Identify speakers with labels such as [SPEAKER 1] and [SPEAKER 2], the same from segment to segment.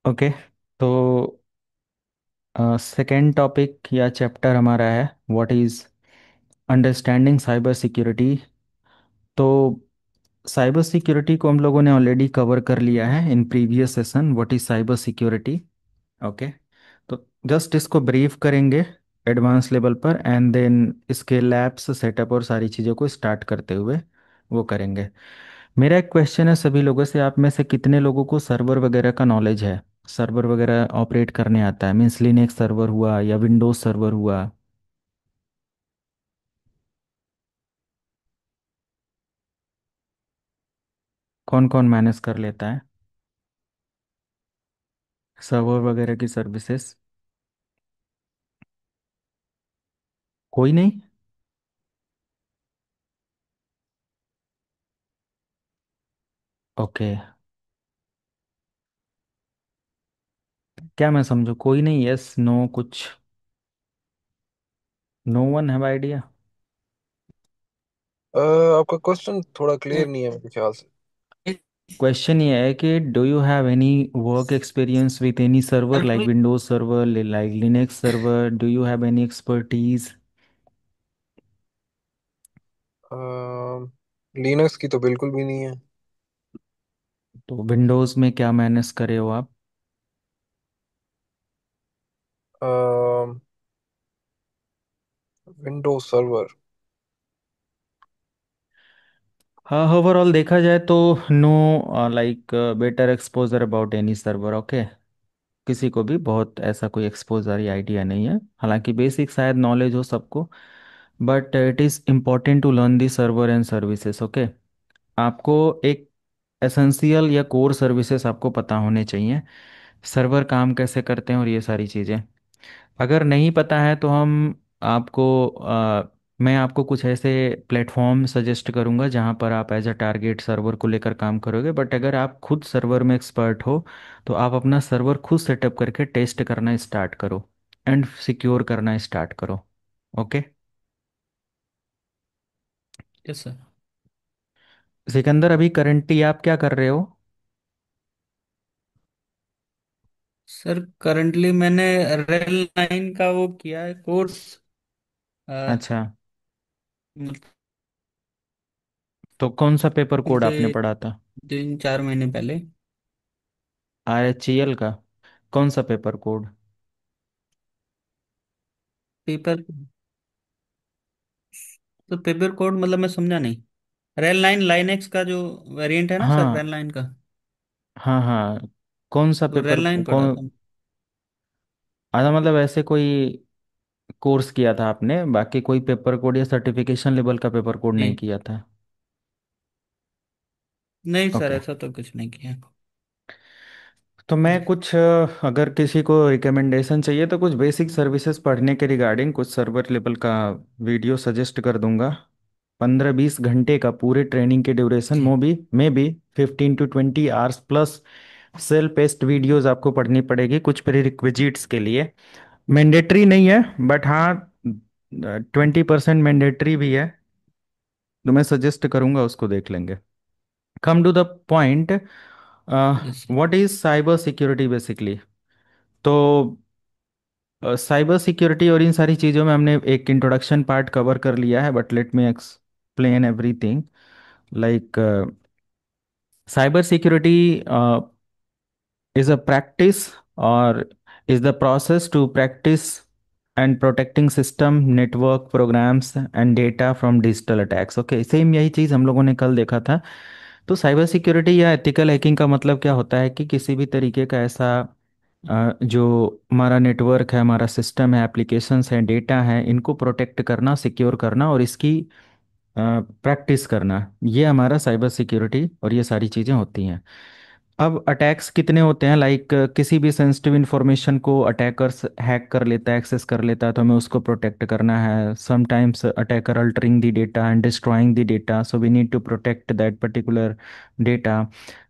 [SPEAKER 1] Okay. तो second topic या chapter हमारा है what is understanding cyber security. तो साइबर सिक्योरिटी को हम लोगों ने ऑलरेडी कवर कर लिया है in previous session, what is cyber security. Okay. तो जस्ट इसको ब्रीफ करेंगे एडवांस लेवल पर, एंड देन इसके लैब्स सेटअप और सारी चीज़ों को स्टार्ट करते हुए वो करेंगे। मेरा एक क्वेश्चन है सभी लोगों से, आप में से कितने लोगों को सर्वर वगैरह का नॉलेज है? सर्वर वगैरह ऑपरेट करने आता है? मीन्स लिनक्स सर्वर हुआ या विंडोज सर्वर हुआ। कौन कौन मैनेज कर लेता है सर्वर वगैरह की सर्विसेज? कोई नहीं। ओके। क्या मैं समझू कोई नहीं, यस नो कुछ? No one have idea.
[SPEAKER 2] आपका क्वेश्चन थोड़ा क्लियर नहीं है मेरे ख्याल से।
[SPEAKER 1] क्वेश्चन ये है कि do you have any work experience with any server like Windows server, like Linux server? Do you have any expertise?
[SPEAKER 2] Linux की तो बिल्कुल भी नहीं है।
[SPEAKER 1] तो विंडोज में क्या मैनेज करे हो आप?
[SPEAKER 2] Windows server.
[SPEAKER 1] हाँ, ओवरऑल देखा जाए तो know like better exposure about any server. Okay. किसी को भी बहुत ऐसा कोई एक्सपोजर या आइडिया नहीं है, हालांकि बेसिक शायद नॉलेज हो सबको, but it is important to learn the server and services. Okay. आपको एक एसेंशियल या कोर सर्विसेज आपको पता होने चाहिए, सर्वर काम कैसे करते हैं और ये सारी चीज़ें। अगर नहीं पता है तो आपको मैं आपको कुछ ऐसे प्लेटफॉर्म सजेस्ट करूंगा जहां पर आप एज अ टारगेट सर्वर को लेकर काम करोगे, बट अगर आप खुद सर्वर में एक्सपर्ट हो तो आप अपना सर्वर खुद सेटअप करके टेस्ट करना स्टार्ट करो एंड सिक्योर करना स्टार्ट करो। ओके।
[SPEAKER 3] Yes sir.
[SPEAKER 1] सिकंदर, अभी करंटली आप क्या कर रहे हो?
[SPEAKER 3] सर करंटली मैंने रेल लाइन का वो किया है कोर्स।
[SPEAKER 1] अच्छा। तो कौन सा पेपर कोड
[SPEAKER 3] से
[SPEAKER 1] आपने पढ़ा था?
[SPEAKER 3] 3-4 महीने पहले।
[SPEAKER 1] RHEL का? कौन सा पेपर कोड?
[SPEAKER 3] पेपर तो पेपर कोड मतलब मैं समझा नहीं। रेल लाइन लाइनेक्स का जो वेरिएंट है ना सर,
[SPEAKER 1] हाँ
[SPEAKER 3] रेल लाइन का।
[SPEAKER 1] हाँ हाँ। कौन सा
[SPEAKER 3] तो
[SPEAKER 1] पेपर
[SPEAKER 3] रेल लाइन पढ़ा
[SPEAKER 1] कौन?
[SPEAKER 3] था।
[SPEAKER 1] आधा मतलब ऐसे कोई कोर्स किया था आपने, बाकी कोई पेपर कोड या सर्टिफिकेशन लेवल का पेपर कोड नहीं
[SPEAKER 3] नहीं,
[SPEAKER 1] किया था?
[SPEAKER 3] नहीं सर
[SPEAKER 1] ओके।
[SPEAKER 3] ऐसा तो कुछ नहीं किया।
[SPEAKER 1] तो मैं
[SPEAKER 3] जी।
[SPEAKER 1] कुछ अगर किसी को रिकमेंडेशन चाहिए तो कुछ बेसिक सर्विसेज पढ़ने के रिगार्डिंग कुछ सर्वर लेवल का वीडियो सजेस्ट कर दूंगा। 15-20 घंटे का पूरे ट्रेनिंग के ड्यूरेशन,
[SPEAKER 3] जी।
[SPEAKER 1] में भी 15 to 20 hours plus self paste videos आपको पढ़नी पड़ेगी कुछ प्री रिक्विजिट्स के लिए। मैंडेटरी नहीं है, बट हाँ 20% मैंडेटरी भी है, तो मैं सजेस्ट करूंगा उसको देख लेंगे। Come to the point,
[SPEAKER 3] yes.
[SPEAKER 1] What is cyber security basically. तो साइबर सिक्योरिटी और इन सारी चीज़ों में हमने एक इंट्रोडक्शन पार्ट कवर कर लिया है, but let me explain everything. Like cyber security is a practice or is the process to practice and protecting system network programs and data from digital attacks। Okay, same यही चीज़ हम लोगों ने कल देखा था। तो साइबर सिक्योरिटी या ethical hacking का मतलब क्या होता है कि किसी भी तरीके का ऐसा जो हमारा नेटवर्क है, हमारा सिस्टम है, एप्लीकेशंस हैं, डेटा है, इनको प्रोटेक्ट करना, सिक्योर करना और इसकी प्रैक्टिस करना, ये हमारा साइबर सिक्योरिटी और ये सारी चीज़ें होती हैं। अब अटैक्स कितने होते हैं, लाइक किसी भी सेंसिटिव इंफॉर्मेशन को अटैकर्स हैक कर लेता है, एक्सेस कर लेता है, तो हमें उसको प्रोटेक्ट करना है। Sometimes attacker altering the data and destroying the data, so we need to protect that particular data.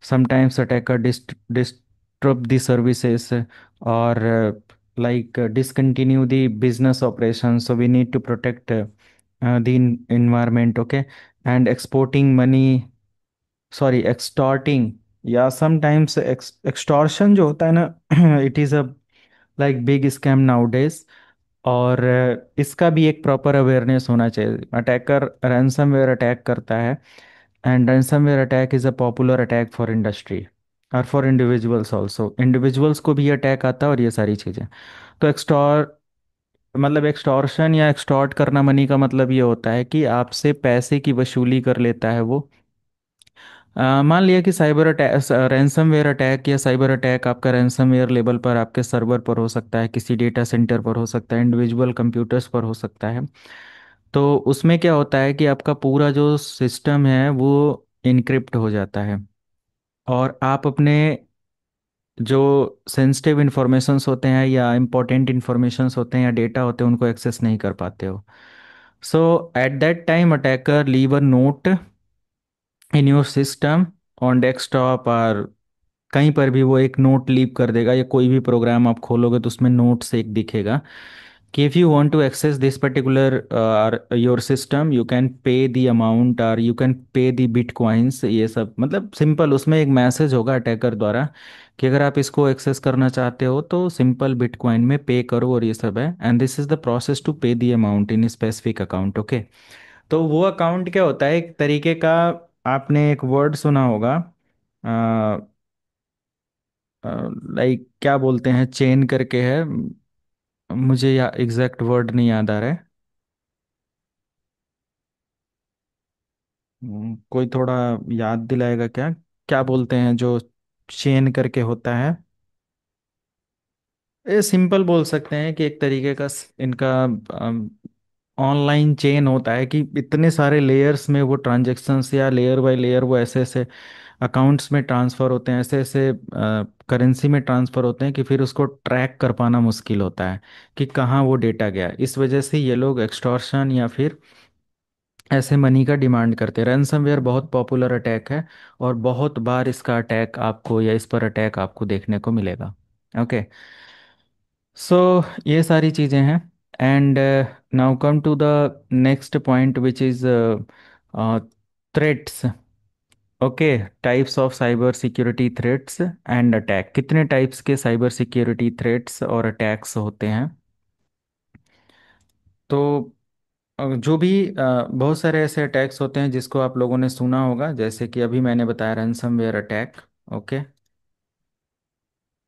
[SPEAKER 1] Sometimes attacker disturb the services और like discontinue the business operations, so we need to protect the environment. Okay. And exporting money, sorry, extorting. या sometimes extortion जो होता है ना, it is a like big scam nowadays. और इसका भी एक प्रॉपर अवेयरनेस होना चाहिए। अटैकर रैंसमवेयर अटैक करता है, and ransomware attack is a popular attack for industry और फॉर इंडिविजुअल्स ऑल्सो। इंडिविजुअल्स को भी अटैक आता है और ये सारी चीज़ें। तो मतलब एक्सटॉर्शन या एक्सटॉर्ट करना मनी का मतलब ये होता है कि आपसे पैसे की वसूली कर लेता है वो। मान लिया कि साइबर अटैक, रैंसमवेयर अटैक या साइबर अटैक आपका रैंसमवेयर लेवल पर आपके सर्वर पर हो सकता है, किसी डेटा सेंटर पर हो सकता है, इंडिविजुअल कंप्यूटर्स पर हो सकता है। तो उसमें क्या होता है कि आपका पूरा जो सिस्टम है वो इनक्रिप्ट हो जाता है, और आप अपने जो सेंसिटिव इंफॉर्मेशंस होते हैं या इम्पोर्टेंट इंफॉर्मेशंस होते हैं या डेटा होते हैं उनको एक्सेस नहीं कर पाते हो। So at that time attacker leave a note in your system, on desktop, और कहीं पर भी वो एक नोट लीव कर देगा, या कोई भी प्रोग्राम आप खोलोगे तो उसमें नोट्स एक दिखेगा कि if you want to access this particular your system you can pay the amount, और you can pay the bitcoins. ये सब मतलब सिंपल उसमें एक मैसेज होगा अटैकर द्वारा कि अगर आप इसको एक्सेस करना चाहते हो तो सिंपल बिटकॉइन में पे करो, और ये सब है, and this is the process to pay the amount in specific account. Okay. तो वो अकाउंट क्या होता है, एक तरीके का, आपने एक वर्ड सुना होगा, लाइक क्या बोलते हैं, चेन करके है, मुझे या एग्जैक्ट वर्ड नहीं याद आ रहा है। कोई थोड़ा याद दिलाएगा क्या? क्या बोलते हैं जो चेन करके होता है? ये सिंपल बोल सकते हैं कि एक तरीके का इनका ऑनलाइन चेन होता है कि इतने सारे लेयर्स में वो ट्रांजेक्शन्स या लेयर बाय लेयर वो ऐसे ऐसे अकाउंट्स में ट्रांसफ़र होते हैं, ऐसे ऐसे करेंसी में ट्रांसफ़र होते हैं कि फिर उसको ट्रैक कर पाना मुश्किल होता है कि कहाँ वो डेटा गया। इस वजह से ये लोग एक्सटॉर्शन या फिर ऐसे मनी का डिमांड करते हैं। रैनसमवेयर बहुत पॉपुलर अटैक है, और बहुत बार इसका अटैक आपको या इस पर अटैक आपको देखने को मिलेगा। ओके। सो ये सारी चीज़ें हैं। And now come to the next point which is threats. Okay. Types of cyber security threats and attack. कितने टाइप्स के साइबर सिक्योरिटी थ्रेट्स और अटैक्स होते हैं? तो जो भी बहुत सारे ऐसे अटैक्स होते हैं जिसको आप लोगों ने सुना होगा, जैसे कि अभी मैंने बताया ransomware attack. Okay.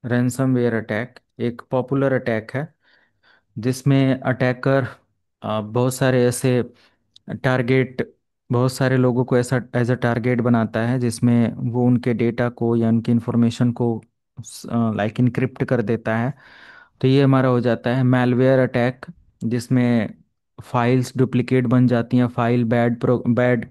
[SPEAKER 1] Ransomware attack एक पॉपुलर अटैक है जिसमें अटैकर बहुत सारे ऐसे टारगेट, बहुत सारे लोगों को ऐसा एज अ टारगेट बनाता है जिसमें वो उनके डेटा को या उनकी इंफॉर्मेशन को लाइक इनक्रिप्ट कर देता है। तो ये हमारा हो जाता है मैलवेयर अटैक, जिसमें फाइल्स डुप्लीकेट बन जाती हैं, फाइल बैड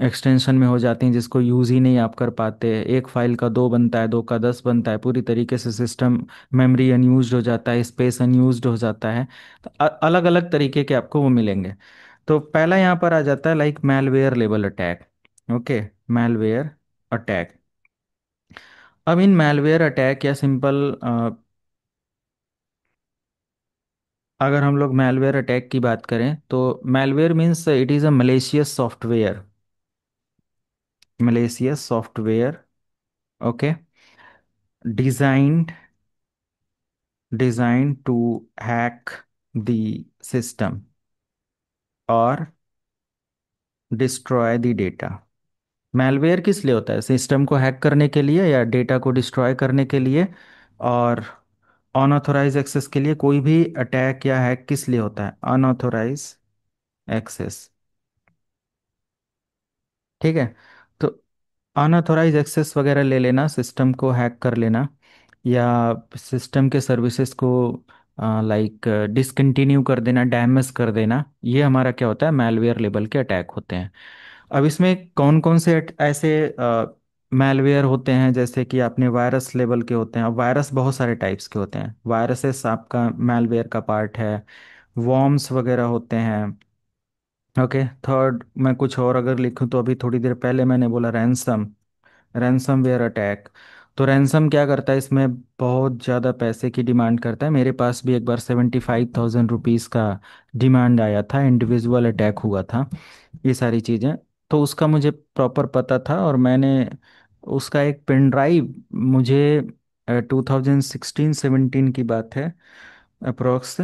[SPEAKER 1] एक्सटेंशन में हो जाती हैं जिसको यूज़ ही नहीं आप कर पाते। एक फाइल का दो बनता है, दो का 10 बनता है, पूरी तरीके से सिस्टम मेमोरी अनयूज्ड हो जाता है, स्पेस अनयूज्ड हो जाता है। तो अलग अलग तरीके के आपको वो मिलेंगे। तो पहला यहाँ पर आ जाता है like malware level attack. Okay. Malware attack. अब इन मैलवेयर अटैक या सिंपल, अगर हम लोग मैलवेयर अटैक की बात करें तो malware means it is a malicious software. Malicious software. Okay. Designed designed to hack the system और डिस्ट्रॉय द डेटा। मैलवेयर किस लिए होता है? सिस्टम को हैक करने के लिए या डेटा को डिस्ट्रॉय करने के लिए, और अनऑथोराइज एक्सेस के लिए। कोई भी अटैक या हैक किस लिए होता है? Unauthorize access. ठीक है। तो अनऑथोराइज एक्सेस वगैरह ले लेना, सिस्टम को हैक कर लेना, या सिस्टम के सर्विसेज को लाइक डिसकंटिन्यू कर देना, डैमेज कर देना, ये हमारा क्या होता है? मैलवेयर लेवल के अटैक होते हैं। अब इसमें कौन कौन से ऐसे मैलवेयर होते हैं, जैसे कि आपने वायरस लेवल के होते हैं। अब वायरस बहुत सारे टाइप्स के होते हैं, वायरसेस आपका मैलवेयर का पार्ट है, वॉर्म्स वगैरह होते हैं। ओके। थर्ड मैं कुछ और अगर लिखूं तो अभी थोड़ी देर पहले मैंने बोला रैंसमवेयर अटैक। तो रैंसम क्या करता है, इसमें बहुत ज़्यादा पैसे की डिमांड करता है। मेरे पास भी एक बार 75,000 रुपीज़ का डिमांड आया था, इंडिविजुअल अटैक हुआ था, ये सारी चीज़ें। तो उसका मुझे प्रॉपर पता था, और मैंने उसका एक पेन ड्राइव मुझे 2016-17 की बात है अप्रोक्स।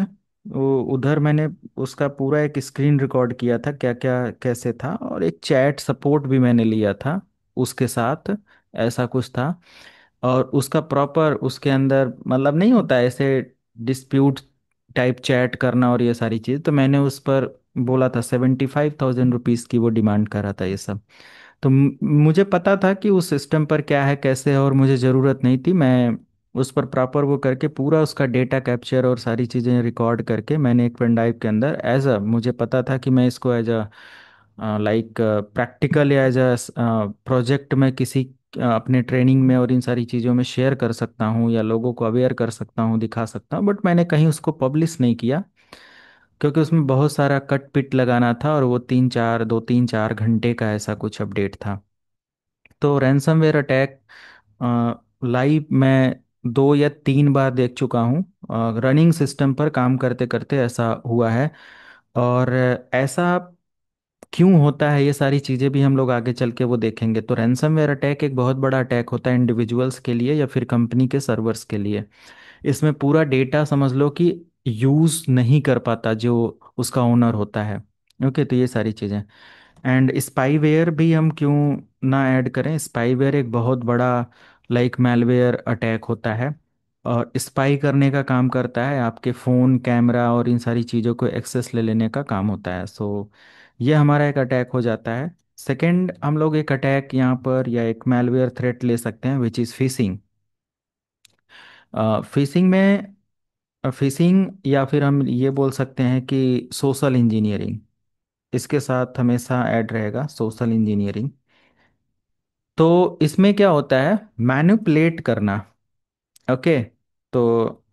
[SPEAKER 1] वो उधर मैंने उसका पूरा एक स्क्रीन रिकॉर्ड किया था, क्या क्या कैसे था, और एक चैट सपोर्ट भी मैंने लिया था उसके साथ, ऐसा कुछ था। और उसका प्रॉपर उसके अंदर मतलब नहीं होता ऐसे डिस्प्यूट टाइप चैट करना और ये सारी चीज़, तो मैंने उस पर बोला था 75,000 रुपीज़ की वो डिमांड कर रहा था ये सब। तो मुझे पता था कि उस सिस्टम पर क्या है कैसे है, और मुझे ज़रूरत नहीं थी। मैं उस पर प्रॉपर वो करके पूरा उसका डेटा कैप्चर और सारी चीज़ें रिकॉर्ड करके मैंने एक पेन ड्राइव के अंदर एज अ, मुझे पता था कि मैं इसको एज अ लाइक प्रैक्टिकल या एज अ प्रोजेक्ट में किसी अपने ट्रेनिंग में और इन सारी चीज़ों में शेयर कर सकता हूँ या लोगों को अवेयर कर सकता हूँ, दिखा सकता हूँ, बट मैंने कहीं उसको पब्लिश नहीं किया क्योंकि उसमें बहुत सारा कट पिट लगाना था, और वो 3-4 का ऐसा कुछ अपडेट था। तो रैंसमवेयर अटैक लाइव मैं 2 या 3 बार देख चुका हूँ, रनिंग सिस्टम पर काम करते करते ऐसा हुआ है। और ऐसा क्यों होता है ये सारी चीज़ें भी हम लोग आगे चल के वो देखेंगे। तो रैंसमवेयर अटैक एक बहुत बड़ा अटैक होता है इंडिविजुअल्स के लिए या फिर कंपनी के सर्वर्स के लिए। इसमें पूरा डेटा समझ लो कि यूज़ नहीं कर पाता जो उसका ओनर होता है। ओके, तो ये सारी चीज़ें। एंड स्पाईवेयर भी हम क्यों ना ऐड करें, स्पाईवेयर एक बहुत बड़ा लाइक मैलवेयर अटैक होता है, और स्पाई करने का काम करता है, आपके फ़ोन कैमरा और इन सारी चीज़ों को एक्सेस ले लेने का काम होता है। सो ये हमारा एक अटैक हो जाता है। सेकंड, हम लोग एक अटैक यहाँ पर या एक मैलवेयर थ्रेट ले सकते हैं विच इज़ फिशिंग। फिशिंग में फिशिंग या फिर हम ये बोल सकते हैं कि सोशल इंजीनियरिंग इसके साथ हमेशा ऐड रहेगा, सोशल इंजीनियरिंग। तो इसमें क्या होता है, मैनिपुलेट करना। ओके, तो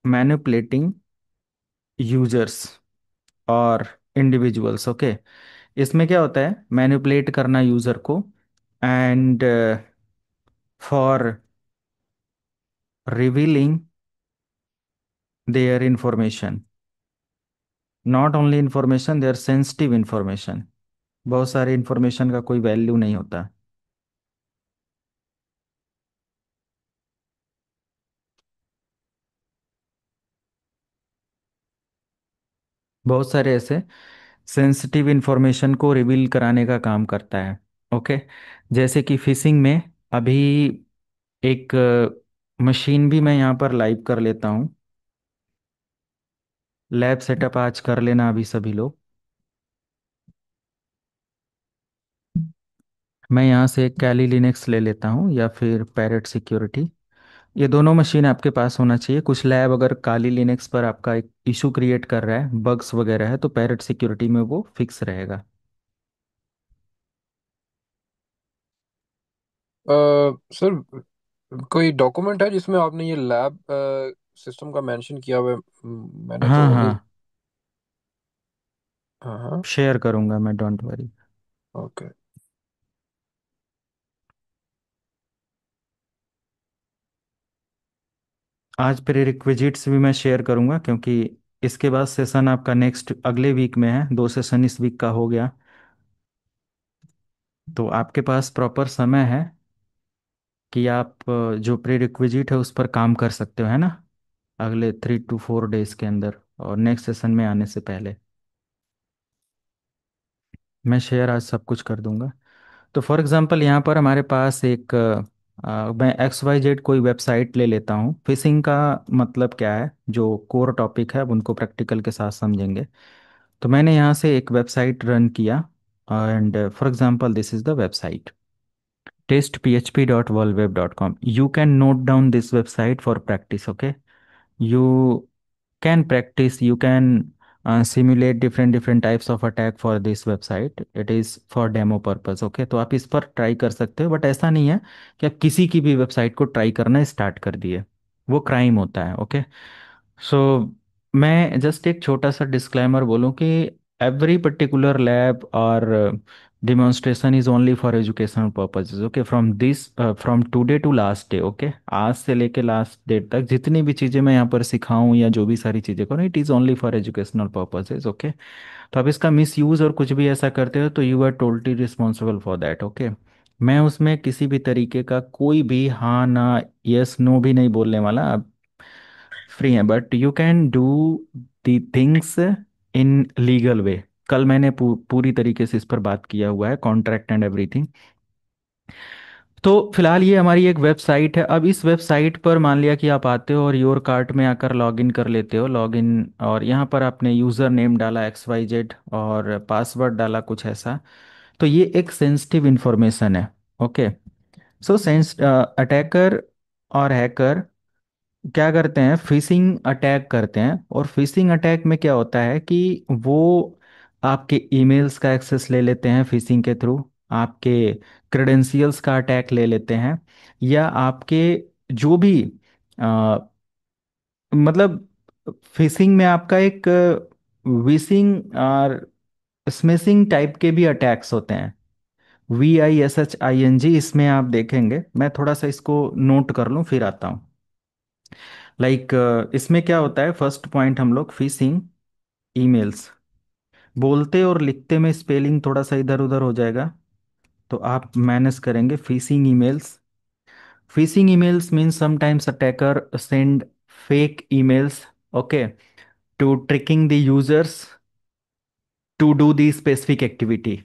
[SPEAKER 1] मैनिपुलेटिंग यूजर्स और इंडिविजुअल्स। ओके, इसमें क्या होता है, मैनिपुलेट करना यूजर को, and for revealing their information, not only information, their sensitive information. बहुत सारे इंफॉर्मेशन का कोई वैल्यू नहीं होता। बहुत सारे ऐसे सेंसिटिव इंफॉर्मेशन को रिवील कराने का काम करता है। ओके, जैसे कि फिशिंग में अभी एक मशीन भी मैं यहाँ पर लाइव कर लेता हूँ। लैब सेटअप आज कर लेना अभी सभी लोग। मैं यहाँ से एक कैली लिनक्स ले लेता हूँ या फिर पैरेट सिक्योरिटी। ये दोनों मशीन आपके पास होना चाहिए। कुछ लैब अगर काली लिनक्स पर आपका एक इशू क्रिएट कर रहा है, बग्स वगैरह है, तो पैरेट सिक्योरिटी में वो फिक्स रहेगा।
[SPEAKER 2] सर, कोई डॉक्यूमेंट है जिसमें आपने ये लैब सिस्टम का मेंशन किया हुआ है? मैंने
[SPEAKER 1] हाँ
[SPEAKER 2] तो
[SPEAKER 1] हाँ,
[SPEAKER 2] नहीं। हाँ हाँ।
[SPEAKER 1] शेयर करूँगा मैं, डोंट वरी।
[SPEAKER 2] ओके।
[SPEAKER 1] आज प्री भी मैं शेयर करूँगा क्योंकि इसके बाद सेशन आपका नेक्स्ट अगले वीक में है, 2 सेशन इस वीक का हो गया। तो आपके पास प्रॉपर समय है कि आप जो प्री है उस पर काम कर सकते हो, है ना, अगले 3 to 4 डेज के अंदर और नेक्स्ट सेशन में आने से पहले। मैं शेयर आज सब कुछ कर दूंगा। तो फॉर एग्जांपल यहाँ पर हमारे पास एक मैं XYZ कोई वेबसाइट ले लेता हूँ। फिशिंग का मतलब क्या है, जो कोर टॉपिक है अब उनको प्रैक्टिकल के साथ समझेंगे। तो मैंने यहाँ से एक वेबसाइट रन किया, and for example this is the website testphp.worldweb.com. You can note down this website for practice. Okay, you can practice, you can simulate different types of attack for this website. It is for demo purpose. Okay, तो आप इस पर try कर सकते हो, but ऐसा नहीं है कि आप किसी की भी वेबसाइट को ट्राई करना स्टार्ट कर दिए, वो क्राइम होता है। ओके, सो मैं जस्ट एक छोटा सा डिस्क्लेमर बोलूं कि एवरी पर्टिकुलर लैब और demonstration is only for educational purposes. Okay, from this from today to last day. Okay, आज से लेके लास्ट डेट तक जितनी भी चीज़ें मैं यहाँ पर सिखाऊं या जो भी सारी चीज़ें करूँ, it is only for educational purposes. Okay, तो आप इसका मिस यूज़ और कुछ भी ऐसा करते हो तो you are totally responsible for that. Okay, मैं उसमें किसी भी तरीके का कोई भी हाँ ना यस नो भी नहीं बोलने वाला। आप फ्री हैं, but you can do the things in legal way. कल मैंने पूरी तरीके से इस पर बात किया हुआ है, कॉन्ट्रैक्ट एंड एवरीथिंग। तो फिलहाल ये हमारी एक वेबसाइट है। अब इस वेबसाइट पर मान लिया कि आप आते हो और योर कार्ट में आकर लॉग इन कर लेते हो, लॉग इन, और यहाँ पर आपने यूज़र नेम डाला XYZ और पासवर्ड डाला कुछ ऐसा। तो ये एक सेंसिटिव इंफॉर्मेशन है। ओके। सो सेंस अटैकर और हैकर क्या करते हैं, फिशिंग अटैक करते हैं। और फिशिंग अटैक में क्या होता है कि वो आपके ईमेल्स का एक्सेस ले लेते हैं फिशिंग के थ्रू, आपके क्रेडेंशियल्स का अटैक ले लेते हैं, या आपके जो भी अ, मतलब फिशिंग में आपका एक विशिंग और स्मिशिंग टाइप के भी अटैक्स होते हैं। VISHING इसमें आप देखेंगे। मैं थोड़ा सा इसको नोट कर लूँ फिर आता हूँ। लाइक इसमें क्या होता है, फर्स्ट पॉइंट हम लोग फिशिंग ईमेल्स, बोलते और लिखते में स्पेलिंग थोड़ा सा इधर उधर हो जाएगा, तो आप मैनेज करेंगे phishing emails. Phishing emails means sometimes attacker send fake emails, okay, to tricking the users to do the specific activity,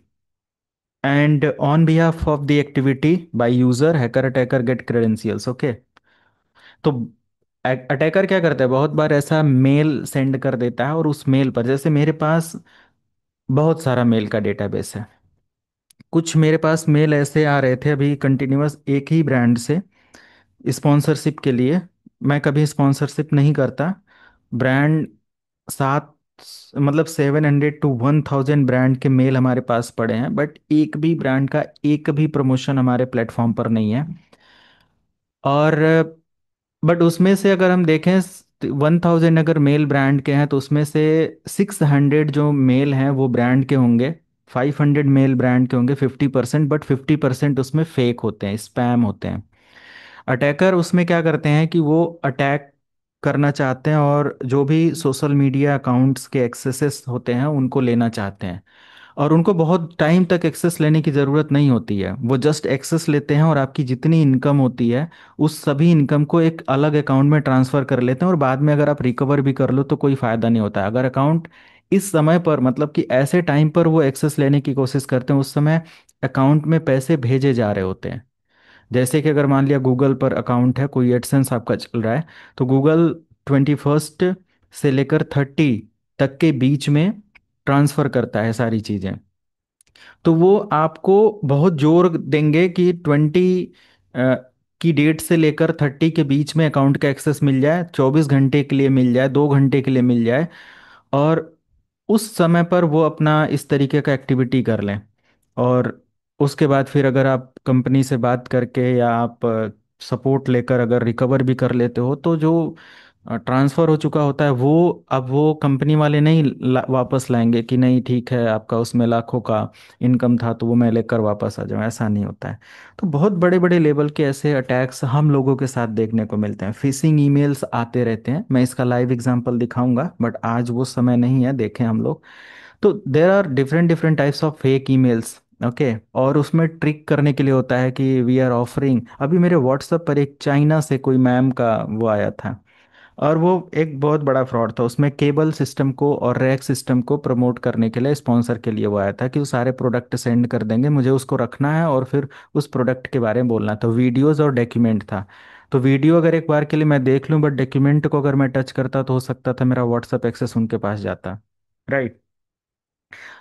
[SPEAKER 1] and on behalf of the activity by user hacker attacker get credentials. Okay. तो attacker क्या करता है, बहुत बार ऐसा mail send कर देता है, और उस मेल पर, जैसे मेरे पास बहुत सारा मेल का डेटाबेस है, कुछ मेरे पास मेल ऐसे आ रहे थे अभी कंटिन्यूअस एक ही ब्रांड से स्पॉन्सरशिप के लिए। मैं कभी स्पॉन्सरशिप नहीं करता। ब्रांड सात, मतलब 700 to 1000 ब्रांड के मेल हमारे पास पड़े हैं, बट एक भी ब्रांड का एक भी प्रमोशन हमारे प्लेटफॉर्म पर नहीं है। और बट उसमें से अगर हम देखें, 1000 अगर मेल ब्रांड के हैं तो उसमें से 600 जो मेल हैं वो ब्रांड के होंगे, 500 मेल ब्रांड के होंगे, 50%। बट 50% उसमें फेक होते हैं, स्पैम होते हैं। अटैकर उसमें क्या करते हैं कि वो अटैक करना चाहते हैं और जो भी सोशल मीडिया अकाउंट्स के एक्सेसेस होते हैं उनको लेना चाहते हैं। और उनको बहुत टाइम तक एक्सेस लेने की ज़रूरत नहीं होती है, वो जस्ट एक्सेस लेते हैं और आपकी जितनी इनकम होती है उस सभी इनकम को एक अलग अकाउंट में ट्रांसफ़र कर लेते हैं, और बाद में अगर आप रिकवर भी कर लो तो कोई फ़ायदा नहीं होता है। अगर अकाउंट इस समय पर, मतलब कि ऐसे टाइम पर वो एक्सेस लेने की कोशिश करते हैं, उस समय अकाउंट में पैसे भेजे जा रहे होते हैं। जैसे कि अगर मान लिया गूगल पर अकाउंट है, कोई एडसेंस आपका चल रहा है, तो गूगल 21 से लेकर 30 तक के बीच में ट्रांसफ़र करता है सारी चीज़ें। तो वो आपको बहुत जोर देंगे कि 20 की डेट से लेकर 30 के बीच में अकाउंट का एक्सेस मिल जाए, 24 घंटे के लिए मिल जाए, 2 घंटे के लिए मिल जाए, और उस समय पर वो अपना इस तरीके का एक्टिविटी कर लें। और उसके बाद फिर अगर आप कंपनी से बात करके या आप सपोर्ट लेकर अगर रिकवर भी कर लेते हो, तो जो ट्रांसफ़र हो चुका होता है वो, अब वो कंपनी वाले नहीं वापस लाएंगे कि नहीं ठीक है आपका उसमें लाखों का इनकम था तो वो मैं लेकर वापस आ जाऊँ, ऐसा नहीं होता है। तो बहुत बड़े बड़े लेवल के ऐसे अटैक्स हम लोगों के साथ देखने को मिलते हैं। फिशिंग ईमेल्स आते रहते हैं, मैं इसका लाइव एग्जांपल दिखाऊंगा, बट आज वो समय नहीं है, देखें हम लोग। तो there are different different types of fake emails. Okay. और उसमें ट्रिक करने के लिए होता है कि वी आर ऑफरिंग, अभी मेरे व्हाट्सएप पर एक चाइना से कोई मैम का वो आया था, और वो एक बहुत बड़ा फ्रॉड था। उसमें केबल सिस्टम को और रैक सिस्टम को प्रमोट करने के लिए, स्पॉन्सर के लिए वो आया था कि वो सारे प्रोडक्ट सेंड कर देंगे, मुझे उसको रखना है और फिर उस प्रोडक्ट के बारे में बोलना था। वीडियोस और डॉक्यूमेंट था। तो वीडियो अगर एक बार के लिए मैं देख लूं, बट डॉक्यूमेंट को अगर मैं टच करता तो हो सकता था मेरा व्हाट्सएप एक्सेस उनके पास जाता। राइट।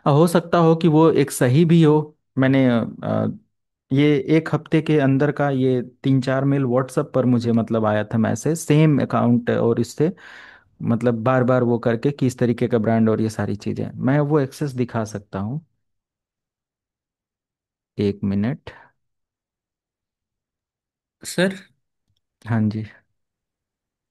[SPEAKER 1] हो सकता हो कि वो एक सही भी हो। मैंने ये एक हफ्ते के अंदर का ये 3 4 मेल व्हाट्सएप पर मुझे मतलब आया था मैसेज, सेम अकाउंट और इससे, मतलब बार बार वो करके कि इस तरीके का ब्रांड और ये सारी चीज़ें, मैं वो एक्सेस दिखा सकता हूँ। 1 मिनट।
[SPEAKER 3] सर
[SPEAKER 1] हाँ जी।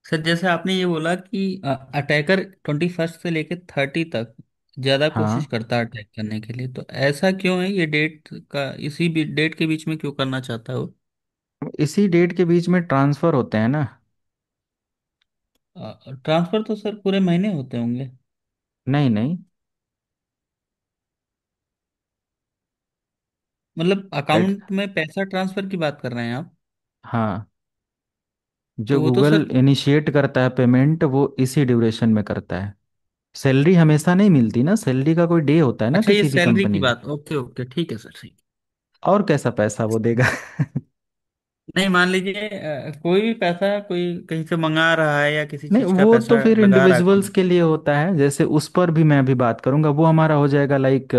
[SPEAKER 3] सर जैसे आपने ये बोला कि अटैकर 21 से लेके 30 तक ज्यादा कोशिश
[SPEAKER 1] हाँ,
[SPEAKER 3] करता है अटैक करने के लिए, तो ऐसा क्यों है? ये डेट का इसी भी डेट के बीच में क्यों करना चाहता है वो?
[SPEAKER 1] इसी डेट के बीच में ट्रांसफ़र होते हैं ना।
[SPEAKER 3] ट्रांसफर तो सर पूरे महीने होते होंगे।
[SPEAKER 1] नहीं नहीं।
[SPEAKER 3] मतलब
[SPEAKER 1] राइट।
[SPEAKER 3] अकाउंट में पैसा ट्रांसफर की बात कर रहे हैं आप?
[SPEAKER 1] हाँ, जो
[SPEAKER 3] तो वो तो
[SPEAKER 1] गूगल
[SPEAKER 3] सर।
[SPEAKER 1] इनिशिएट करता है पेमेंट वो इसी ड्यूरेशन में करता है। सैलरी हमेशा नहीं मिलती ना, सैलरी का कोई डे होता है ना
[SPEAKER 3] अच्छा, ये
[SPEAKER 1] किसी भी
[SPEAKER 3] सैलरी की
[SPEAKER 1] कंपनी का।
[SPEAKER 3] बात, ओके ओके, ठीक है सर, ठीक।
[SPEAKER 1] और कैसा पैसा वो देगा?
[SPEAKER 3] नहीं, मान लीजिए कोई भी पैसा कोई कहीं से मंगा रहा है या किसी
[SPEAKER 1] नहीं,
[SPEAKER 3] चीज का
[SPEAKER 1] वो तो
[SPEAKER 3] पैसा
[SPEAKER 1] फिर
[SPEAKER 3] लगा रहा है
[SPEAKER 1] इंडिविजुअल्स
[SPEAKER 3] अकाउंट।
[SPEAKER 1] के लिए होता है, जैसे उस पर भी मैं अभी बात करूंगा, वो हमारा हो जाएगा लाइक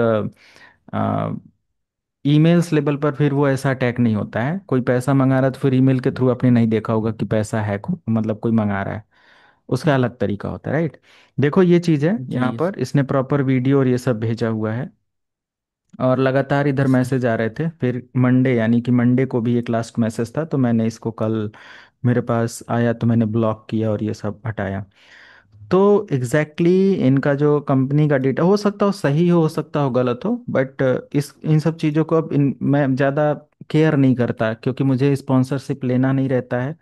[SPEAKER 1] ईमेल्स लेवल पर। फिर वो ऐसा अटैक नहीं होता है, कोई पैसा मंगा रहा है तो फिर ईमेल के थ्रू आपने नहीं देखा होगा कि पैसा है, मतलब कोई मंगा रहा है, उसका अलग तरीका होता है, राइट। देखो ये चीज़ है,
[SPEAKER 3] जी
[SPEAKER 1] यहाँ
[SPEAKER 3] यस।
[SPEAKER 1] पर इसने प्रॉपर वीडियो और ये सब भेजा हुआ है, और लगातार इधर
[SPEAKER 3] यस सर।
[SPEAKER 1] मैसेज आ रहे थे। फिर मंडे, यानी कि मंडे को भी एक लास्ट मैसेज था, तो मैंने इसको कल मेरे पास आया तो मैंने ब्लॉक किया और ये सब हटाया। तो एग्जैक्टली exactly इनका जो कंपनी का डेटा हो सकता हो सही हो सकता हो गलत हो, बट इस इन सब चीज़ों को अब मैं ज़्यादा केयर नहीं करता, क्योंकि मुझे स्पॉन्सरशिप लेना नहीं रहता है।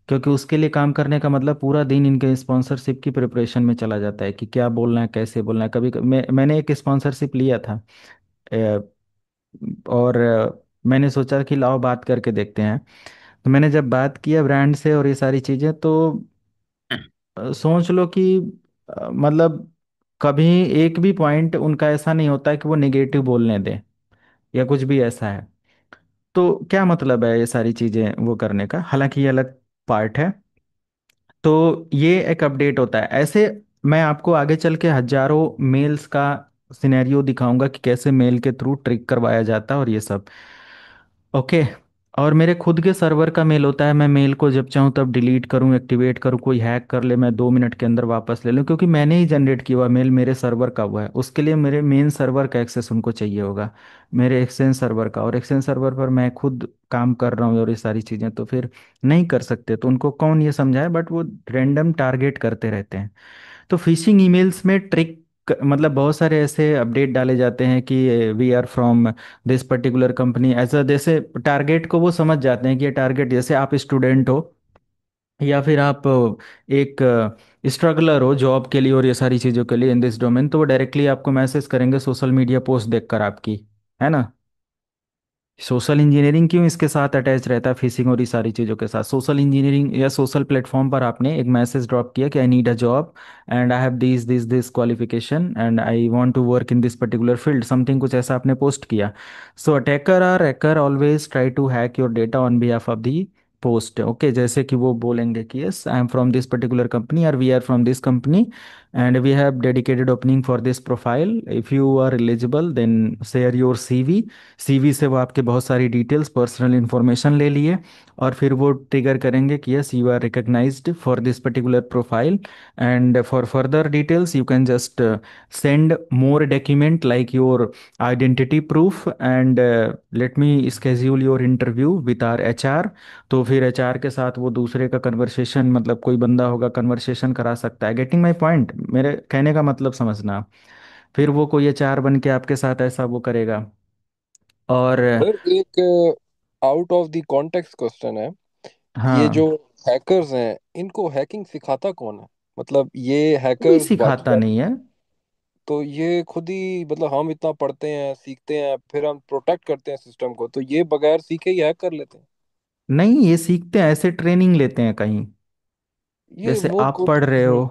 [SPEAKER 1] क्योंकि उसके लिए काम करने का मतलब पूरा दिन इनके स्पॉन्सरशिप की प्रिपरेशन में चला जाता है कि क्या बोलना है कैसे बोलना है। कभी मैंने एक स्पॉन्सरशिप लिया था, और मैंने सोचा कि लाओ बात करके देखते हैं। तो मैंने जब बात किया ब्रांड से और ये सारी चीज़ें, तो सोच लो कि मतलब कभी एक भी पॉइंट उनका ऐसा नहीं होता है कि वो नेगेटिव बोलने दें या कुछ भी ऐसा है। तो क्या मतलब है ये सारी चीज़ें वो करने का, हालांकि ये अलग पार्ट है। तो ये एक अपडेट होता है ऐसे। मैं आपको आगे चल के हजारों मेल्स का सिनेरियो दिखाऊंगा कि कैसे मेल के थ्रू ट्रिक करवाया जाता है और ये सब। ओके। और मेरे खुद के सर्वर का मेल होता है, मैं मेल को जब चाहूँ तब डिलीट करूँ एक्टिवेट करूँ, कोई हैक कर ले मैं 2 मिनट के अंदर वापस ले लूँ, क्योंकि मैंने ही जनरेट किया हुआ मेल मेरे सर्वर का हुआ है। उसके लिए मेरे मेन सर्वर का एक्सेस उनको चाहिए होगा, मेरे एक्सचेंज सर्वर का, और एक्सचेंज सर्वर पर मैं खुद काम कर रहा हूँ और ये सारी चीज़ें तो फिर नहीं कर सकते। तो उनको कौन ये समझाए, बट वो रैंडम टारगेट करते रहते हैं। तो फिशिंग ईमेल्स में ट्रिक, मतलब बहुत सारे ऐसे अपडेट डाले जाते हैं कि we are from this particular company, ऐसा जैसे टारगेट को वो समझ जाते हैं कि ये टारगेट, जैसे आप स्टूडेंट हो या फिर आप एक स्ट्रगलर हो जॉब के लिए और ये सारी चीज़ों के लिए इन दिस डोमेन, तो वो डायरेक्टली आपको मैसेज करेंगे सोशल मीडिया पोस्ट देखकर आपकी, है ना। सोशल इंजीनियरिंग क्यों इसके साथ अटैच रहता है, फिशिंग और ये सारी चीज़ों के साथ। सोशल इंजीनियरिंग या सोशल प्लेटफॉर्म पर आपने एक मैसेज ड्रॉप किया कि I need a job and I have this qualification and I want to work in this particular field, something कुछ ऐसा आपने पोस्ट किया। So attacker or hacker always try to hack your data on behalf of the post. Okay, जैसे कि वो बोलेंगे कि yes I am from this particular company और we are from this company and we have dedicated opening for this profile, if you are eligible then share your CV. CV से वो आपके बहुत सारी डिटेल्स पर्सनल इन्फॉर्मेशन ले लिए, और फिर वो ट्रिगर करेंगे कि yes you are recognised for this particular profile and for further details you can just send more document like your identity proof and let me schedule your interview with our HR. तो फिर HR के साथ वो दूसरे का conversation, मतलब कोई बंदा होगा कन्वर्सेशन करा सकता है। गेटिंग माई पॉइंट, मेरे कहने का मतलब समझना। फिर वो कोई एचआर बन के आपके साथ ऐसा वो करेगा। और
[SPEAKER 2] सर एक out of the context question है, ये जो
[SPEAKER 1] हाँ,
[SPEAKER 2] हैकर्स हैं इनको हैकिंग सिखाता कौन है? मतलब ये
[SPEAKER 1] कोई
[SPEAKER 2] हैकर्स
[SPEAKER 1] सिखाता
[SPEAKER 2] बाकी,
[SPEAKER 1] नहीं है।
[SPEAKER 2] तो ये खुद ही, मतलब हम इतना पढ़ते हैं सीखते हैं फिर हम प्रोटेक्ट करते हैं सिस्टम को, तो ये बगैर सीखे ही हैक कर लेते हैं?
[SPEAKER 1] नहीं, ये सीखते हैं, ऐसे ट्रेनिंग लेते हैं कहीं।
[SPEAKER 2] ये
[SPEAKER 1] जैसे
[SPEAKER 2] वो
[SPEAKER 1] आप
[SPEAKER 2] खुद।
[SPEAKER 1] पढ़ रहे हो,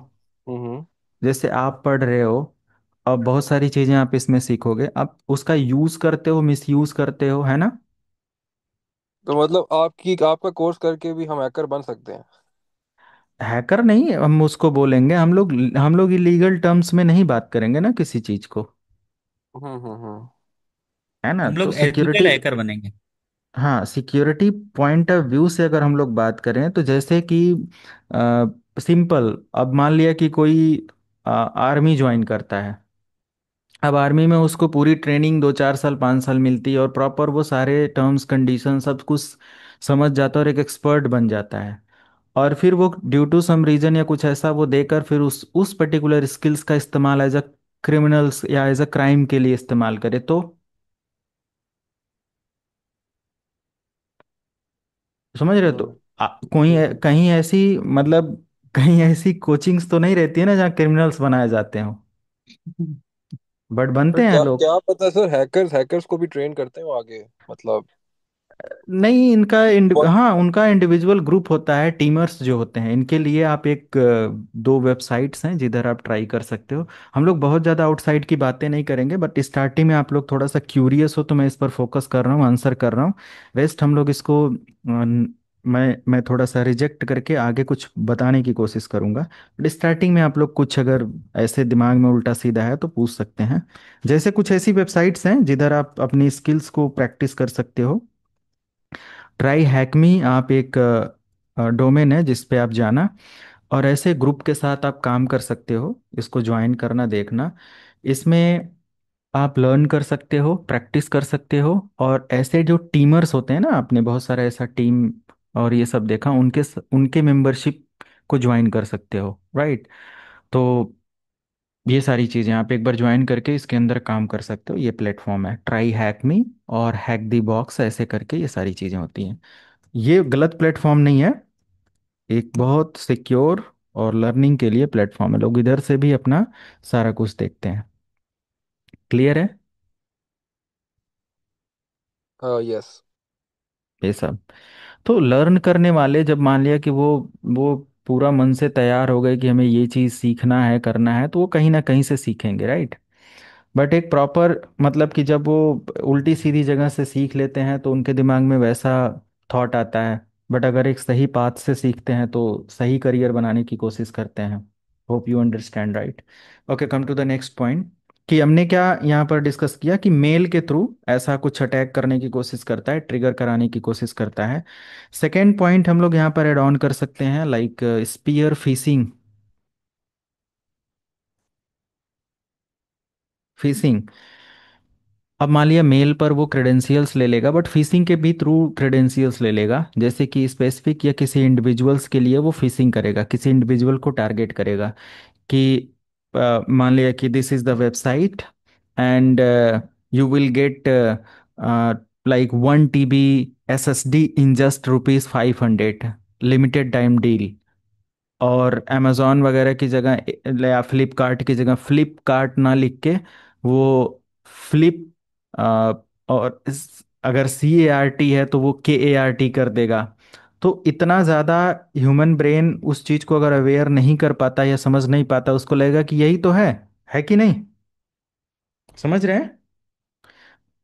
[SPEAKER 2] हम्म।
[SPEAKER 1] जैसे आप पढ़ रहे हो, और बहुत सारी चीजें आप इसमें सीखोगे, आप उसका यूज करते हो, मिस यूज करते हो, है ना।
[SPEAKER 2] तो मतलब आपका कोर्स करके भी हम हैकर बन सकते हैं?
[SPEAKER 1] हैकर नहीं, हम उसको बोलेंगे, हम लोग इलीगल टर्म्स में नहीं बात करेंगे ना किसी चीज को,
[SPEAKER 2] हम्म।
[SPEAKER 1] है ना।
[SPEAKER 3] हम
[SPEAKER 1] तो
[SPEAKER 3] लोग एथिकल
[SPEAKER 1] सिक्योरिटी,
[SPEAKER 3] हैकर बनेंगे।
[SPEAKER 1] हाँ सिक्योरिटी पॉइंट ऑफ व्यू से अगर हम लोग बात करें, तो जैसे कि सिंपल, अब मान लिया कि कोई आर्मी ज्वाइन करता है। अब आर्मी में उसको पूरी ट्रेनिंग 2 4 साल 5 साल मिलती है और प्रॉपर वो सारे टर्म्स कंडीशन सब कुछ समझ जाता है और एक एक्सपर्ट बन जाता है। और फिर वो ड्यू टू सम रीजन या कुछ ऐसा वो देकर फिर उस पर्टिकुलर स्किल्स का इस्तेमाल एज अ क्रिमिनल्स या एज अ क्राइम के लिए इस्तेमाल करे, तो समझ रहे हो। तो कोई
[SPEAKER 2] हम्म।
[SPEAKER 1] कहीं ऐसी, मतलब कहीं ऐसी कोचिंग्स तो नहीं रहती है ना जहाँ क्रिमिनल्स बनाए जाते हो। बट
[SPEAKER 2] पर
[SPEAKER 1] बनते हैं
[SPEAKER 2] क्या
[SPEAKER 1] लोग।
[SPEAKER 2] क्या पता सर, हैकर्स हैकर्स को भी ट्रेन करते हैं वो आगे, मतलब।
[SPEAKER 1] नहीं,
[SPEAKER 2] बहुत।
[SPEAKER 1] हाँ, उनका इंडिविजुअल ग्रुप होता है, टीमर्स जो होते हैं इनके लिए आप एक दो वेबसाइट्स हैं जिधर आप ट्राई कर सकते हो। हम लोग बहुत ज़्यादा आउटसाइड की बातें नहीं करेंगे, बट स्टार्टिंग में आप लोग थोड़ा सा क्यूरियस हो तो मैं इस पर फोकस कर रहा हूँ, आंसर कर रहा हूँ। रेस्ट हम लोग इसको मैं थोड़ा सा रिजेक्ट करके आगे कुछ बताने की कोशिश करूंगा। बट स्टार्टिंग में आप लोग कुछ अगर ऐसे दिमाग में उल्टा सीधा है तो पूछ सकते हैं। जैसे कुछ ऐसी वेबसाइट्स हैं जिधर आप अपनी स्किल्स को प्रैक्टिस कर सकते हो। ट्राई हैकमी आप एक डोमेन है जिस पे आप जाना, और ऐसे ग्रुप के साथ आप काम कर सकते हो, इसको ज्वाइन करना, देखना। इसमें आप लर्न कर सकते हो, प्रैक्टिस कर सकते हो। और ऐसे जो टीमर्स होते हैं ना, आपने बहुत सारा ऐसा टीम और ये सब देखा, उनके मेंबरशिप को ज्वाइन कर सकते हो, राइट। तो ये सारी चीज़ें आप एक बार ज्वाइन करके इसके अंदर काम कर सकते हो। ये प्लेटफॉर्म है ट्राई हैक मी और हैक दी बॉक्स, ऐसे करके ये सारी चीज़ें होती हैं। ये गलत प्लेटफॉर्म नहीं है, एक बहुत सिक्योर और लर्निंग के लिए प्लेटफॉर्म है। लोग इधर से भी अपना सारा कुछ देखते हैं। क्लियर है
[SPEAKER 2] यस।
[SPEAKER 1] ये सब? तो लर्न करने वाले जब मान लिया कि वो पूरा मन से तैयार हो गए कि हमें ये चीज़ सीखना है, करना है, तो वो कहीं ना कहीं से सीखेंगे, राइट। बट एक प्रॉपर, मतलब कि जब वो उल्टी सीधी जगह से सीख लेते हैं तो उनके दिमाग में वैसा थॉट आता है। बट अगर एक सही पाथ से सीखते हैं तो सही करियर बनाने की कोशिश करते हैं। Hope you understand, right. Okay, come to the next point. कि हमने क्या यहाँ पर डिस्कस किया कि मेल के थ्रू ऐसा कुछ अटैक करने की कोशिश करता है, ट्रिगर कराने की कोशिश करता है। सेकेंड पॉइंट हम लोग यहाँ पर ऐड ऑन कर सकते हैं, लाइक स्पीयर फिशिंग। फिशिंग, अब मान लिया मेल पर वो क्रेडेंशियल्स ले लेगा, बट फिशिंग के भी थ्रू क्रेडेंशियल्स ले लेगा। जैसे कि स्पेसिफिक या किसी इंडिविजुअल्स के लिए वो फिशिंग करेगा, किसी इंडिविजुअल को टारगेट करेगा कि मान लिया कि this is the website and you will get like 1 TB SSD in just ₹500, limited time deal. और अमेजोन वगैरह की जगह या फ्लिपकार्ट की जगह फ्लिपकार्ट ना लिख के वो फ्लिप, और अगर CART है तो वो KART कर देगा। तो इतना ज़्यादा ह्यूमन ब्रेन उस चीज़ को अगर अवेयर नहीं कर पाता या समझ नहीं पाता, उसको लगेगा कि यही तो है कि नहीं? समझ रहे हैं?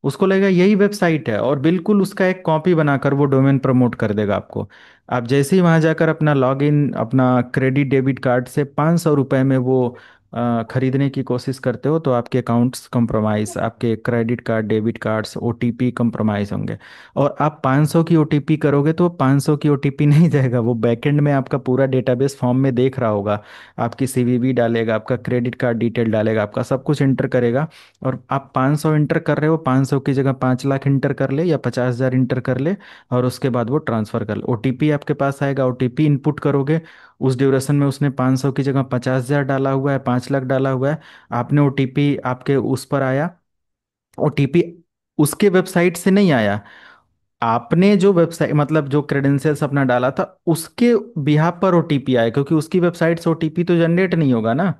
[SPEAKER 1] उसको लगेगा यही वेबसाइट है, और बिल्कुल उसका एक कॉपी बनाकर वो डोमेन प्रमोट कर देगा आपको। आप जैसे ही वहां जाकर अपना लॉगिन, अपना क्रेडिट डेबिट कार्ड से ₹500 में वो खरीदने की कोशिश करते हो, तो आपके अकाउंट्स कंप्रोमाइज, आपके credit card, debit cards, OTP compromise होंगे। और आप 500 की OTP करोगे तो 500 की OTP नहीं जाएगा, वो बैकएंड में आपका पूरा डेटाबेस फॉर्म में देख रहा होगा। आपकी CVV डालेगा, आपका क्रेडिट कार्ड डिटेल डालेगा, आपका सब कुछ एंटर करेगा। और आप 500 इंटर कर रहे हो, 500 की जगह 5 लाख इंटर कर ले या 50,000 इंटर कर ले, और उसके बाद वो ट्रांसफर कर ले। OTP आपके पास आएगा, OTP इनपुट करोगे। उस ड्यूरेशन में उसने 500 की जगह 50,000 डाला हुआ है, 5 लाख डाला हुआ है। आपने OTP आपके उस पर आया, OTP उसके वेबसाइट से नहीं आया। आपने जो वेबसाइट, मतलब जो क्रेडेंशियल्स अपना डाला था उसके बिहाफ पर OTP आया, क्योंकि उसकी वेबसाइट से OTP तो जनरेट नहीं होगा ना।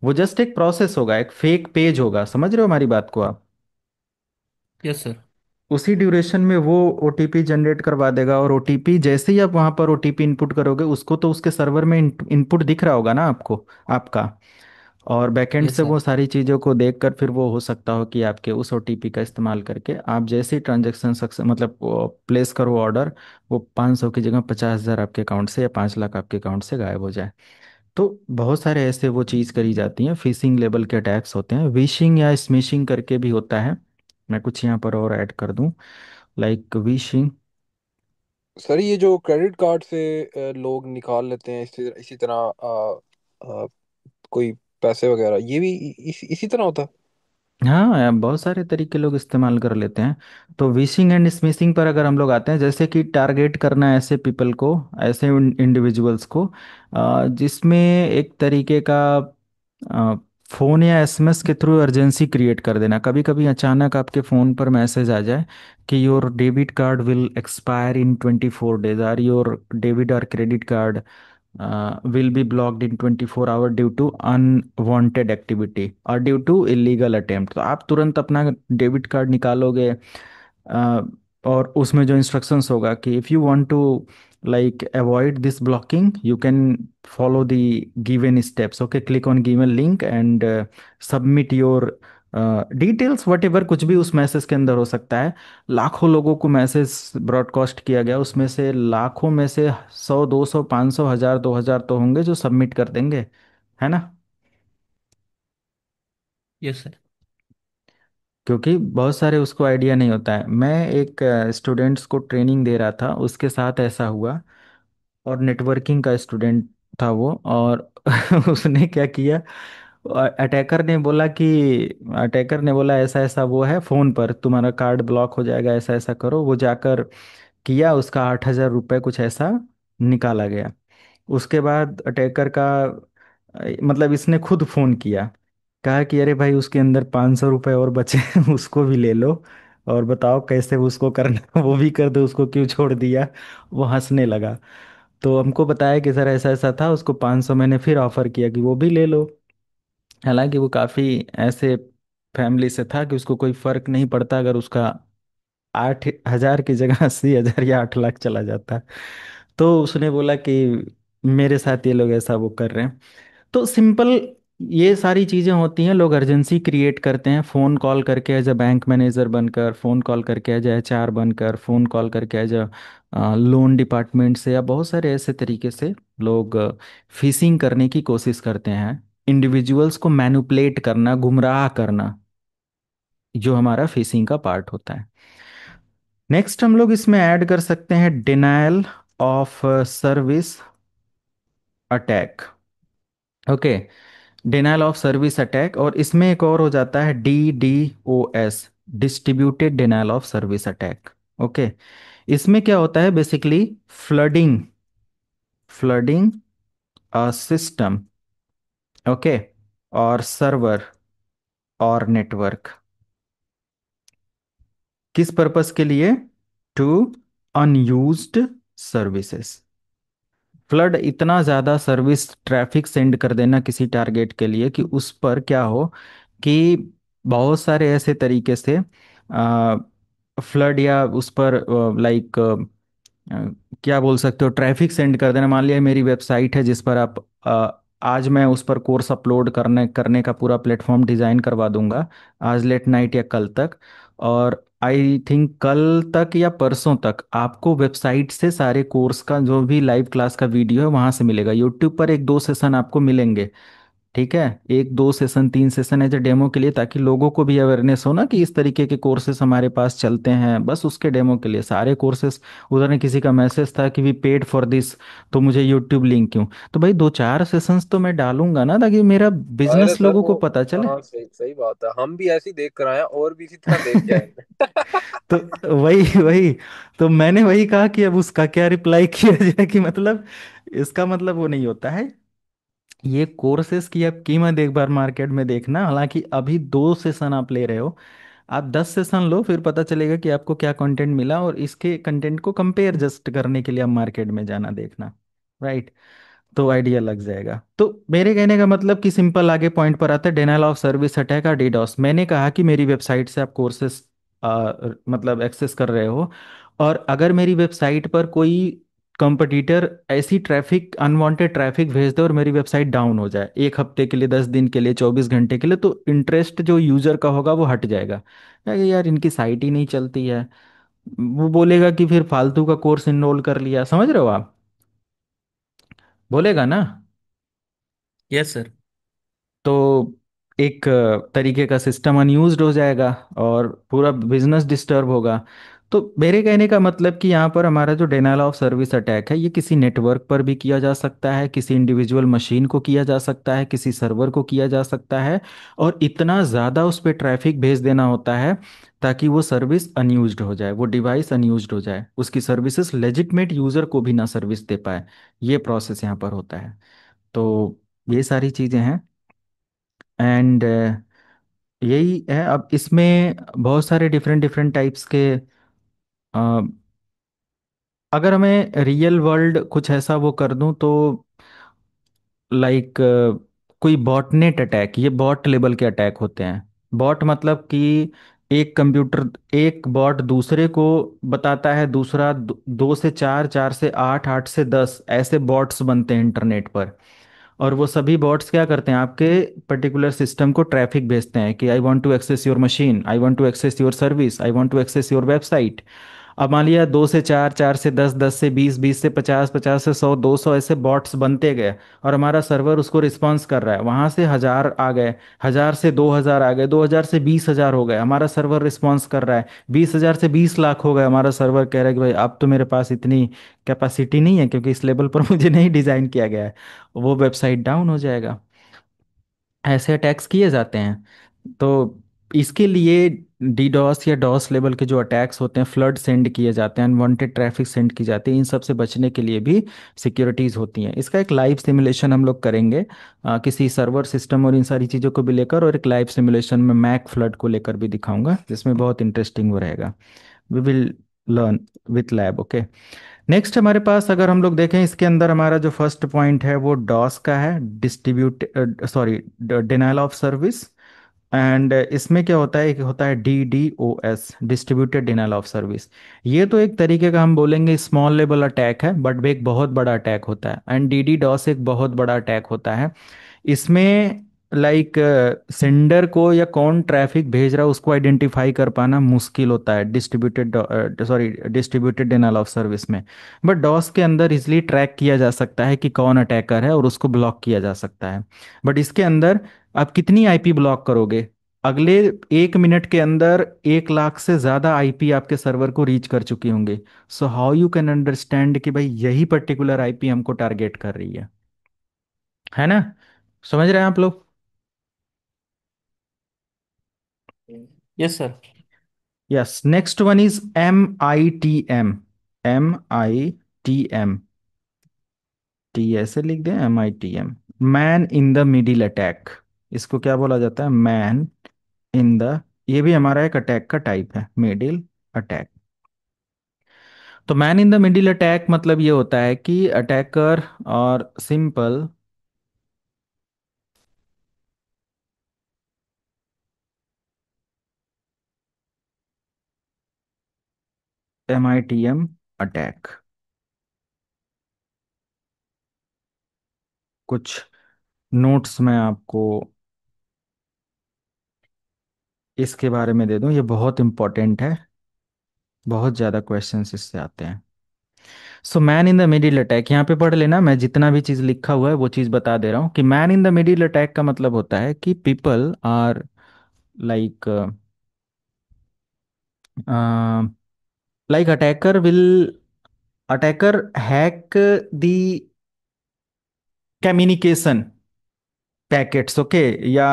[SPEAKER 1] वो जस्ट एक प्रोसेस होगा, एक फेक पेज होगा। समझ रहे हो हमारी बात को आप?
[SPEAKER 3] Yes sir.
[SPEAKER 1] उसी ड्यूरेशन में वो OTP जनरेट करवा देगा, और OTP जैसे ही आप वहां पर OTP इनपुट करोगे, उसको तो उसके सर्वर में इनपुट दिख रहा होगा ना आपको, आपका। और बैकएंड
[SPEAKER 3] यस
[SPEAKER 1] से
[SPEAKER 3] सर।
[SPEAKER 1] वो सारी चीज़ों को देखकर फिर वो हो सकता हो कि आपके उस OTP का इस्तेमाल करके आप जैसे ही ट्रांजेक्शन सक्सेस, मतलब प्लेस करो ऑर्डर, वो 500 की जगह 50,000 आपके अकाउंट से या 5 लाख आपके अकाउंट से गायब हो जाए। तो बहुत सारे ऐसे वो चीज़ करी जाती हैं, फिशिंग लेवल के अटैक्स होते हैं। विशिंग या स्मिशिंग करके भी होता है। मैं कुछ यहाँ पर और ऐड कर दूं, लाइक विशिंग।
[SPEAKER 2] सर ये जो क्रेडिट कार्ड से लोग निकाल लेते हैं इसी इसी तरह कोई पैसे वगैरह, ये भी इसी तरह होता है।
[SPEAKER 1] हाँ, बहुत सारे तरीके लोग इस्तेमाल कर लेते हैं। तो विशिंग एंड स्मिशिंग पर अगर हम लोग आते हैं, जैसे कि टारगेट करना है ऐसे पीपल को, ऐसे इंडिविजुअल्स को, जिसमें एक तरीके का फ़ोन या SMS के थ्रू अर्जेंसी क्रिएट कर देना। कभी कभी अचानक आपके फ़ोन पर मैसेज आ जाए कि your debit card will expire in 24 days, or your debit और credit card will be blocked in 24 hour due to unwanted activity और ड्यू टू इलीगल अटेम्प्ट। तो आप तुरंत अपना डेबिट कार्ड निकालोगे, अ, और उसमें जो इंस्ट्रक्शंस होगा कि if you want to like avoid this blocking you can follow the given steps, okay, click on given link and submit your details whatever, कुछ भी उस मैसेज के अंदर हो सकता है। लाखों लोगों को मैसेज ब्रॉडकास्ट किया गया, उसमें से लाखों में से 100, 200, 500, 1000, 2000 तो होंगे जो सबमिट कर देंगे, है ना।
[SPEAKER 3] Yes sir.
[SPEAKER 1] क्योंकि बहुत सारे उसको आइडिया नहीं होता है। मैं एक स्टूडेंट्स को ट्रेनिंग दे रहा था, उसके साथ ऐसा हुआ, और नेटवर्किंग का स्टूडेंट था वो, और उसने क्या किया, अटैकर ने बोला ऐसा ऐसा वो है, फ़ोन पर तुम्हारा कार्ड ब्लॉक हो जाएगा, ऐसा ऐसा करो। वो जाकर किया, उसका 8000 रुपये कुछ ऐसा निकाला गया। उसके बाद अटैकर का मतलब इसने खुद फ़ोन किया, कहा कि अरे भाई उसके अंदर 500 रुपये और बचे हैं, उसको भी ले लो और बताओ कैसे उसको करना, वो भी कर दो, उसको क्यों छोड़ दिया। वो हंसने लगा। तो हमको बताया कि सर ऐसा ऐसा था, उसको 500 मैंने फिर ऑफर किया कि वो भी ले लो। हालांकि वो काफ़ी ऐसे फैमिली से था कि उसको कोई फर्क नहीं पड़ता अगर उसका 8000 की जगह 80,000 या 8 लाख चला जाता। तो उसने बोला कि मेरे साथ ये लोग ऐसा वो कर रहे हैं। तो सिंपल ये सारी चीज़ें होती हैं, लोग अर्जेंसी क्रिएट करते हैं, फ़ोन कॉल करके एज अ बैंक मैनेजर बनकर, फ़ोन कॉल करके एज अ एचआर बनकर, फ़ोन कॉल करके एज अ लोन डिपार्टमेंट से, या बहुत सारे ऐसे तरीके से लोग फिशिंग करने की कोशिश करते हैं। इंडिविजुअल्स को मैनिपुलेट करना, गुमराह करना, जो हमारा फिशिंग का पार्ट होता है। नेक्स्ट हम लोग इसमें ऐड कर सकते हैं denial of service attack, okay, denial of service attack. और इसमें एक और हो जाता है DDoS, distributed denial of service attack, okay. इसमें क्या होता है basically, flooding flooding a system, okay, और सर्वर और नेटवर्क, किस पर्पस के लिए, टू अनयूज्ड सर्विसेज। फ्लड इतना ज़्यादा सर्विस ट्रैफिक सेंड कर देना किसी टारगेट के लिए कि उस पर क्या हो कि बहुत सारे ऐसे तरीके से फ्लड, या उस पर लाइक क्या बोल सकते हो, ट्रैफिक सेंड कर देना। मान लिया मेरी वेबसाइट है जिस पर आप आज मैं उस पर कोर्स अपलोड करने करने का पूरा प्लेटफॉर्म डिज़ाइन करवा दूंगा, आज लेट नाइट या कल तक। और आई थिंक कल तक या परसों तक आपको वेबसाइट से सारे कोर्स का जो भी लाइव क्लास का वीडियो है वहाँ से मिलेगा, यूट्यूब पर एक दो सेशन आपको मिलेंगे, ठीक है, एक दो सेशन, तीन सेशन एज ए डेमो के लिए, ताकि लोगों को भी अवेयरनेस हो ना कि इस तरीके के कोर्सेस हमारे पास चलते हैं, बस उसके डेमो के लिए सारे कोर्सेस। उधर ने किसी का मैसेज था कि वी पेड फॉर दिस, तो मुझे यूट्यूब लिंक क्यों। तो भाई दो चार सेशंस तो मैं डालूंगा ना, ताकि मेरा
[SPEAKER 2] अरे
[SPEAKER 1] बिजनेस
[SPEAKER 2] सर
[SPEAKER 1] लोगों
[SPEAKER 2] वो,
[SPEAKER 1] को पता चले।
[SPEAKER 2] हाँ सही सही बात है, हम भी ऐसे ही देख कर आए हैं और भी इसी तरह देख के आएंगे।
[SPEAKER 1] तो वही वही, तो मैंने वही कहा कि अब उसका क्या रिप्लाई किया जाए, कि मतलब इसका मतलब वो नहीं होता है। ये कोर्सेज की आप कीमत एक बार मार्केट में देखना, हालांकि अभी दो सेशन आप ले रहे हो, आप 10 सेशन लो, फिर पता चलेगा कि आपको क्या कंटेंट मिला, और इसके कंटेंट को कंपेयर जस्ट करने के लिए आप मार्केट में जाना देखना, राइट। तो आइडिया लग जाएगा। तो मेरे कहने का मतलब कि सिंपल आगे पॉइंट पर आता है, डिनायल ऑफ सर्विस अटैक और डीडोस। मैंने कहा कि मेरी वेबसाइट से आप कोर्सेस मतलब एक्सेस कर रहे हो, और अगर मेरी वेबसाइट पर कोई कंपटीटर ऐसी ट्रैफिक, अनवांटेड ट्रैफिक भेज दे और मेरी वेबसाइट डाउन हो जाए 1 हफ्ते के लिए, 10 दिन के लिए, 24 घंटे के लिए, तो इंटरेस्ट जो यूजर का होगा वो हट जाएगा, कहेगा यार इनकी साइट ही नहीं चलती है। वो बोलेगा कि फिर फालतू का कोर्स इनरोल कर लिया, समझ रहे हो आप, बोलेगा ना।
[SPEAKER 3] Yes sir.
[SPEAKER 1] तो एक तरीके का सिस्टम अनयूज्ड हो जाएगा और पूरा बिजनेस डिस्टर्ब होगा। तो मेरे कहने का मतलब कि यहाँ पर हमारा जो डिनायल ऑफ सर्विस अटैक है, ये किसी नेटवर्क पर भी किया जा सकता है, किसी इंडिविजुअल मशीन को किया जा सकता है, किसी सर्वर को किया जा सकता है, और इतना ज़्यादा उस पर ट्रैफिक भेज देना होता है ताकि वो सर्विस अनयूज्ड हो जाए, वो डिवाइस अनयूज्ड हो जाए, उसकी सर्विसेज लेजिटमेट यूज़र को भी ना सर्विस दे पाए। ये प्रोसेस यहाँ पर होता है। तो ये सारी चीज़ें हैं, एंड यही है। अब इसमें बहुत सारे डिफरेंट डिफरेंट टाइप्स के, अ, अगर हमें रियल वर्ल्ड कुछ ऐसा वो कर दूं तो लाइक कोई बॉटनेट अटैक, ये बॉट लेवल के अटैक होते हैं। बॉट मतलब कि एक कंप्यूटर, एक बॉट दूसरे को बताता है, दूसरा दो से चार, चार से आठ, आठ से दस ऐसे बॉट्स बनते हैं इंटरनेट पर। और वो सभी बॉट्स क्या करते हैं, आपके पर्टिकुलर सिस्टम को ट्रैफिक भेजते हैं कि I want to access your machine, I want to access your service, I want to access your website. अब मान लिया दो से चार, चार से दस, दस से बीस, बीस से पचास, पचास से सौ, दो सौ ऐसे बॉट्स बनते गए, और हमारा सर्वर उसको रिस्पॉन्स कर रहा है। वहां से हजार आ गए, हजार से दो हजार आ गए, दो हजार से बीस हजार हो गए, हमारा सर्वर रिस्पॉन्स कर रहा है। बीस हजार से बीस लाख हो गए, हमारा सर्वर कह रहा है कि भाई अब तो मेरे पास इतनी कैपेसिटी नहीं है, क्योंकि इस लेवल पर मुझे नहीं डिजाइन किया गया है। वो वेबसाइट डाउन हो जाएगा। ऐसे अटैक्स किए जाते हैं। तो इसके लिए डीडॉस या डॉस लेवल के जो अटैक्स होते हैं, फ्लड सेंड किए जाते हैं, अनवांटेड ट्रैफिक सेंड की जाती है, इन सब से बचने के लिए भी सिक्योरिटीज़ होती हैं। इसका एक लाइव सिमुलेशन हम लोग करेंगे, किसी सर्वर सिस्टम और इन सारी चीज़ों को भी लेकर, और एक लाइव सिमुलेशन में मैक फ्लड को लेकर भी दिखाऊंगा, जिसमें बहुत इंटरेस्टिंग वो रहेगा। We will learn with lab. Okay. Next हमारे पास अगर हम लोग देखें, इसके अंदर हमारा जो फर्स्ट पॉइंट है वो डॉस का है, distribute sorry denial of service. And इसमें क्या होता है, एक होता है DDoS, distributed denial of service. ये तो एक तरीके का हम बोलेंगे स्मॉल लेवल अटैक है, बट एक बहुत बड़ा अटैक होता है। एंड DDoS एक बहुत बड़ा अटैक होता है। इसमें लाइक सेंडर को या कौन ट्रैफिक भेज रहा है उसको आइडेंटिफाई कर पाना मुश्किल होता है distributed sorry distributed denial of service में। बट डॉस के अंदर इजिली ट्रैक किया जा सकता है कि कौन अटैकर है, और उसको ब्लॉक किया जा सकता है। बट इसके अंदर आप कितनी आईपी ब्लॉक करोगे? अगले एक मिनट के अंदर 1 लाख से ज्यादा आईपी आपके सर्वर को रीच कर चुकी होंगे। So how you can understand कि भाई यही पर्टिकुलर आईपी हमको टारगेट कर रही है ना? समझ रहे हैं आप लोग?
[SPEAKER 3] Yes sir.
[SPEAKER 1] Yes, next one is MITM। MITM, T ऐसे लिख दें, MITM, man in the middle attack. इसको क्या बोला जाता है? मैन इन द, ये भी हमारा एक अटैक का टाइप है, मिडिल अटैक। तो man in the middle attack मतलब ये होता है कि अटैकर और सिंपल MITM अटैक। कुछ नोट्स मैं आपको इसके बारे में दे दूं, ये बहुत इंपॉर्टेंट है, बहुत ज़्यादा क्वेश्चंस इससे आते हैं। So man in the middle attack यहाँ पे पढ़ लेना, मैं जितना भी चीज़ लिखा हुआ है वो चीज़ बता दे रहा हूँ कि man in the middle attack का मतलब होता है कि people are like like attacker hack the communication packets. Okay. या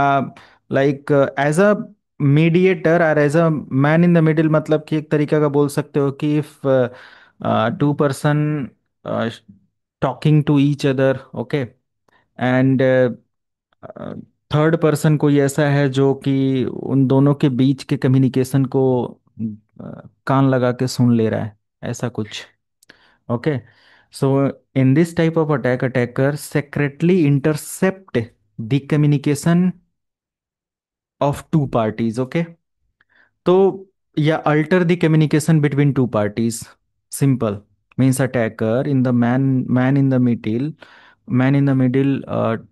[SPEAKER 1] लाइक एज अ मीडिएटर और as a man in the middle, मतलब कि एक तरीका का बोल सकते हो कि if two person talking to each other, okay, and third person कोई ऐसा है जो कि उन दोनों के बीच के कम्युनिकेशन को कान लगा के सुन ले रहा है, ऐसा कुछ। Okay. So in this type of attack, attacker secretly intercept the communication of two parties, okay? तो या alter the communication between two parties, simple, means attacker in the man in the middle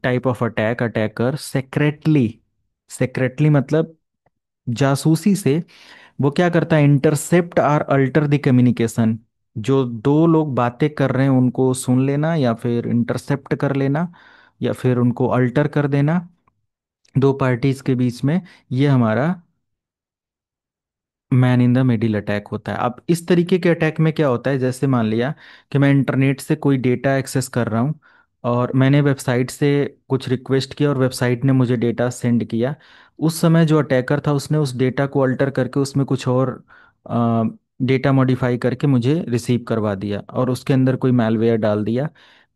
[SPEAKER 1] type of attack, attacker secretly मतलब जासूसी से वो क्या करता है, intercept और अल्टर द कम्युनिकेशन। जो दो लोग बातें कर रहे हैं उनको सुन लेना, या फिर इंटरसेप्ट कर लेना, या फिर उनको अल्टर कर देना, दो पार्टीज के बीच में। ये हमारा man in the middle attack होता है। अब इस तरीके के अटैक में क्या होता है, जैसे मान लिया कि मैं इंटरनेट से कोई डेटा एक्सेस कर रहा हूँ, और मैंने वेबसाइट से कुछ रिक्वेस्ट किया और वेबसाइट ने मुझे डेटा सेंड किया। उस समय जो अटैकर था उसने उस डेटा को अल्टर करके उसमें कुछ और डेटा मॉडिफाई करके मुझे रिसीव करवा दिया, और उसके अंदर कोई मैलवेयर डाल दिया।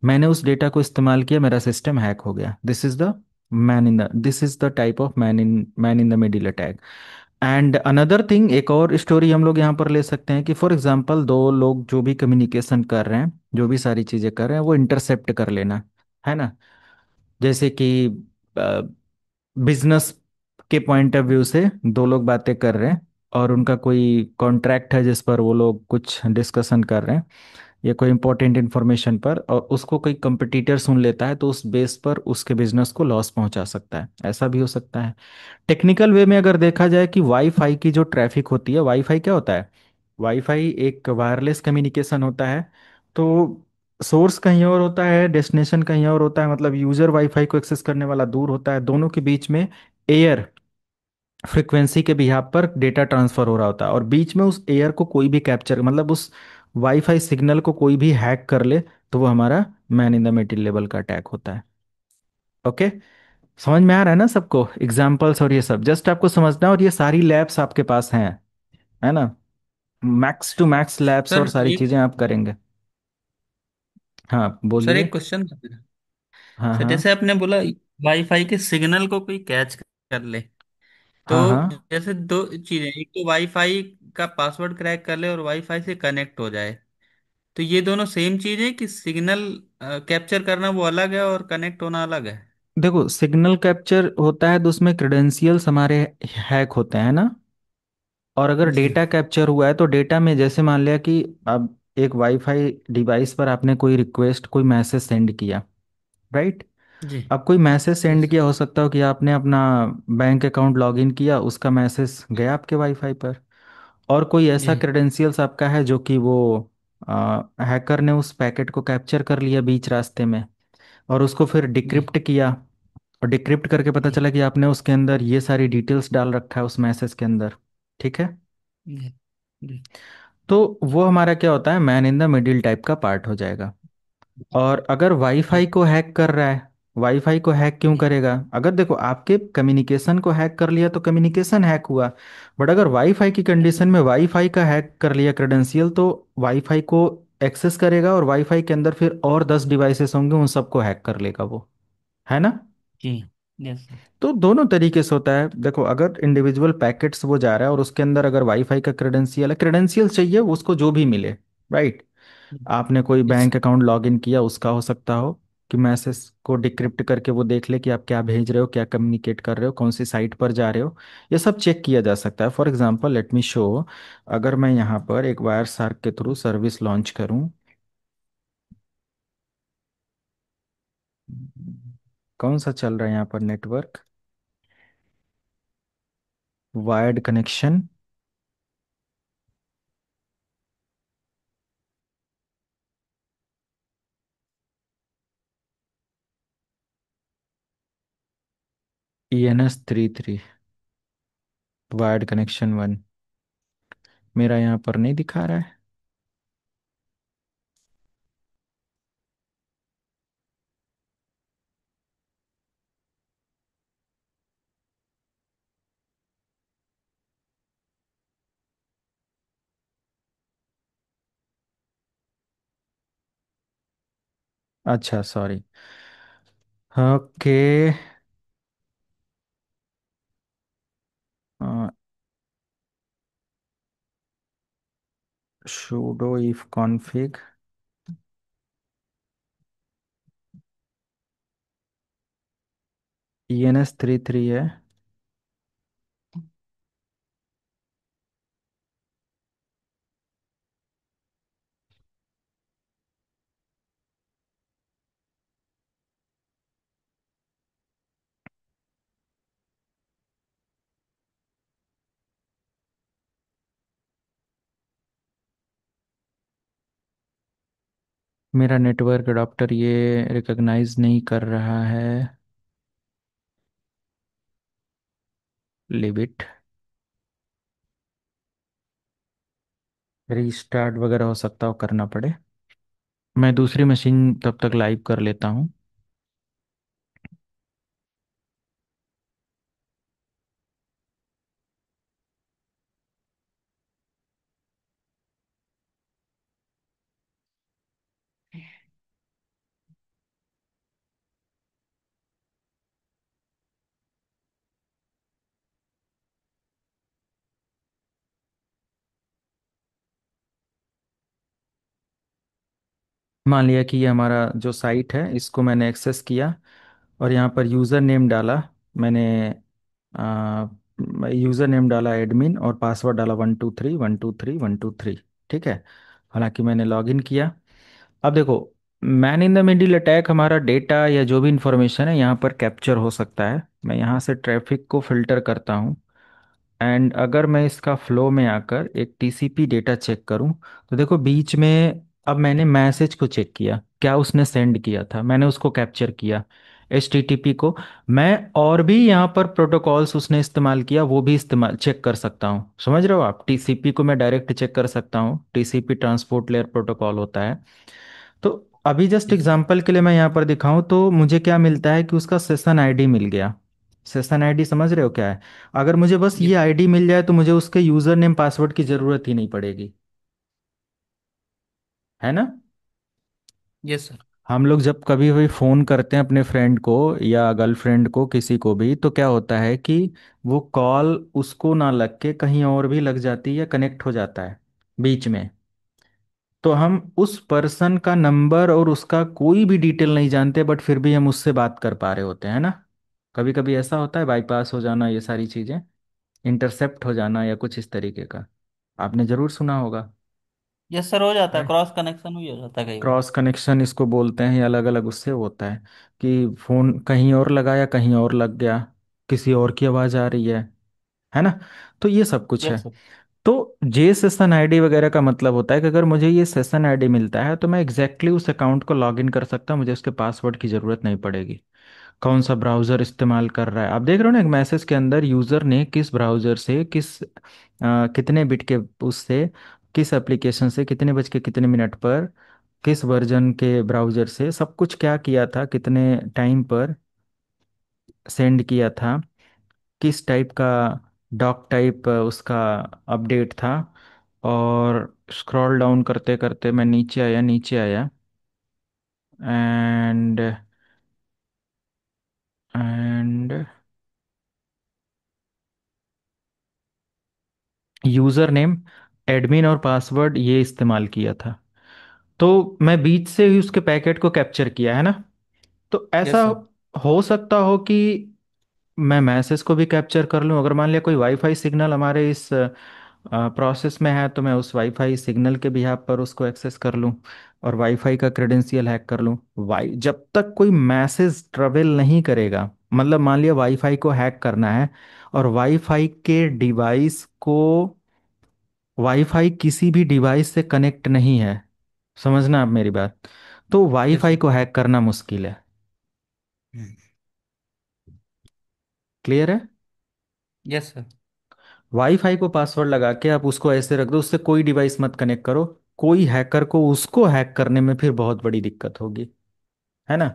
[SPEAKER 1] मैंने उस डेटा को इस्तेमाल किया, मेरा सिस्टम हैक हो गया। This is the type of man in the middle attack. And another thing, एक और स्टोरी हम लोग यहाँ पर ले सकते हैं कि फॉर एग्जांपल दो लोग जो भी कम्युनिकेशन कर रहे हैं, जो भी सारी चीज़ें कर रहे हैं, वो इंटरसेप्ट कर लेना, है ना? जैसे कि बिजनेस के पॉइंट ऑफ व्यू से दो लोग बातें कर रहे हैं और उनका कोई कॉन्ट्रैक्ट है जिस पर वो लोग कुछ डिस्कशन कर रहे हैं या कोई इंपॉर्टेंट इन्फॉर्मेशन पर, और उसको कोई कंपटीटर सुन लेता है तो उस बेस पर उसके बिजनेस को लॉस पहुंचा सकता है, ऐसा भी हो सकता है। टेक्निकल वे में अगर देखा जाए कि वाईफाई की जो ट्रैफिक होती है, वाईफाई क्या होता है? वाईफाई एक वायरलेस कम्युनिकेशन होता है। तो सोर्स कहीं और होता है, डेस्टिनेशन कहीं और होता है, मतलब यूजर वाईफाई को एक्सेस करने वाला दूर होता है, दोनों के बीच में एयर फ्रिक्वेंसी के बिहाफ पर डेटा ट्रांसफर हो रहा होता है, और बीच में उस एयर को कोई भी कैप्चर, मतलब उस वाईफाई सिग्नल को कोई भी हैक कर ले तो वो हमारा man in the middle level का अटैक होता है। ओके, समझ में आ रहा है ना सबको? एग्जाम्पल्स और ये सब जस्ट आपको समझना है, और ये सारी लैब्स आपके पास हैं, है ना? मैक्स टू मैक्स लैब्स और
[SPEAKER 3] सर
[SPEAKER 1] सारी
[SPEAKER 3] एक
[SPEAKER 1] चीजें आप करेंगे। हाँ
[SPEAKER 3] सर
[SPEAKER 1] बोलिए।
[SPEAKER 3] एक क्वेश्चन था मेरा।
[SPEAKER 1] हाँ
[SPEAKER 3] सर
[SPEAKER 1] हाँ।
[SPEAKER 3] जैसे आपने बोला वाईफाई के सिग्नल को कोई कैच कर ले, तो
[SPEAKER 1] हाँ हाँ।
[SPEAKER 3] जैसे दो चीजें, एक तो वाईफाई का पासवर्ड क्रैक कर ले और वाईफाई से कनेक्ट हो जाए, तो ये दोनों सेम चीज है कि सिग्नल कैप्चर करना वो अलग है और कनेक्ट होना अलग है?
[SPEAKER 1] देखो, सिग्नल कैप्चर होता है तो उसमें क्रेडेंशियल्स हमारे हैक होते हैं ना। और अगर
[SPEAKER 3] जी
[SPEAKER 1] डेटा कैप्चर हुआ है तो डेटा में जैसे मान लिया कि अब एक वाईफाई डिवाइस पर आपने कोई रिक्वेस्ट, कोई मैसेज सेंड किया, राइट?
[SPEAKER 3] जी
[SPEAKER 1] अब कोई मैसेज सेंड
[SPEAKER 3] यस
[SPEAKER 1] किया, हो सकता हो कि आपने अपना बैंक अकाउंट लॉगिन किया, उसका मैसेज गया आपके वाईफाई पर, और कोई
[SPEAKER 3] जी
[SPEAKER 1] ऐसा क्रेडेंशियल्स आपका है जो कि वो हैकर ने उस पैकेट को कैप्चर कर लिया बीच रास्ते में, और उसको फिर
[SPEAKER 3] जी
[SPEAKER 1] डिक्रिप्ट किया, और डिक्रिप्ट करके पता
[SPEAKER 3] जी
[SPEAKER 1] चला कि आपने उसके अंदर ये सारी डिटेल्स डाल रखा है उस मैसेज के अंदर। ठीक है?
[SPEAKER 3] जी जी
[SPEAKER 1] तो वो हमारा क्या होता है, man in the middle type का पार्ट हो जाएगा। और अगर वाईफाई
[SPEAKER 3] जी
[SPEAKER 1] को हैक कर रहा है, वाईफाई को हैक क्यों
[SPEAKER 3] जी
[SPEAKER 1] करेगा? अगर देखो आपके कम्युनिकेशन को हैक कर लिया तो कम्युनिकेशन हैक हुआ, बट अगर वाईफाई की कंडीशन में वाईफाई का हैक कर लिया क्रेडेंशियल, तो वाईफाई को एक्सेस करेगा और वाईफाई के अंदर फिर और 10 डिवाइसेस होंगे, उन सबको हैक कर लेगा वो, है ना?
[SPEAKER 3] जी यस सर।
[SPEAKER 1] तो दोनों तरीके से होता है। देखो, अगर इंडिविजुअल पैकेट्स वो जा रहा है और उसके अंदर अगर वाईफाई का क्रेडेंशियल है, क्रेडेंशियल चाहिए उसको जो भी मिले, राइट? आपने कोई
[SPEAKER 3] यस
[SPEAKER 1] बैंक अकाउंट लॉगिन किया, उसका हो सकता हो कि मैसेज को डिक्रिप्ट करके वो देख ले कि आप क्या भेज रहे हो, क्या कम्युनिकेट कर रहे हो, कौन सी साइट पर जा रहे हो, ये सब चेक किया जा सकता है। For example let me show, अगर मैं यहाँ पर एक वायर सार्क के थ्रू सर्विस लॉन्च करूँ, कौन सा चल रहा है यहाँ पर network? Wired connection, ENS33, wired connection 1, मेरा यहाँ पर नहीं दिखा रहा है। अच्छा sorry. Okay. sudo if config ENS33 है। मेरा नेटवर्क अडॉप्टर ये रिकॉग्नाइज नहीं कर रहा है, लिव इट। रीस्टार्ट वगैरह हो सकता हो करना पड़े। मैं दूसरी मशीन तब तक लाइव कर लेता हूँ। मान लिया कि ये हमारा जो साइट है इसको मैंने एक्सेस किया, और यहाँ पर यूज़र नेम डाला मैंने, यूज़र नेम डाला एडमिन, और पासवर्ड डाला 123 123 123। ठीक है। हालांकि मैंने लॉगिन किया। अब देखो, man in the middle attack, हमारा डेटा या जो भी इंफॉर्मेशन है यहाँ पर कैप्चर हो सकता है। मैं यहाँ से ट्रैफिक को फिल्टर करता हूँ। एंड अगर मैं इसका फ्लो में आकर एक टीसीपी डेटा चेक करूं, तो देखो बीच में, अब मैंने मैसेज को चेक किया, क्या उसने सेंड किया था, मैंने उसको कैप्चर किया, एचटीटीपी को। मैं और भी यहाँ पर प्रोटोकॉल्स उसने इस्तेमाल किया, वो भी इस्तेमाल चेक कर सकता हूँ। समझ रहे हो आप, टीसीपी को मैं डायरेक्ट चेक कर सकता हूँ, टीसीपी ट्रांसपोर्ट लेयर प्रोटोकॉल होता है। तो अभी जस्ट
[SPEAKER 3] यस सर।
[SPEAKER 1] एग्जांपल के लिए मैं यहाँ पर दिखाऊं तो मुझे क्या मिलता है कि उसका सेशन आईडी मिल गया। सेशन आईडी समझ रहे हो क्या है? अगर मुझे बस ये
[SPEAKER 3] यस
[SPEAKER 1] आईडी मिल जाए तो मुझे उसके यूजर नेम पासवर्ड की जरूरत ही नहीं पड़ेगी, है ना?
[SPEAKER 3] Yes sir.
[SPEAKER 1] हम लोग जब कभी भी फोन करते हैं अपने फ्रेंड को या गर्लफ्रेंड को, किसी को भी, तो क्या होता है कि वो कॉल उसको ना लग के कहीं और भी लग जाती है या कनेक्ट हो जाता है बीच में। तो हम उस पर्सन का नंबर और उसका कोई भी डिटेल नहीं जानते, बट फिर भी हम उससे बात कर पा रहे होते हैं ना। कभी कभी ऐसा होता है, बाईपास हो जाना, ये सारी चीजें, इंटरसेप्ट हो जाना या कुछ इस तरीके का, आपने जरूर सुना होगा।
[SPEAKER 3] यस सर, हो जाता है,
[SPEAKER 1] Right?
[SPEAKER 3] क्रॉस कनेक्शन भी हो जाता है कई बार।
[SPEAKER 1] क्रॉस कनेक्शन इसको बोलते हैं, या अलग अलग उससे होता है कि फोन कहीं और लगाया, कहीं और लग गया, किसी और की आवाज आ रही है ना? तो ये सब कुछ है।
[SPEAKER 3] Yes sir.
[SPEAKER 1] तो जे सेशन आईडी वगैरह का मतलब होता है कि अगर मुझे ये सेशन आईडी मिलता है तो मैं एग्जैक्टली उस अकाउंट को लॉग इन कर सकता हूँ, मुझे उसके पासवर्ड की ज़रूरत नहीं पड़ेगी। कौन सा ब्राउज़र इस्तेमाल कर रहा है, आप देख रहे हो ना, एक मैसेज के अंदर यूज़र ने किस ब्राउज़र से, कितने बिट के उससे, किस एप्लीकेशन से, कितने बज के कितने मिनट पर, किस वर्जन के ब्राउज़र से, सब कुछ क्या किया था, कितने टाइम पर सेंड किया था, किस टाइप का डॉक टाइप उसका अपडेट था। और स्क्रॉल डाउन करते करते मैं नीचे आया, नीचे आया, and end user name, admin और पासवर्ड ये इस्तेमाल किया था। तो मैं बीच से ही उसके पैकेट को कैप्चर किया है ना। तो ऐसा
[SPEAKER 3] यस सर।
[SPEAKER 1] हो सकता हो कि मैं मैसेज को भी कैप्चर कर लूं। अगर मान लिया कोई वाईफाई सिग्नल हमारे इस प्रोसेस में है, तो मैं उस वाईफाई सिग्नल के बिहाफ पर उसको एक्सेस कर लूं और वाईफाई का क्रेडेंशियल हैक कर लूं। वाई जब तक कोई मैसेज ट्रेवल नहीं करेगा, मतलब मान लिया वाईफाई को हैक करना है और वाईफाई के डिवाइस को, वाईफाई किसी भी डिवाइस से कनेक्ट नहीं है, समझना आप मेरी बात, तो
[SPEAKER 3] यस
[SPEAKER 1] वाईफाई
[SPEAKER 3] सर।
[SPEAKER 1] को हैक करना मुश्किल है। क्लियर है?
[SPEAKER 3] Yes sir.
[SPEAKER 1] वाईफाई को पासवर्ड लगा के आप उसको ऐसे रख दो, उससे कोई डिवाइस मत कनेक्ट करो। कोई हैकर को उसको हैक करने में फिर बहुत बड़ी दिक्कत होगी, है ना?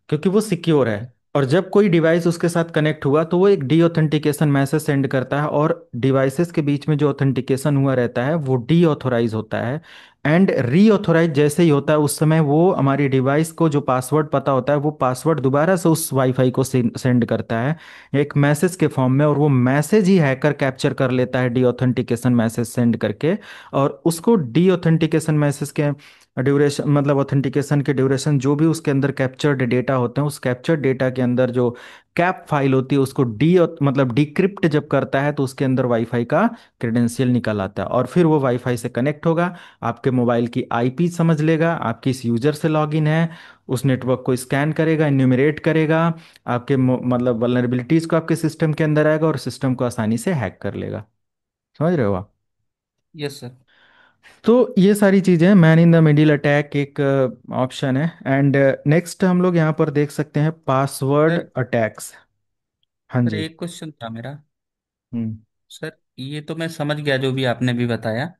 [SPEAKER 1] क्योंकि वो सिक्योर है। और जब कोई डिवाइस उसके साथ कनेक्ट हुआ तो वो एक डी ऑथेंटिकेशन मैसेज सेंड करता है, और डिवाइसेस के बीच में जो ऑथेंटिकेशन हुआ रहता है वो डी ऑथोराइज होता है। एंड री ऑथोराइज जैसे ही होता है, उस समय वो हमारी डिवाइस को जो पासवर्ड पता होता है वो पासवर्ड दोबारा से उस वाईफाई को सेंड करता है एक मैसेज के फॉर्म में, और वो मैसेज ही हैकर कैप्चर कर लेता है डी ऑथेंटिकेशन मैसेज सेंड करके। और उसको डी ऑथेंटिकेशन मैसेज के ड्यूरेशन, मतलब ऑथेंटिकेशन के ड्यूरेशन, जो भी उसके अंदर कैप्चर्ड डेटा होते हैं, उस कैप्चर्ड डेटा के अंदर जो कैप फाइल होती है उसको मतलब डिक्रिप्ट जब करता है तो उसके अंदर वाईफाई का क्रेडेंशियल निकल आता है, और फिर वो वाईफाई से कनेक्ट होगा, आपके मोबाइल की आईपी समझ लेगा, आप किस यूजर से लॉगिन है, उस नेटवर्क को स्कैन करेगा, इन्यूमरेट करेगा, आपके मतलब वल्नरेबिलिटीज को आपके सिस्टम के अंदर आएगा और सिस्टम को आसानी से हैक कर लेगा। समझ रहे हो आप?
[SPEAKER 3] Yes sir.
[SPEAKER 1] तो ये सारी चीज़ें, man in the middle attack एक ऑप्शन है। एंड नेक्स्ट हम लोग यहाँ पर देख सकते हैं पासवर्ड
[SPEAKER 3] सर,
[SPEAKER 1] अटैक्स। हाँ
[SPEAKER 3] सर
[SPEAKER 1] जी।
[SPEAKER 3] एक क्वेश्चन था मेरा।
[SPEAKER 1] हम्म
[SPEAKER 3] सर ये तो मैं समझ गया जो भी आपने भी बताया।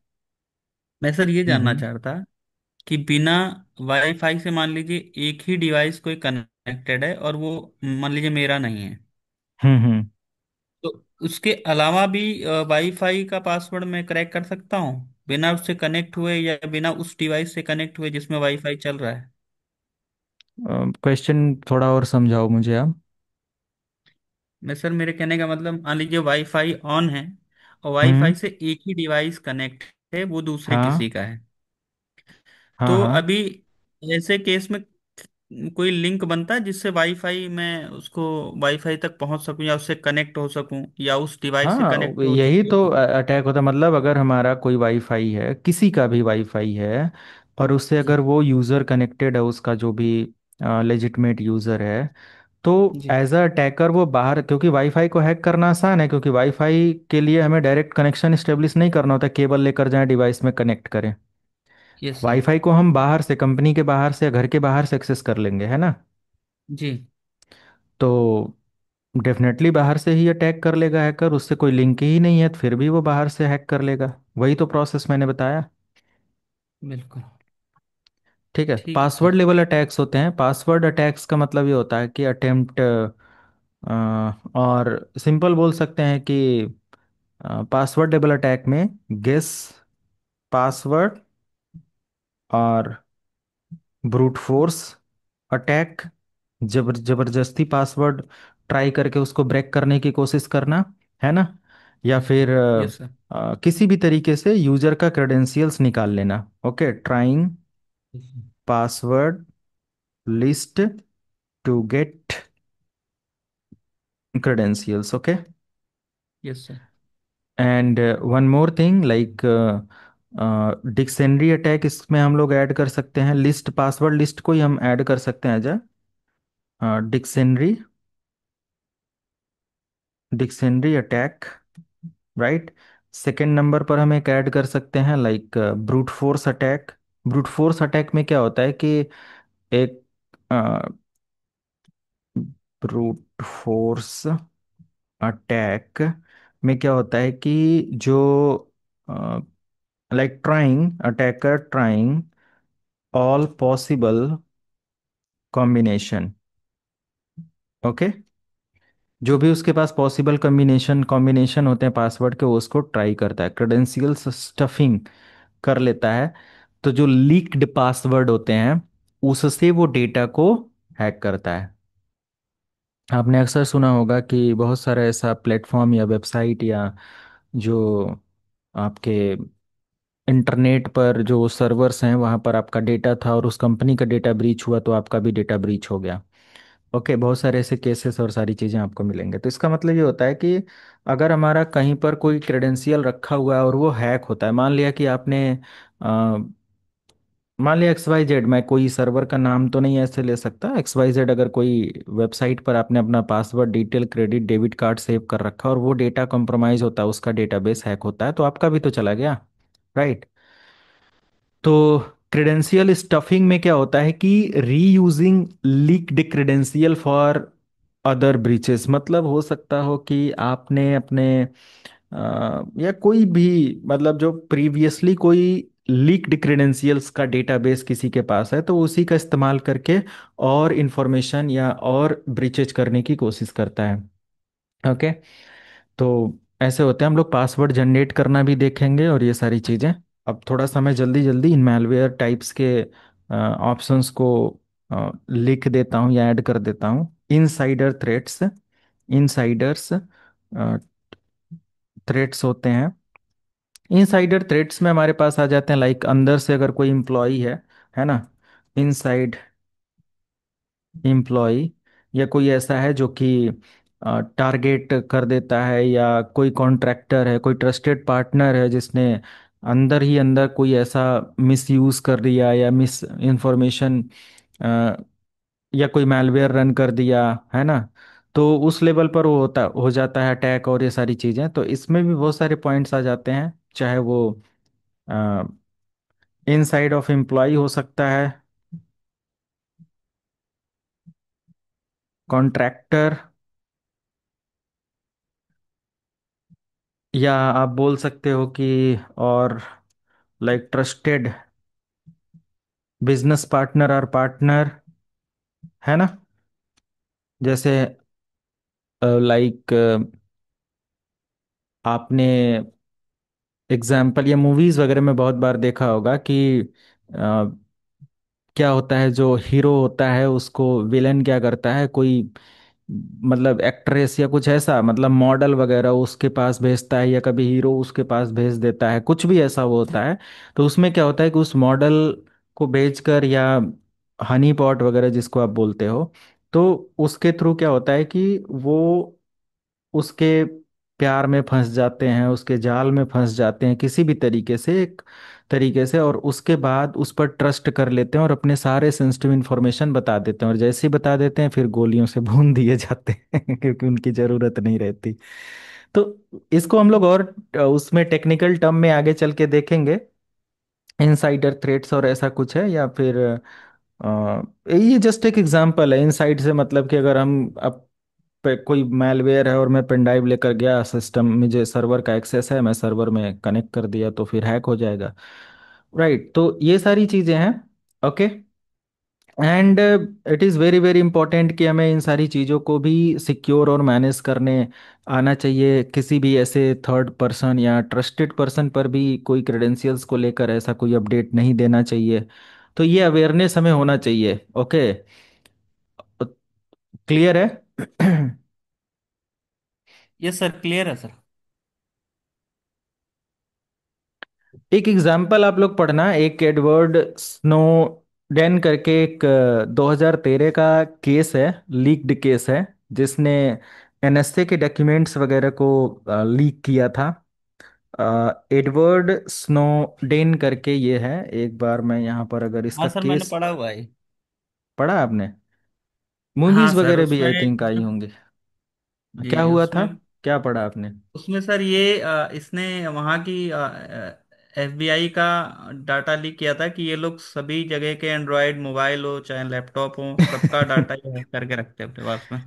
[SPEAKER 3] मैं सर ये जानना
[SPEAKER 1] हम्म
[SPEAKER 3] चाहता कि बिना वाईफाई से मान लीजिए एक ही डिवाइस कोई कनेक्टेड है और वो मान लीजिए मेरा नहीं है,
[SPEAKER 1] हम्म।
[SPEAKER 3] तो उसके अलावा भी वाईफाई का पासवर्ड मैं क्रैक कर सकता हूँ बिना उससे कनेक्ट हुए या बिना उस डिवाइस से कनेक्ट हुए जिसमें वाईफाई चल रहा है?
[SPEAKER 1] क्वेश्चन थोड़ा और समझाओ मुझे आप।
[SPEAKER 3] मैं सर, मेरे कहने का मतलब, मान लीजिए वाईफाई ऑन है और
[SPEAKER 1] हम्म।
[SPEAKER 3] वाईफाई से एक ही डिवाइस कनेक्ट है, वो दूसरे
[SPEAKER 1] हाँ
[SPEAKER 3] किसी का है।
[SPEAKER 1] हाँ
[SPEAKER 3] तो
[SPEAKER 1] हाँ।
[SPEAKER 3] अभी ऐसे केस में कोई लिंक बनता है जिससे वाईफाई मैं उसको वाईफाई तक पहुंच सकूं या उससे कनेक्ट हो सकूं या उस डिवाइस से
[SPEAKER 1] हाँ,
[SPEAKER 3] कनेक्ट हो
[SPEAKER 1] यही
[SPEAKER 3] सकूं?
[SPEAKER 1] तो अटैक होता है। मतलब अगर हमारा कोई वाईफाई है, किसी का भी वाईफाई है, और उससे
[SPEAKER 3] जी
[SPEAKER 1] अगर वो यूज़र कनेक्टेड है, उसका जो भी लेजिटमेट यूज़र है, तो
[SPEAKER 3] जी।
[SPEAKER 1] एज अ अटैकर वो बाहर, क्योंकि वाईफाई को हैक करना आसान है, क्योंकि वाईफाई के लिए हमें डायरेक्ट कनेक्शन इस्टेब्लिश नहीं करना होता, केबल लेकर जाएं डिवाइस में कनेक्ट करें।
[SPEAKER 3] Yes sir.
[SPEAKER 1] वाईफाई को हम बाहर से, कंपनी के बाहर से या घर के बाहर से एक्सेस कर लेंगे, है ना।
[SPEAKER 3] जी
[SPEAKER 1] तो डेफिनेटली बाहर से ही अटैक कर लेगा हैकर, उससे कोई लिंक ही नहीं है, तो फिर भी वो बाहर से हैक कर लेगा। वही तो प्रोसेस मैंने बताया।
[SPEAKER 3] बिल्कुल।
[SPEAKER 1] ठीक है,
[SPEAKER 3] ठीक है सर।
[SPEAKER 1] पासवर्ड लेवल अटैक्स होते हैं। पासवर्ड अटैक्स का मतलब ये होता है कि अटेम्प्ट, और सिंपल बोल सकते हैं कि पासवर्ड लेवल अटैक में गेस पासवर्ड और ब्रूट फोर्स अटैक, जबरदस्ती पासवर्ड ट्राई करके उसको ब्रेक करने की कोशिश करना, है ना। या फिर
[SPEAKER 3] यस सर।
[SPEAKER 1] किसी भी तरीके से यूजर का क्रेडेंशियल्स निकाल लेना। Okay, trying password list to get credentials. Okay,
[SPEAKER 3] yes sir.
[SPEAKER 1] and one more thing, like dictionary attack इसमें हम लोग ऐड कर सकते हैं। लिस्ट, पासवर्ड लिस्ट को ही हम ऐड कर सकते हैं as a dictionary, dictionary attack, right. Second number पर हम एक ऐड कर सकते हैं like brute force attack. Brute force attack में क्या होता है कि एक ब्रूट फोर्स अटैक में क्या होता है कि जो like trying, attacker trying all possible combination. Okay, जो भी उसके पास पॉसिबल कॉम्बिनेशन होते हैं पासवर्ड के, वो उसको ट्राई करता है, क्रेडेंशियल्स स्टफिंग कर लेता है। तो जो लीक्ड पासवर्ड होते हैं, उससे वो डेटा को हैक करता है। आपने अक्सर सुना होगा कि बहुत सारा ऐसा प्लेटफॉर्म या वेबसाइट या जो आपके इंटरनेट पर जो सर्वर्स हैं, वहाँ पर आपका डेटा था और उस कंपनी का डेटा ब्रीच हुआ, तो आपका भी डेटा ब्रीच हो गया। ओके, बहुत सारे ऐसे केसेस और सारी चीज़ें आपको मिलेंगे। तो इसका मतलब ये होता है कि अगर हमारा कहीं पर कोई क्रेडेंशियल रखा हुआ है और वो हैक होता है, मान लिया कि आपने मान लिया एक्स वाई जेड, मैं कोई सर्वर का नाम तो नहीं ऐसे ले सकता, एक्स वाई जेड, अगर कोई वेबसाइट पर आपने अपना password detail, credit, debit card save कर रखा और वो डेटा कंप्रोमाइज होता है, उसका डेटाबेस हैक होता है, तो आपका भी तो चला गया, राइट। तो क्रेडेंशियल स्टफिंग में क्या होता है कि reusing leaked credential for other breaches. मतलब हो सकता हो कि आपने अपने या कोई भी, मतलब जो प्रीवियसली कोई लीक्ड क्रेडेंशियल्स का डेटाबेस किसी के पास है, तो उसी का इस्तेमाल करके और इंफॉर्मेशन या और ब्रीचेज करने की कोशिश करता है। ओके, तो ऐसे होते हैं। हम लोग पासवर्ड जनरेट करना भी देखेंगे और ये सारी चीज़ें। अब थोड़ा सा मैं जल्दी जल्दी इन मैलवेयर टाइप्स के ऑप्शंस को लिख देता हूँ या ऐड कर देता हूँ। इनसाइडर थ्रेट्स, इनसाइडर्स थ्रेट्स होते हैं। इनसाइडर थ्रेट्स में हमारे पास आ जाते हैं लाइक अंदर से अगर कोई इम्प्लॉय है ना, इनसाइड एम्प्लॉय, या कोई ऐसा है जो कि टारगेट कर देता है, या कोई कॉन्ट्रैक्टर है, कोई ट्रस्टेड पार्टनर है जिसने अंदर ही अंदर कोई ऐसा मिस यूज़ कर दिया या मिस इंफॉर्मेशन, या कोई मैलवेयर रन कर दिया, है ना। तो उस लेवल पर वो होता हो जाता है अटैक और ये सारी चीज़ें। तो इसमें भी बहुत सारे पॉइंट्स आ जाते हैं, चाहे वो इनसाइड ऑफ एम्प्लॉय हो सकता है, कॉन्ट्रैक्टर, या आप बोल सकते हो कि और लाइक ट्रस्टेड बिजनेस पार्टनर और पार्टनर, है ना। जैसे लाइक आपने एग्जाम्पल या मूवीज वगैरह में बहुत बार देखा होगा कि क्या होता है, जो हीरो होता है उसको विलेन क्या करता है, कोई मतलब एक्ट्रेस या कुछ ऐसा, मतलब मॉडल वगैरह उसके पास भेजता है, या कभी हीरो उसके पास भेज देता है, कुछ भी ऐसा वो होता है। तो उसमें क्या होता है कि उस मॉडल को भेजकर या हनी पॉट वगैरह जिसको आप बोलते हो, तो उसके थ्रू क्या होता है कि वो उसके प्यार में फंस जाते हैं, उसके जाल में फंस जाते हैं किसी भी तरीके से, एक तरीके से, और उसके बाद उस पर ट्रस्ट कर लेते हैं और अपने सारे सेंसिटिव इन्फॉर्मेशन बता देते हैं, और जैसे ही बता देते हैं फिर गोलियों से भून दिए जाते हैं क्योंकि उनकी ज़रूरत नहीं रहती। तो इसको हम लोग और उसमें टेक्निकल टर्म में आगे चल के देखेंगे, इनसाइडर थ्रेट्स और ऐसा कुछ है, या फिर ये जस्ट एक एग्जांपल है। इनसाइड से मतलब कि अगर हम अब कोई मैलवेयर है और मैं पेन ड्राइव लेकर गया, सिस्टम मुझे सर्वर का एक्सेस है, मैं सर्वर में कनेक्ट कर दिया तो फिर हैक हो जाएगा। राइट, तो ये सारी चीजें हैं। Okay. And it is very very important कि हमें इन सारी चीज़ों को भी सिक्योर और मैनेज करने आना चाहिए। किसी भी ऐसे थर्ड पर्सन या ट्रस्टेड पर्सन पर भी कोई क्रेडेंशियल्स को लेकर ऐसा कोई अपडेट नहीं देना चाहिए। तो ये अवेयरनेस हमें होना चाहिए। ओके, क्लियर है?
[SPEAKER 3] यस सर, क्लियर है सर।
[SPEAKER 1] एक एग्जाम्पल आप लोग पढ़ना, एक एडवर्ड स्नोडेन करके एक 2013 का केस है, लीक्ड केस है, जिसने एनएसए के डॉक्यूमेंट्स वगैरह को लीक किया था। एडवर्ड स्नोडेन करके ये है। एक बार मैं यहाँ पर अगर
[SPEAKER 3] हाँ
[SPEAKER 1] इसका
[SPEAKER 3] सर, मैंने
[SPEAKER 1] केस
[SPEAKER 3] पढ़ा हुआ है।
[SPEAKER 1] पढ़ा आपने,
[SPEAKER 3] हाँ
[SPEAKER 1] मूवीज
[SPEAKER 3] सर,
[SPEAKER 1] वगैरह भी
[SPEAKER 3] उसमें
[SPEAKER 1] आई थिंक आई होंगी। क्या
[SPEAKER 3] जी
[SPEAKER 1] हुआ था,
[SPEAKER 3] उसमें
[SPEAKER 1] क्या पढ़ा आपने?
[SPEAKER 3] उसमें सर ये इसने वहाँ की एफबीआई का डाटा लीक किया था कि ये लोग सभी जगह के एंड्रॉयड मोबाइल हो चाहे लैपटॉप हो, सबका डाटा ये हैक करके रखते हैं अपने पास में।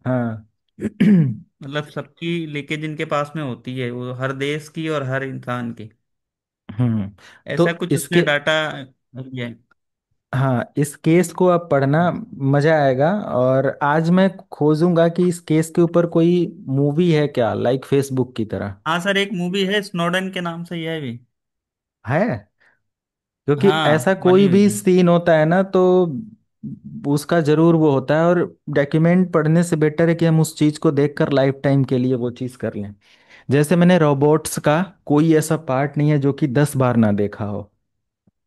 [SPEAKER 1] हाँ
[SPEAKER 3] मतलब सबकी लीकेज इनके पास में होती है, वो हर देश की और हर इंसान की।
[SPEAKER 1] हम्म।
[SPEAKER 3] ऐसा
[SPEAKER 1] तो
[SPEAKER 3] कुछ उसने
[SPEAKER 1] इसके,
[SPEAKER 3] डाटा दिया है।
[SPEAKER 1] हाँ, इस केस को आप पढ़ना, मजा आएगा। और आज मैं खोजूंगा कि इस केस के ऊपर कोई मूवी है क्या, लाइक फेसबुक की तरह
[SPEAKER 3] हाँ सर, एक मूवी है स्नोडन के नाम से, यह भी।
[SPEAKER 1] है। क्योंकि ऐसा
[SPEAKER 3] हाँ, बनी
[SPEAKER 1] कोई
[SPEAKER 3] हुई
[SPEAKER 1] भी
[SPEAKER 3] है।
[SPEAKER 1] सीन होता है ना, तो उसका जरूर वो होता है, और डॉक्यूमेंट पढ़ने से बेटर है कि हम उस चीज को देखकर लाइफ टाइम के लिए वो चीज कर लें। जैसे मैंने रोबोट्स का कोई ऐसा पार्ट नहीं है जो कि 10 बार ना देखा हो,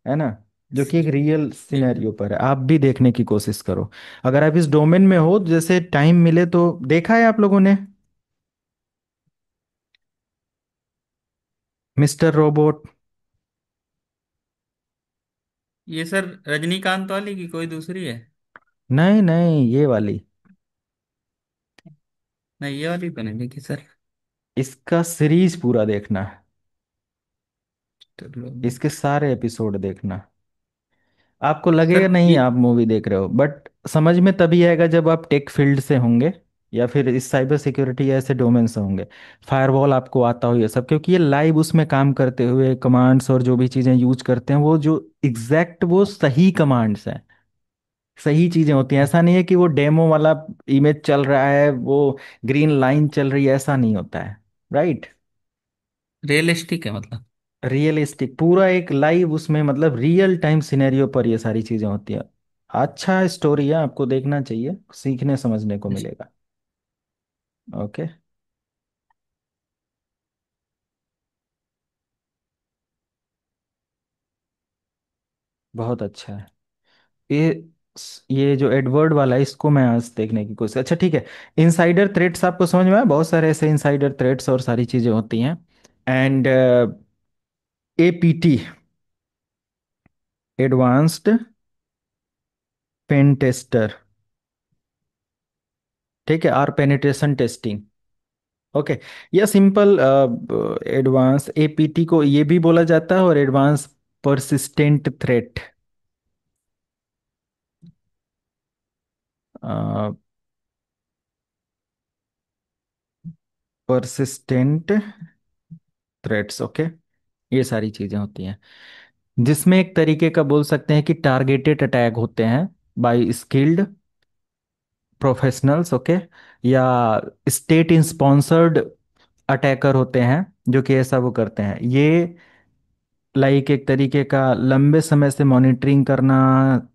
[SPEAKER 1] है ना, जो कि एक रियल
[SPEAKER 3] जी
[SPEAKER 1] सिनेरियो पर है। आप भी देखने की कोशिश करो, अगर आप इस डोमेन में हो, जैसे टाइम मिले तो। देखा है आप लोगों ने मिस्टर रोबोट?
[SPEAKER 3] ये सर रजनीकांत वाली की कोई दूसरी है?
[SPEAKER 1] नहीं नहीं, ये वाली।
[SPEAKER 3] नहीं, ये वाली तो नहीं देखी सर।
[SPEAKER 1] इसका सीरीज पूरा देखना,
[SPEAKER 3] चलो।
[SPEAKER 1] इसके सारे एपिसोड देखना। आपको
[SPEAKER 3] सर
[SPEAKER 1] लगेगा नहीं
[SPEAKER 3] ये
[SPEAKER 1] आप मूवी देख रहे हो, बट समझ में तभी आएगा जब आप टेक फील्ड से होंगे, या फिर इस साइबर सिक्योरिटी ऐसे डोमेन से होंगे, फायरवॉल आपको आता हो ये सब, क्योंकि ये लाइव उसमें काम करते हुए कमांड्स और जो भी चीज़ें यूज करते हैं, वो जो एग्जैक्ट वो सही कमांड्स हैं, सही चीज़ें होती हैं। ऐसा नहीं है कि वो डेमो वाला इमेज चल रहा है, वो ग्रीन लाइन चल रही है, ऐसा नहीं होता है। राइट,
[SPEAKER 3] रियलिस्टिक है मतलब।
[SPEAKER 1] रियलिस्टिक पूरा एक लाइव उसमें, मतलब रियल टाइम सिनेरियो पर ये सारी चीजें होती है। अच्छा स्टोरी है, आपको देखना चाहिए, सीखने समझने को मिलेगा। ओके, बहुत अच्छा है। ये ये जो एडवर्ड वाला है, इसको मैं आज देखने की कोशिश। अच्छा ठीक है, इनसाइडर थ्रेट्स आपको समझ में आया, बहुत सारे ऐसे इनसाइडर थ्रेट्स और सारी चीजें होती हैं। And APT, advanced pen tester, ठीक है, और पेनिट्रेशन टेस्टिंग। ओके, या सिंपल एडवांस एपीटी को ये भी बोला जाता है, और advance persistent threat, persistent threats. Okay, ये सारी चीजें होती हैं, जिसमें एक तरीके का बोल सकते हैं कि टारगेटेड अटैक होते हैं बाय स्किल्ड प्रोफेशनल्स। ओके, या स्टेट स्पॉन्सर्ड अटैकर होते हैं जो कि ऐसा वो करते हैं। ये लाइक एक तरीके का लंबे समय से मॉनिटरिंग करना,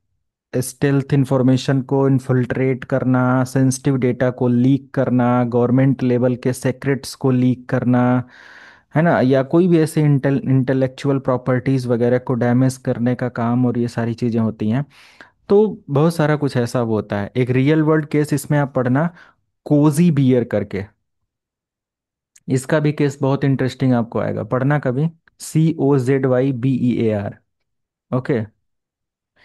[SPEAKER 1] स्टेल्थ इंफॉर्मेशन को इन्फिल्ट्रेट करना, सेंसिटिव डेटा को लीक करना, गवर्नमेंट लेवल के सेक्रेट्स को लीक करना, है ना, या कोई भी ऐसे इंटेलेक्चुअल प्रॉपर्टीज वगैरह को डैमेज करने का काम, और ये सारी चीज़ें होती हैं। तो बहुत सारा कुछ ऐसा वो होता है। एक रियल वर्ल्ड केस इसमें आप पढ़ना, कोजी बियर करके। इसका भी केस बहुत इंटरेस्टिंग आपको आएगा, पढ़ना कभी। COZYBEAR। Okay.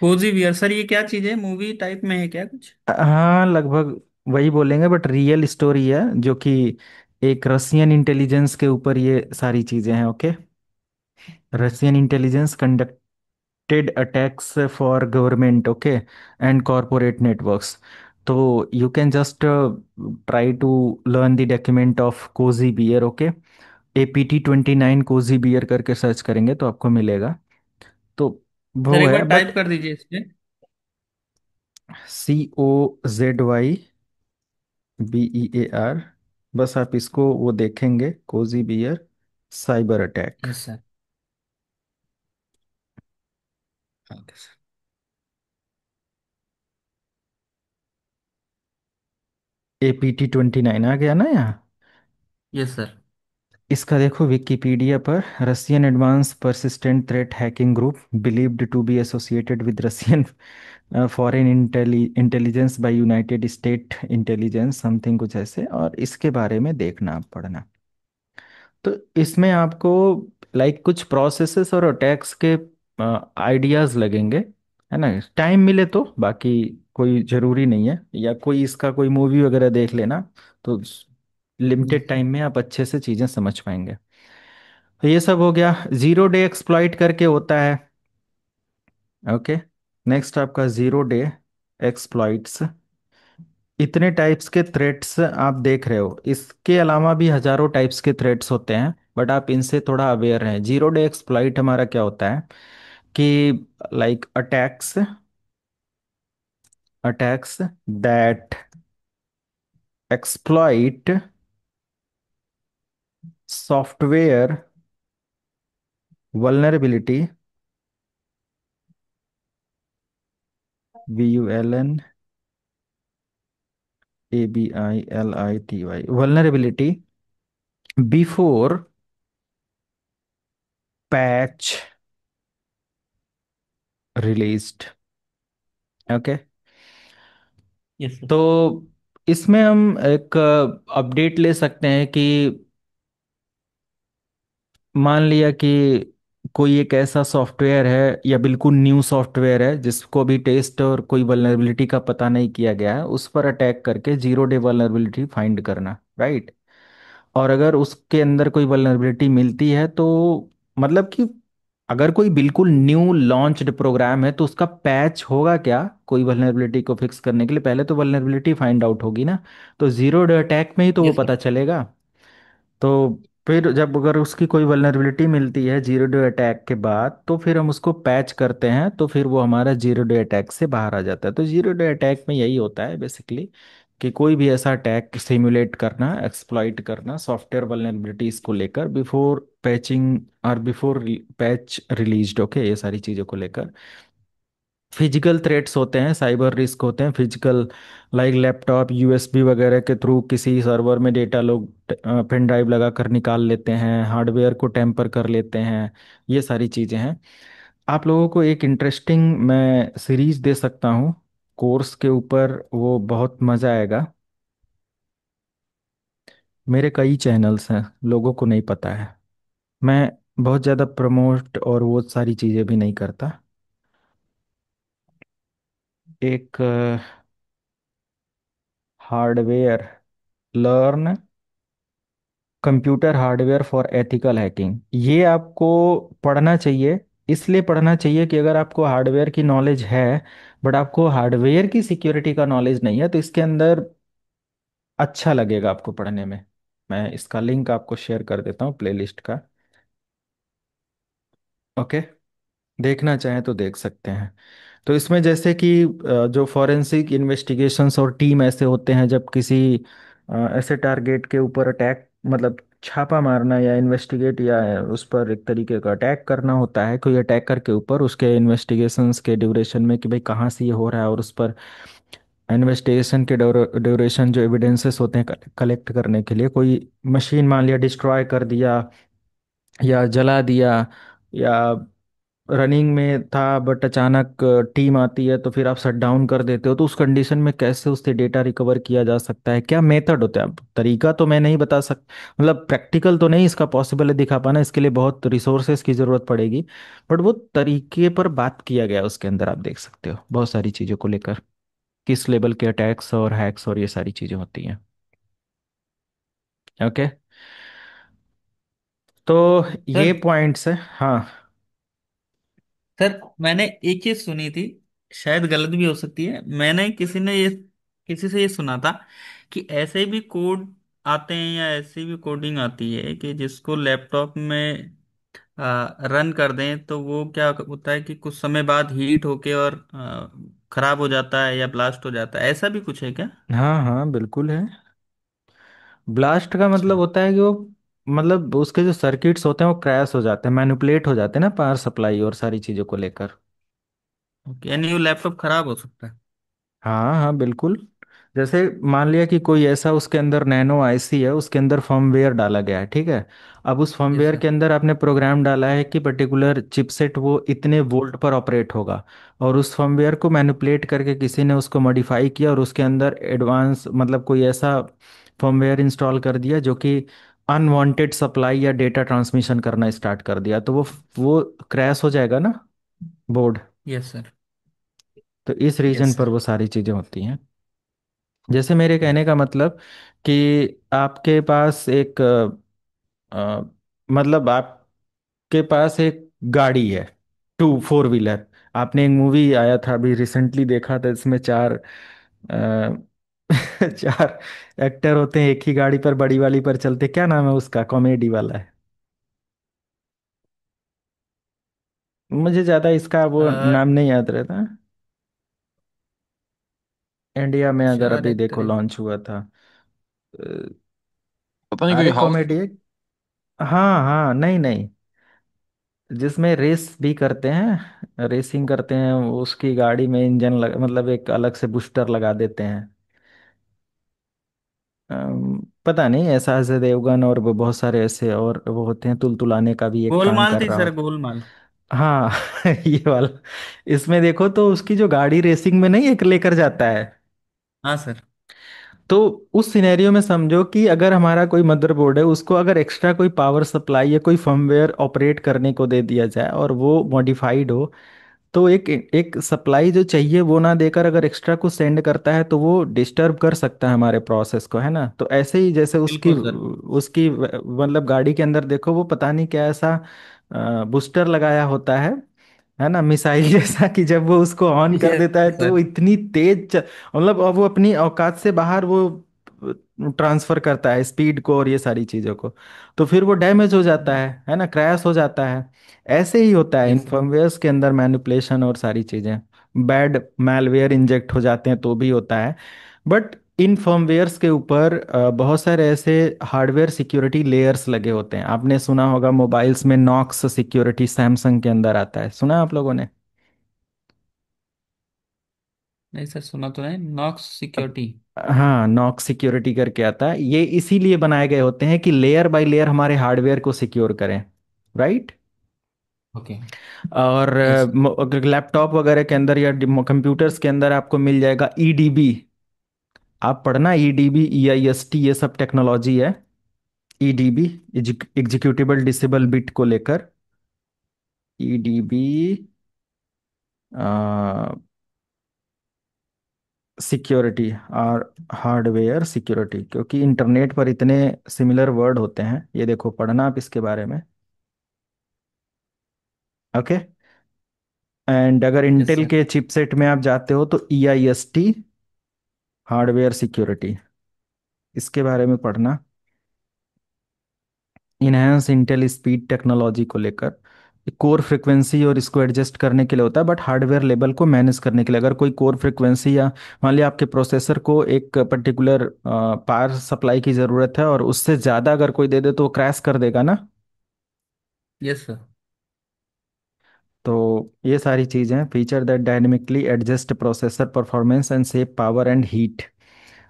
[SPEAKER 3] Cozy Bear sir, ये क्या चीज है? मूवी टाइप में है क्या कुछ?
[SPEAKER 1] हाँ लगभग वही बोलेंगे, बट रियल स्टोरी है, जो कि एक रशियन इंटेलिजेंस के ऊपर ये सारी चीजें हैं। Okay. Russian intelligence conducted attacks for government, okay, and corporate networks. तो you can just try to learn the document of Cozy Bear. Okay. APT29 Cozy Bear करके सर्च करेंगे तो आपको मिलेगा। तो
[SPEAKER 3] सर
[SPEAKER 1] वो
[SPEAKER 3] एक
[SPEAKER 1] है
[SPEAKER 3] बार
[SPEAKER 1] बट।
[SPEAKER 3] टाइप कर दीजिए इस पे।
[SPEAKER 1] COZYBEAR। बस आप इसको वो देखेंगे, Cozy Bear cyber attack.
[SPEAKER 3] Yes sir. Okay sir.
[SPEAKER 1] APT29 आ गया ना यहाँ।
[SPEAKER 3] Yes sir.
[SPEAKER 1] इसका देखो विकिपीडिया पर, Russian advance persistent threat hacking group believed to be associated with Russian foreign intelligence by United State intelligence something कुछ ऐसे, और इसके बारे में देखना आप, पढ़ना। तो इसमें आपको लाइक कुछ प्रोसेसेस और अटैक्स के आइडियाज लगेंगे, है ना, टाइम मिले तो। बाकी कोई जरूरी नहीं है, या कोई इसका कोई मूवी वगैरह देख लेना, तो लिमिटेड टाइम में आप अच्छे से चीज़ें समझ पाएंगे। तो ये सब हो गया, जीरो डे एक्सप्लॉइट करके होता है। ओके। नेक्स्ट आपका जीरो डे एक्सप्लॉइट्स। इतने टाइप्स के थ्रेट्स आप देख रहे हो, इसके अलावा भी हजारों टाइप्स के थ्रेट्स होते हैं, बट आप इनसे थोड़ा अवेयर हैं। जीरो डे एक्सप्लॉइट हमारा क्या होता है कि like attacks, attacks that exploit software vulnerability, VULNABILITY, vulnerability before patch released. Okay.
[SPEAKER 3] Yes sir.
[SPEAKER 1] तो इसमें हम एक अपडेट ले सकते हैं कि मान लिया कि कोई एक ऐसा सॉफ्टवेयर है या बिल्कुल न्यू सॉफ्टवेयर है जिसको भी टेस्ट और कोई वल्नरेबिलिटी का पता नहीं किया गया है, उस पर अटैक करके जीरो डे वल्नरेबिलिटी फाइंड करना, राइट। और अगर उसके अंदर कोई वल्नरेबिलिटी मिलती है तो मतलब कि अगर कोई बिल्कुल न्यू लॉन्च्ड प्रोग्राम है तो उसका पैच होगा क्या, कोई वल्नरेबिलिटी को फिक्स करने के लिए पहले तो वल्नरेबिलिटी फाइंड आउट होगी ना। तो जीरो डे अटैक में ही तो वो
[SPEAKER 3] यस
[SPEAKER 1] पता
[SPEAKER 3] सर।
[SPEAKER 1] चलेगा। तो फिर जब अगर उसकी कोई वल्नरेबिलिटी मिलती है जीरो डे अटैक के बाद, तो फिर हम उसको पैच करते हैं, तो फिर वो हमारा जीरो डे अटैक से बाहर आ जाता है। तो जीरो डे अटैक में यही होता है बेसिकली, कि कोई भी ऐसा अटैक सिमुलेट करना, एक्सप्लॉइट करना सॉफ्टवेयर वल्नरेबिलिटीज को लेकर, बिफोर पैचिंग और बिफोर पैच रिलीज्ड। ओके, ये सारी चीज़ों को लेकर फिजिकल थ्रेट्स होते हैं, साइबर रिस्क होते हैं फिजिकल, लाइक लैपटॉप USB वगैरह के थ्रू किसी सर्वर में डेटा लोग पेन ड्राइव लगा कर निकाल लेते हैं, हार्डवेयर को टेम्पर कर लेते हैं, ये सारी चीज़ें हैं। आप लोगों को एक इंटरेस्टिंग मैं सीरीज दे सकता हूँ कोर्स के ऊपर, वो बहुत मज़ा आएगा। मेरे कई चैनल्स हैं, लोगों को नहीं पता है। मैं बहुत ज़्यादा प्रमोट और वो सारी चीज़ें भी नहीं करता। एक hardware learn, computer hardware for ethical hacking, ये आपको पढ़ना चाहिए। इसलिए पढ़ना चाहिए कि अगर आपको हार्डवेयर की नॉलेज है, बट आपको हार्डवेयर की सिक्योरिटी का नॉलेज नहीं है, तो इसके अंदर अच्छा लगेगा आपको पढ़ने में। मैं इसका लिंक आपको शेयर कर देता हूँ प्लेलिस्ट का। ओके। देखना चाहें तो देख सकते हैं। तो इसमें जैसे कि जो फॉरेंसिक इन्वेस्टिगेशंस और टीम ऐसे होते हैं, जब किसी ऐसे टारगेट के ऊपर अटैक, मतलब छापा मारना या इन्वेस्टिगेट या उस पर एक तरीके का अटैक करना होता है, कोई अटैकर के ऊपर, उसके इन्वेस्टिगेशंस के ड्यूरेशन में कि भाई कहाँ से ये हो रहा है, और उस पर इन्वेस्टिगेशन के ड्यूरेशन जो एविडेंसेस होते हैं कलेक्ट करने के लिए, कोई मशीन मान लिया डिस्ट्रॉय कर दिया या जला दिया, या रनिंग में था बट अचानक टीम आती है तो फिर आप शट डाउन कर देते हो, तो उस कंडीशन में कैसे उससे डेटा रिकवर किया जा सकता है, क्या मेथड होता है? अब तरीका तो मैं नहीं बता सक मतलब प्रैक्टिकल तो नहीं इसका पॉसिबल है दिखा पाना, इसके लिए बहुत रिसोर्सेज की ज़रूरत पड़ेगी। बट वो तरीके पर बात किया गया है उसके अंदर, आप देख सकते हो बहुत सारी चीज़ों को लेकर, किस लेवल के अटैक्स और हैक्स और ये सारी चीज़ें होती हैं। ओके, तो ये
[SPEAKER 3] सर
[SPEAKER 1] पॉइंट्स है। हाँ।
[SPEAKER 3] सर मैंने एक चीज सुनी थी, शायद गलत भी हो सकती है, मैंने किसी से ये सुना था कि ऐसे भी कोड आते हैं या ऐसी भी कोडिंग आती है कि जिसको लैपटॉप में रन कर दें तो वो क्या होता है कि कुछ समय बाद हीट होके और खराब हो जाता है या ब्लास्ट हो जाता है, ऐसा भी कुछ है क्या?
[SPEAKER 1] हाँ हाँ बिल्कुल है। ब्लास्ट का मतलब
[SPEAKER 3] अच्छा।
[SPEAKER 1] होता है कि वो मतलब उसके जो सर्किट्स होते हैं वो क्रैश हो जाते हैं, मैनिपुलेट हो जाते हैं ना पावर सप्लाई और सारी चीज़ों को लेकर।
[SPEAKER 3] ओके, यानी वो लैपटॉप खराब हो सकता है।
[SPEAKER 1] हाँ हाँ बिल्कुल। जैसे मान लिया कि कोई ऐसा उसके अंदर नैनो आईसी है, उसके अंदर फर्मवेयर डाला गया है, ठीक है। अब उस
[SPEAKER 3] यस
[SPEAKER 1] फर्मवेयर
[SPEAKER 3] सर।
[SPEAKER 1] के अंदर आपने प्रोग्राम डाला है कि पर्टिकुलर चिपसेट वो इतने वोल्ट पर ऑपरेट होगा, और उस फर्मवेयर को मैनिपुलेट करके किसी ने उसको मॉडिफाई किया और उसके अंदर एडवांस मतलब कोई ऐसा फर्मवेयर इंस्टॉल कर दिया जो कि अनवांटेड सप्लाई या डेटा ट्रांसमिशन करना स्टार्ट कर दिया, तो वो क्रैश हो जाएगा ना बोर्ड।
[SPEAKER 3] Yes sir.
[SPEAKER 1] तो इस
[SPEAKER 3] यस
[SPEAKER 1] रीजन पर
[SPEAKER 3] सर।
[SPEAKER 1] वो सारी चीज़ें होती हैं। जैसे मेरे कहने का मतलब कि आपके पास एक मतलब आपके पास एक गाड़ी है, टू फोर व्हीलर। आपने एक मूवी आया था अभी रिसेंटली देखा था, इसमें चार चार एक्टर होते हैं एक ही गाड़ी पर, बड़ी वाली पर चलते, क्या नाम है उसका, कॉमेडी वाला है। मुझे ज्यादा इसका वो नाम नहीं याद रहता। इंडिया में अगर
[SPEAKER 3] चार
[SPEAKER 1] अभी
[SPEAKER 3] एक्टर
[SPEAKER 1] देखो
[SPEAKER 3] है।
[SPEAKER 1] लॉन्च हुआ था। अ,
[SPEAKER 2] पता नहीं, कोई
[SPEAKER 1] अरे
[SPEAKER 2] हाउस।
[SPEAKER 1] कॉमेडी। हाँ हाँ, नहीं नहीं, जिसमें रेस भी करते हैं, रेसिंग करते हैं, उसकी गाड़ी में इंजन मतलब एक अलग से बूस्टर लगा देते हैं। पता नहीं, ऐसा अजय देवगन और वो बहुत सारे ऐसे और वो होते हैं, तुलतुलाने का भी एक काम
[SPEAKER 3] गोलमाल
[SPEAKER 1] कर
[SPEAKER 3] थी
[SPEAKER 1] रहा
[SPEAKER 3] सर,
[SPEAKER 1] होता।
[SPEAKER 3] गोलमाल।
[SPEAKER 1] हाँ ये वाला। इसमें देखो तो उसकी जो गाड़ी रेसिंग में नहीं एक लेकर जाता है,
[SPEAKER 3] हाँ सर।
[SPEAKER 1] तो उस सिनेरियो में समझो कि अगर हमारा कोई मदरबोर्ड है उसको अगर एक्स्ट्रा कोई पावर सप्लाई या कोई फर्मवेयर ऑपरेट करने को दे दिया जाए और वो मॉडिफाइड हो, तो एक एक सप्लाई जो चाहिए वो ना देकर अगर एक्स्ट्रा कुछ सेंड करता है तो वो डिस्टर्ब कर सकता है हमारे प्रोसेस को, है ना। तो ऐसे ही जैसे उसकी
[SPEAKER 3] बिल्कुल सर।
[SPEAKER 1] उसकी मतलब गाड़ी के अंदर देखो वो पता नहीं क्या ऐसा बूस्टर लगाया होता है ना, मिसाइल जैसा, कि जब वो उसको ऑन कर
[SPEAKER 3] यस
[SPEAKER 1] देता है तो वो
[SPEAKER 3] सर।
[SPEAKER 1] इतनी तेज मतलब अब वो अपनी औकात से बाहर वो ट्रांसफर करता है स्पीड को और ये सारी चीज़ों को, तो फिर वो डैमेज हो जाता है ना, क्रैश हो जाता है। ऐसे ही होता है इन
[SPEAKER 3] यस सर।
[SPEAKER 1] फर्मवेयर्स के अंदर मैनिपुलेशन और सारी चीज़ें, बैड मैलवेयर इंजेक्ट हो जाते हैं तो भी होता है। बट इन फर्मवेयर्स के ऊपर बहुत सारे ऐसे हार्डवेयर सिक्योरिटी लेयर्स लगे होते हैं। आपने सुना होगा मोबाइल्स में नॉक्स सिक्योरिटी सैमसंग के अंदर आता है, सुना है आप लोगों ने?
[SPEAKER 3] नहीं सर, सुना तो नहीं, नॉक्स सिक्योरिटी।
[SPEAKER 1] हाँ, नॉक्स सिक्योरिटी करके आता है, ये इसीलिए बनाए गए होते हैं कि लेयर बाय लेयर हमारे हार्डवेयर को सिक्योर करें, राइट।
[SPEAKER 3] ओके।
[SPEAKER 1] और
[SPEAKER 3] यस।
[SPEAKER 1] लैपटॉप वगैरह के अंदर या कंप्यूटर्स के अंदर आपको मिल जाएगा ईडीबी। आप पढ़ना ईडीबी ईआईएसटी ये सब टेक्नोलॉजी है। ईडीबी एग्जीक्यूटिबल डिसेबल बिट को लेकर, ईडीबी सिक्योरिटी और हार्डवेयर सिक्योरिटी, क्योंकि इंटरनेट पर इतने सिमिलर वर्ड होते हैं, ये देखो पढ़ना आप इसके बारे में। ओके। एंड अगर
[SPEAKER 3] यस
[SPEAKER 1] इंटेल
[SPEAKER 3] सर।
[SPEAKER 1] के चिपसेट में आप जाते हो तो ईआईएसटी हार्डवेयर सिक्योरिटी, इसके बारे में पढ़ना। इनहेंस इंटेल स्पीड टेक्नोलॉजी को लेकर, कोर फ्रिक्वेंसी और इसको एडजस्ट करने के लिए होता है, बट हार्डवेयर लेवल को मैनेज करने के लिए अगर कोई कोर फ्रिक्वेंसी या मान लिया आपके प्रोसेसर को एक पर्टिकुलर पावर सप्लाई की ज़रूरत है और उससे ज़्यादा अगर कोई दे दे तो वो क्रैश कर देगा ना।
[SPEAKER 3] Yes sir.
[SPEAKER 1] तो ये सारी चीज़ें feature that dynamically adjust processor performance and save power and heat.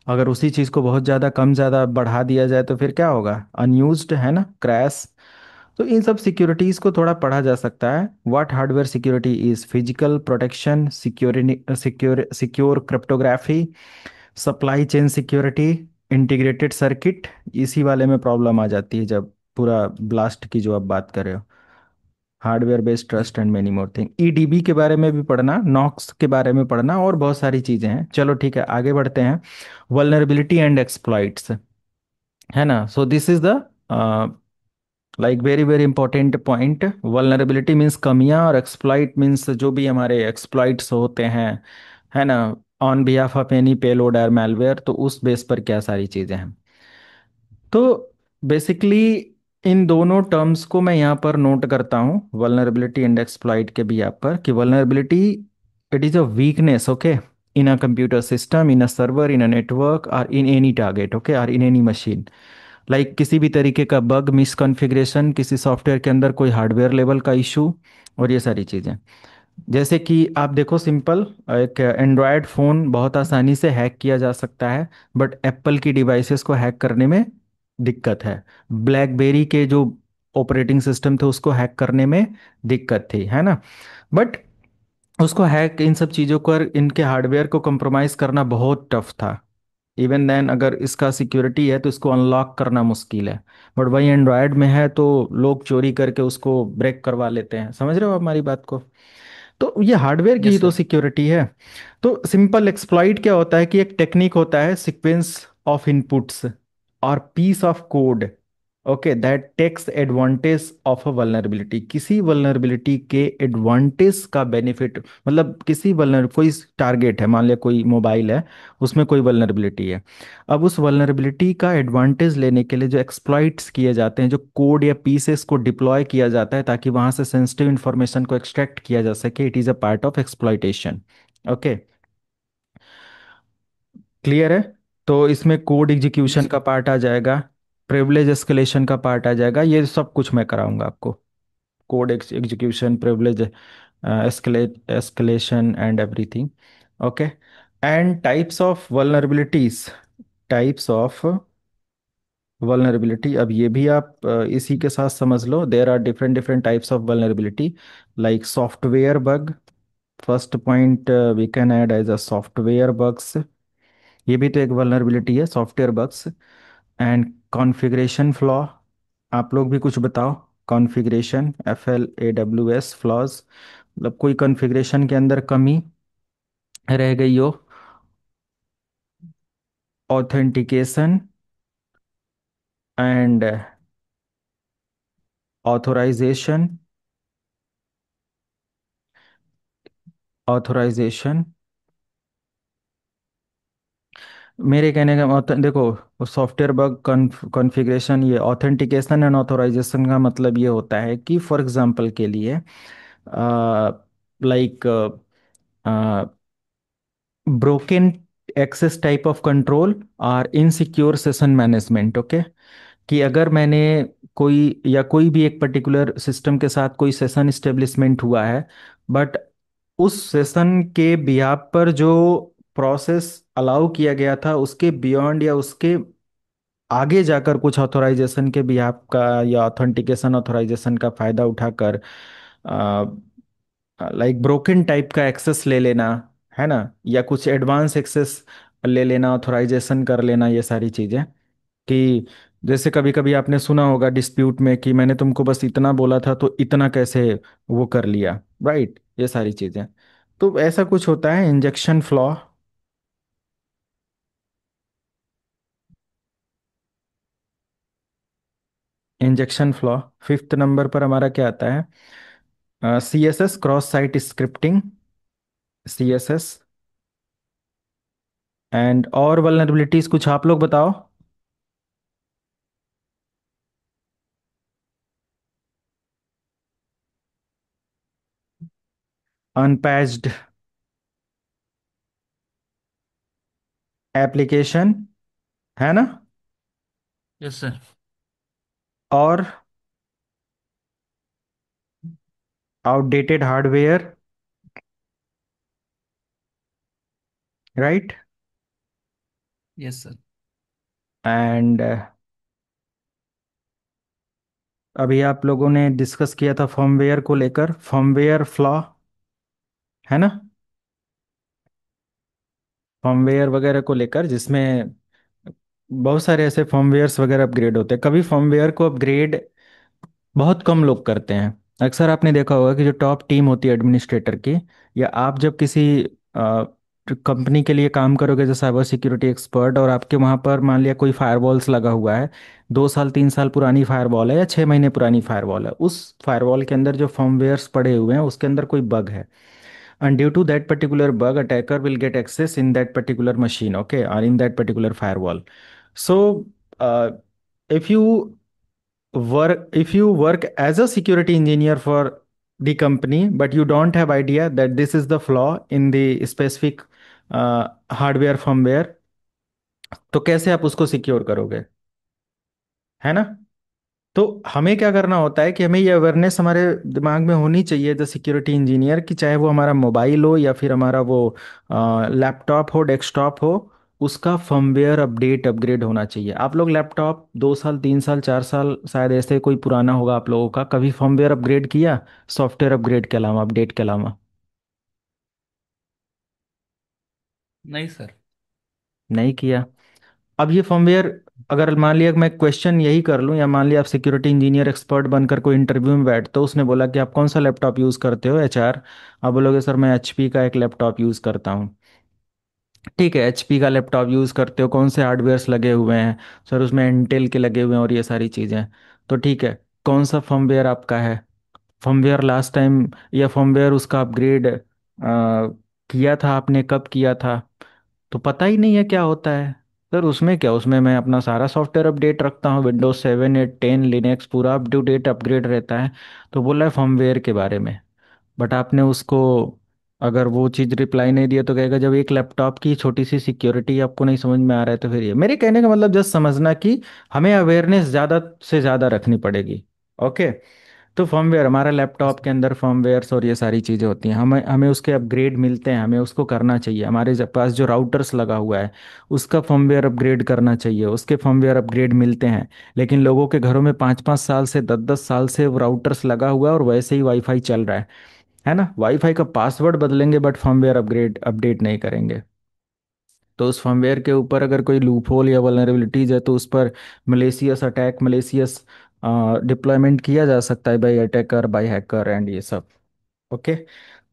[SPEAKER 1] अगर उसी चीज़ को बहुत ज़्यादा कम ज़्यादा बढ़ा दिया जाए तो फिर क्या होगा, अनयूज्ड, है ना, क्रैश। तो इन सब सिक्योरिटीज को थोड़ा पढ़ा जा सकता है। What hardware security is: physical protection, secure cryptography, supply chain security, integrated circuit. इसी वाले में प्रॉब्लम आ जाती है जब पूरा ब्लास्ट की जो आप बात कर रहे हो। Hardware based trust and many more thing. EDB के बारे में भी पढ़ना, नॉक्स के बारे में पढ़ना, और बहुत सारी चीजें हैं। चलो ठीक है, आगे बढ़ते हैं। वल्नरेबिलिटी एंड एक्सप्लॉइट्स, है ना। So this is the like very very important point. Vulnerability means कमियां, और एक्सप्लॉइट मीन्स जो भी हमारे एक्सप्लॉइट्स होते हैं, है ना, on behalf of any payload और मैलवेयर, तो उस बेस पर क्या सारी चीजें हैं। तो बेसिकली इन दोनों टर्म्स को मैं यहाँ पर नोट करता हूँ, वल्नरेबिलिटी एंड एक्सप्लॉइट के भी यहाँ पर, कि vulnerability, it is a weakness, okay, in a computer system, in a server, in a network, और इन एनी टारगेट, ओके, और इन एनी मशीन। लाइक किसी भी तरीके का बग, मिसकॉन्फ़िगरेशन, किसी सॉफ्टवेयर के अंदर कोई हार्डवेयर लेवल का इशू, और ये सारी चीज़ें। जैसे कि आप देखो, सिंपल, एक एंड्रॉयड फ़ोन बहुत आसानी से हैक किया जा सकता है, बट एप्पल की डिवाइसेस को हैक करने में दिक्कत है। ब्लैकबेरी के जो ऑपरेटिंग सिस्टम थे उसको हैक करने में दिक्कत थी, है ना। बट उसको हैक, इन सब चीज़ों को, इनके हार्डवेयर को कंप्रोमाइज़ करना बहुत टफ था। इवन देन अगर इसका सिक्योरिटी है तो इसको अनलॉक करना मुश्किल है। बट वही एंड्रॉयड में है तो लोग चोरी करके उसको ब्रेक करवा लेते हैं। समझ रहे हो आप हमारी बात को। तो ये हार्डवेयर की ही
[SPEAKER 3] यस
[SPEAKER 1] तो
[SPEAKER 3] सर।
[SPEAKER 1] सिक्योरिटी है। तो सिंपल एक्सप्लॉइट क्या होता है कि एक टेक्निक होता है, सीक्वेंस ऑफ इनपुट्स और piece of code, okay, that takes advantage of a vulnerability. किसी वल्नरेबिलिटी के एडवांटेज का बेनिफिट, मतलब किसी वल्नर, कोई टारगेट है, मान लिया कोई मोबाइल है, उसमें कोई वल्नरेबिलिटी है। अब उस वल्नरेबिलिटी का एडवांटेज लेने के लिए जो एक्सप्लॉइट्स किए जाते हैं, जो कोड या पीसेस को डिप्लॉय किया जाता है ताकि वहां से सेंसिटिव इंफॉर्मेशन को एक्सट्रैक्ट किया जा सके, it is a part of exploitation. Okay, clear है। तो इसमें कोड एग्जीक्यूशन
[SPEAKER 3] यस
[SPEAKER 1] का
[SPEAKER 3] सर।
[SPEAKER 1] पार्ट आ जाएगा, प्रिविलेज एस्केलेशन का पार्ट आ जाएगा, ये सब कुछ मैं कराऊंगा आपको। Code execution, privilege escalation and everything. Okay. And types of vulnerabilities, types of vulnerability, अब ये भी आप इसी के साथ समझ लो, there are different different types of vulnerability. Like software bug, first point we can add as a software bugs, ये भी तो एक वल्नरेबिलिटी है, software bugs. And configuration flaw, आप लोग भी कुछ बताओ। कॉन्फ़िगरेशन, FLAWS, फ्लॉज, मतलब कोई कॉन्फ़िगरेशन के अंदर कमी रह गई हो। ऑथेंटिकेशन एंड ऑथोराइजेशन, ऑथोराइजेशन, मेरे कहने का मतलब देखो, सॉफ्टवेयर बग, कॉन्फ़िगरेशन, ये ऑथेंटिकेशन एंड ऑथोराइजेशन का मतलब ये होता है कि फॉर एग्जांपल के लिए, like broken access type of control और इनसिक्योर सेशन मैनेजमेंट, ओके। कि अगर मैंने कोई, या कोई भी एक पर्टिकुलर सिस्टम के साथ कोई सेशन इस्टेब्लिशमेंट हुआ है, बट उस सेशन के बिहाफ पर जो प्रोसेस अलाउ किया गया था उसके बियॉन्ड या उसके आगे जाकर कुछ ऑथोराइजेशन के बिहाफ का या ऑथेंटिकेशन ऑथोराइजेशन का फायदा उठाकर लाइक ब्रोकन टाइप का एक्सेस ले लेना, है ना, या कुछ एडवांस एक्सेस ले लेना, ऑथोराइजेशन कर लेना, ये सारी चीजें। कि जैसे कभी कभी आपने सुना होगा डिस्प्यूट में कि मैंने तुमको बस इतना बोला था तो इतना कैसे वो कर लिया, राइट, ये सारी चीजें। तो ऐसा कुछ होता है injection flaw. Injection flaw, fifth number पर हमारा क्या आता है? CSS, cross site scripting, CSS। And और वल्नरेबिलिटीज कुछ आप लोग बताओ। अनपैच्ड एप्लीकेशन, है ना,
[SPEAKER 3] यस सर।
[SPEAKER 1] और outdated hardware, right.
[SPEAKER 3] Yes sir.
[SPEAKER 1] And अभी आप लोगों ने डिस्कस किया था फर्मवेयर को लेकर, फर्मवेयर फ्लॉ, है ना, फर्मवेयर वगैरह को लेकर, जिसमें बहुत सारे ऐसे फर्मवेयर्स वगैरह अपग्रेड होते हैं। कभी फर्मवेयर को अपग्रेड बहुत कम लोग करते हैं। अक्सर आपने देखा होगा कि जो टॉप टीम होती है एडमिनिस्ट्रेटर की, या आप जब किसी कंपनी के लिए काम करोगे एज साइबर सिक्योरिटी एक्सपर्ट, और आपके वहाँ पर मान लिया कोई फायरवॉल्स लगा हुआ है, 2 साल 3 साल पुरानी फायरवॉल है या 6 महीने पुरानी फायरवॉल है, उस फायरवॉल के अंदर जो फर्मवेयर्स पड़े हुए हैं उसके अंदर कोई बग है, and due to that particular bug attacker will get access in that particular machine, okay, or in that particular firewall. So uh, if you if you work as a security engineer for the company but you don't have idea that this is the flaw in the specific hardware firmware, तो कैसे आप उसको secure करोगे, है ना। तो हमें क्या करना होता है कि हमें ये अवेयरनेस हमारे दिमाग में होनी चाहिए द सिक्योरिटी इंजीनियर, कि चाहे वो हमारा मोबाइल हो या फिर हमारा वो लैपटॉप हो, डेस्कटॉप हो, उसका फर्मवेयर अपडेट अपग्रेड होना चाहिए। आप लोग लैपटॉप 2 साल 3 साल 4 साल शायद ऐसे कोई पुराना होगा आप लोगों का, कभी फर्मवेयर अपग्रेड किया सॉफ्टवेयर अपग्रेड के अलावा, अपडेट के अलावा?
[SPEAKER 3] नहीं सर।
[SPEAKER 1] नहीं किया। अब ये फर्मवेयर, अगर मान लिया कि मैं क्वेश्चन यही कर लूँ, या मान लिया आप सिक्योरिटी इंजीनियर एक्सपर्ट बनकर कोई इंटरव्यू में बैठते हो, उसने बोला कि आप कौन सा लैपटॉप यूज़ करते हो एचआर, आप बोलोगे सर मैं एचपी का एक लैपटॉप यूज़ करता हूँ। ठीक है, एचपी का लैपटॉप यूज़ करते हो, कौन से हार्डवेयर्स लगे हुए हैं, सर उसमें इंटेल के लगे हुए हैं और ये सारी चीज़ें। तो ठीक है, कौन सा फर्मवेयर आपका है, फर्मवेयर लास्ट टाइम या फर्मवेयर उसका अपग्रेड किया था आपने, कब किया था, तो पता ही नहीं है क्या होता है। सर उसमें क्या, उसमें मैं अपना सारा सॉफ्टवेयर अपडेट रखता हूँ, विंडोज 7 8 10 लिनक्स पूरा अप टू डेट अपग्रेड रहता है। तो बोला है फर्मवेयर के बारे में, बट आपने उसको अगर वो चीज़ रिप्लाई नहीं दिया तो कहेगा जब एक लैपटॉप की छोटी सी सिक्योरिटी आपको नहीं समझ में आ रहा है तो फिर ये मेरे कहने का मतलब जस्ट समझना कि हमें अवेयरनेस ज़्यादा से ज़्यादा रखनी पड़ेगी। ओके। तो फर्मवेयर, हमारा लैपटॉप के अंदर फर्मवेयर्स और ये सारी चीज़ें होती हैं, हमें हमें उसके अपग्रेड मिलते हैं, हमें उसको करना चाहिए। हमारे पास जो राउटर्स लगा हुआ है उसका फर्मवेयर अपग्रेड करना चाहिए, उसके फर्मवेयर अपग्रेड मिलते हैं। लेकिन लोगों के घरों में 5 5 साल से 10 10 साल से वो राउटर्स लगा हुआ है और वैसे ही वाईफाई चल रहा है ना, वाईफाई का पासवर्ड बदलेंगे बट फर्मवेयर अपग्रेड अपडेट नहीं करेंगे। तो उस फर्मवेयर के ऊपर अगर कोई लूपहोल या वल्नरेबिलिटीज है तो उस पर मलेशियस अटैक, मलेशियस डिप्लॉयमेंट किया जा सकता है by attacker, by hacker and ये सब। ओके।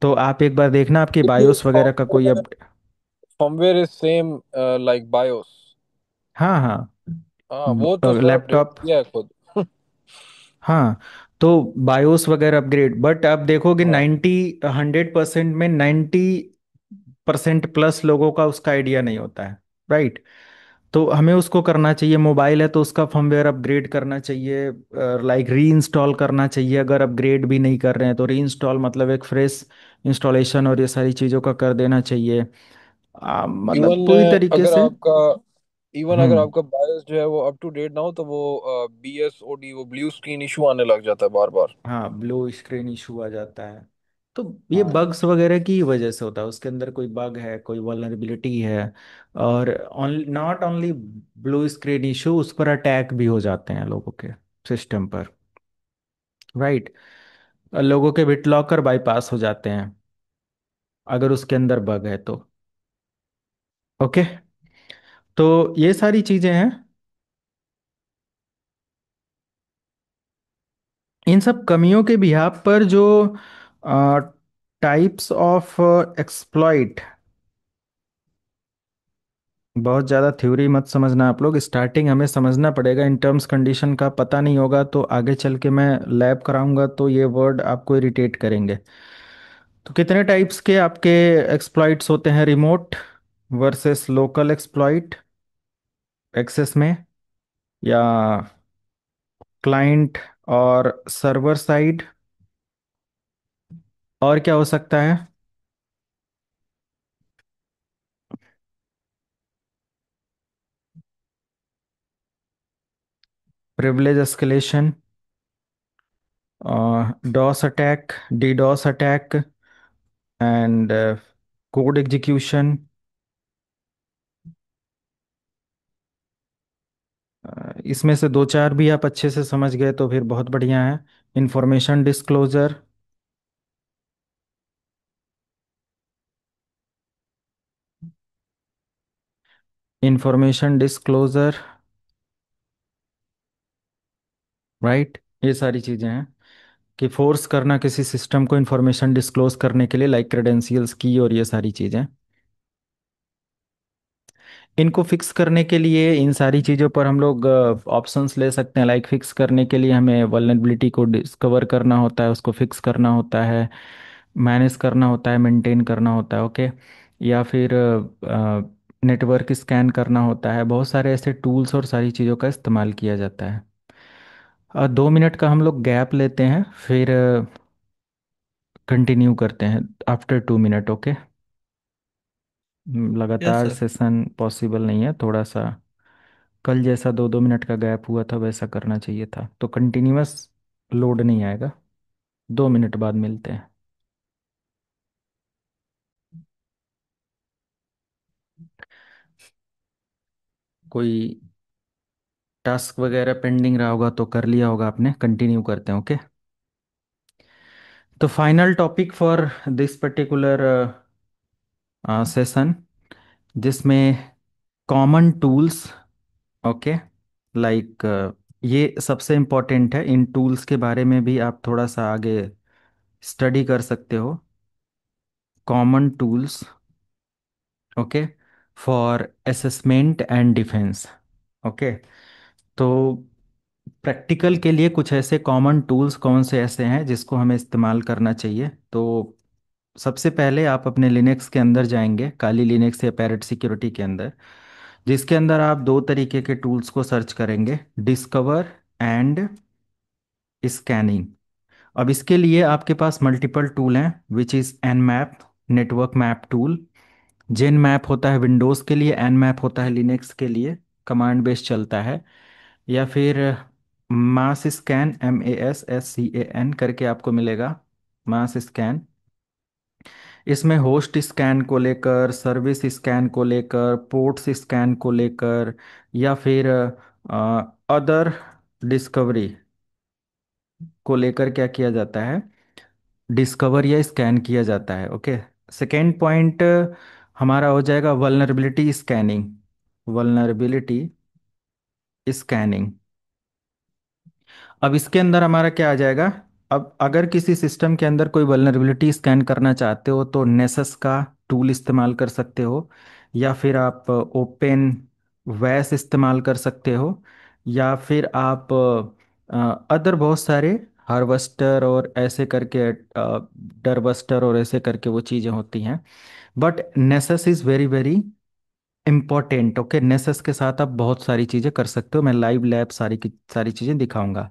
[SPEAKER 1] तो आप एक बार देखना आपकी
[SPEAKER 2] देखिए,
[SPEAKER 1] बायोस वगैरह का कोई अब।
[SPEAKER 2] Firmware is same like BIOS.
[SPEAKER 1] हाँ हाँ।
[SPEAKER 2] हाँ, वो तो सर अपडेट
[SPEAKER 1] लैपटॉप,
[SPEAKER 2] किया है खुद।
[SPEAKER 1] हाँ। तो बायोस वगैरह अपग्रेड, बट आप देखोगे
[SPEAKER 2] हाँ,
[SPEAKER 1] 100% में 90% प्लस लोगों का उसका आइडिया नहीं होता है, राइट। तो हमें उसको करना चाहिए, मोबाइल है तो उसका फर्मवेयर अपग्रेड करना चाहिए, लाइक री इंस्टॉल करना चाहिए, अगर अपग्रेड भी नहीं कर रहे हैं तो री इंस्टॉल मतलब एक फ्रेश इंस्टॉलेशन और ये सारी चीज़ों का कर देना चाहिए। मतलब
[SPEAKER 2] इवन
[SPEAKER 1] पूरी तरीके
[SPEAKER 2] अगर
[SPEAKER 1] से।
[SPEAKER 2] आपका इवन अगर
[SPEAKER 1] हम्म।
[SPEAKER 2] आपका बायोस जो है वो अप टू डेट ना हो तो वो BSOD, वो ब्लू स्क्रीन इशू आने लग जाता है बार बार।
[SPEAKER 1] हाँ, ब्लू स्क्रीन इशू आ जाता है। तो ये
[SPEAKER 2] हाँ,
[SPEAKER 1] बग्स वगैरह की वजह से होता है, उसके अंदर कोई बग है, कोई वल्नरेबिलिटी है। और not only blue screen issue, उस पर अटैक भी हो जाते हैं लोगों के सिस्टम पर, राइट। लोगों के बिटलॉकर बाईपास हो जाते हैं अगर उसके अंदर बग है तो। ओके। तो ये सारी चीजें हैं। इन सब कमियों के बिहाफ पर जो टाइप्स ऑफ एक्सप्लॉइट, बहुत ज़्यादा थ्योरी मत समझना आप लोग, स्टार्टिंग हमें समझना पड़ेगा, इन टर्म्स कंडीशन का पता नहीं होगा तो आगे चल के मैं लैब कराऊंगा तो ये वर्ड आपको इरिटेट करेंगे। तो कितने टाइप्स के आपके एक्सप्लॉइट्स होते हैं, remote versus local exploit access में, या क्लाइंट और सर्वर साइड, और क्या हो सकता है, privilege escalation, DoS attack, DDoS attack, and code execution, इसमें से दो चार भी आप अच्छे से समझ गए तो फिर बहुत बढ़िया है। Information disclosure, information disclosure, right, ये सारी चीज़ें हैं कि फोर्स करना किसी सिस्टम को इंफॉर्मेशन डिस्क्लोज करने के लिए, लाइक क्रेडेंशियल्स की और ये सारी चीज़ें। इनको फिक्स करने के लिए इन सारी चीज़ों पर हम लोग ऑप्शंस ले सकते हैं। लाइक फिक्स करने के लिए हमें वल्नरेबिलिटी को डिस्कवर करना होता है, उसको फिक्स करना होता है, मैनेज करना होता है, मेंटेन करना होता है, ओके। या फिर नेटवर्क स्कैन करना होता है। बहुत सारे ऐसे टूल्स और सारी चीज़ों का इस्तेमाल किया जाता है। 2 मिनट का हम लोग गैप लेते हैं, फिर कंटिन्यू करते हैं आफ्टर 2 मिनट, ओके।
[SPEAKER 3] यस
[SPEAKER 1] लगातार
[SPEAKER 3] सर।
[SPEAKER 1] सेशन पॉसिबल नहीं है, थोड़ा सा कल जैसा 2-2 मिनट का गैप हुआ था वैसा करना चाहिए था, तो कंटिन्यूअस लोड नहीं आएगा। 2 मिनट बाद मिलते हैं। कोई टास्क वगैरह पेंडिंग रहा होगा तो कर लिया होगा आपने, कंटिन्यू करते हैं, ओके। तो final topic for this particular session, जिसमें कॉमन टूल्स, ओके, लाइक ये सबसे इम्पोर्टेंट है। इन टूल्स के बारे में भी आप थोड़ा सा आगे स्टडी कर सकते हो। Common tools, okay, for assessment and defence, okay. तो प्रैक्टिकल के लिए कुछ ऐसे कॉमन टूल्स कौन से ऐसे हैं जिसको हमें इस्तेमाल करना चाहिए। तो सबसे पहले आप अपने लिनक्स के अंदर जाएंगे, काली लिनक्स या पैरेट सिक्योरिटी के अंदर, जिसके अंदर आप दो तरीके के टूल्स को सर्च करेंगे, डिस्कवर एंड स्कैनिंग। अब इसके लिए आपके पास मल्टीपल टूल हैं, which is Nmap, network map tool. Zenmap होता है विंडोज़ के लिए, एन मैप होता है लिनक्स के लिए, कमांड बेस चलता है। या फिर मास स्कैन, MASSCAN करके आपको मिलेगा, मास स्कैन। इसमें होस्ट स्कैन को लेकर, सर्विस स्कैन को लेकर, पोर्ट्स स्कैन को लेकर, या फिर अदर डिस्कवरी को लेकर क्या किया जाता है, डिस्कवर या स्कैन किया जाता है, ओके। सेकेंड पॉइंट हमारा हो जाएगा वल्नरेबिलिटी स्कैनिंग, वल्नरेबिलिटी स्कैनिंग। अब इसके अंदर हमारा क्या आ जाएगा, अब अगर किसी सिस्टम के अंदर कोई वल्नरेबिलिटी स्कैन करना चाहते हो तो नेसस का टूल इस्तेमाल कर सकते हो, या फिर आप ओपन वैस इस्तेमाल कर सकते हो, या फिर आप अदर बहुत सारे हार्वेस्टर और ऐसे करके, डरबस्टर और ऐसे करके वो चीज़ें होती हैं। But Nessus is very very important, okay. Nessus के साथ आप बहुत सारी चीज़ें कर सकते हो, मैं लाइव लैब सारी की सारी चीज़ें दिखाऊंगा।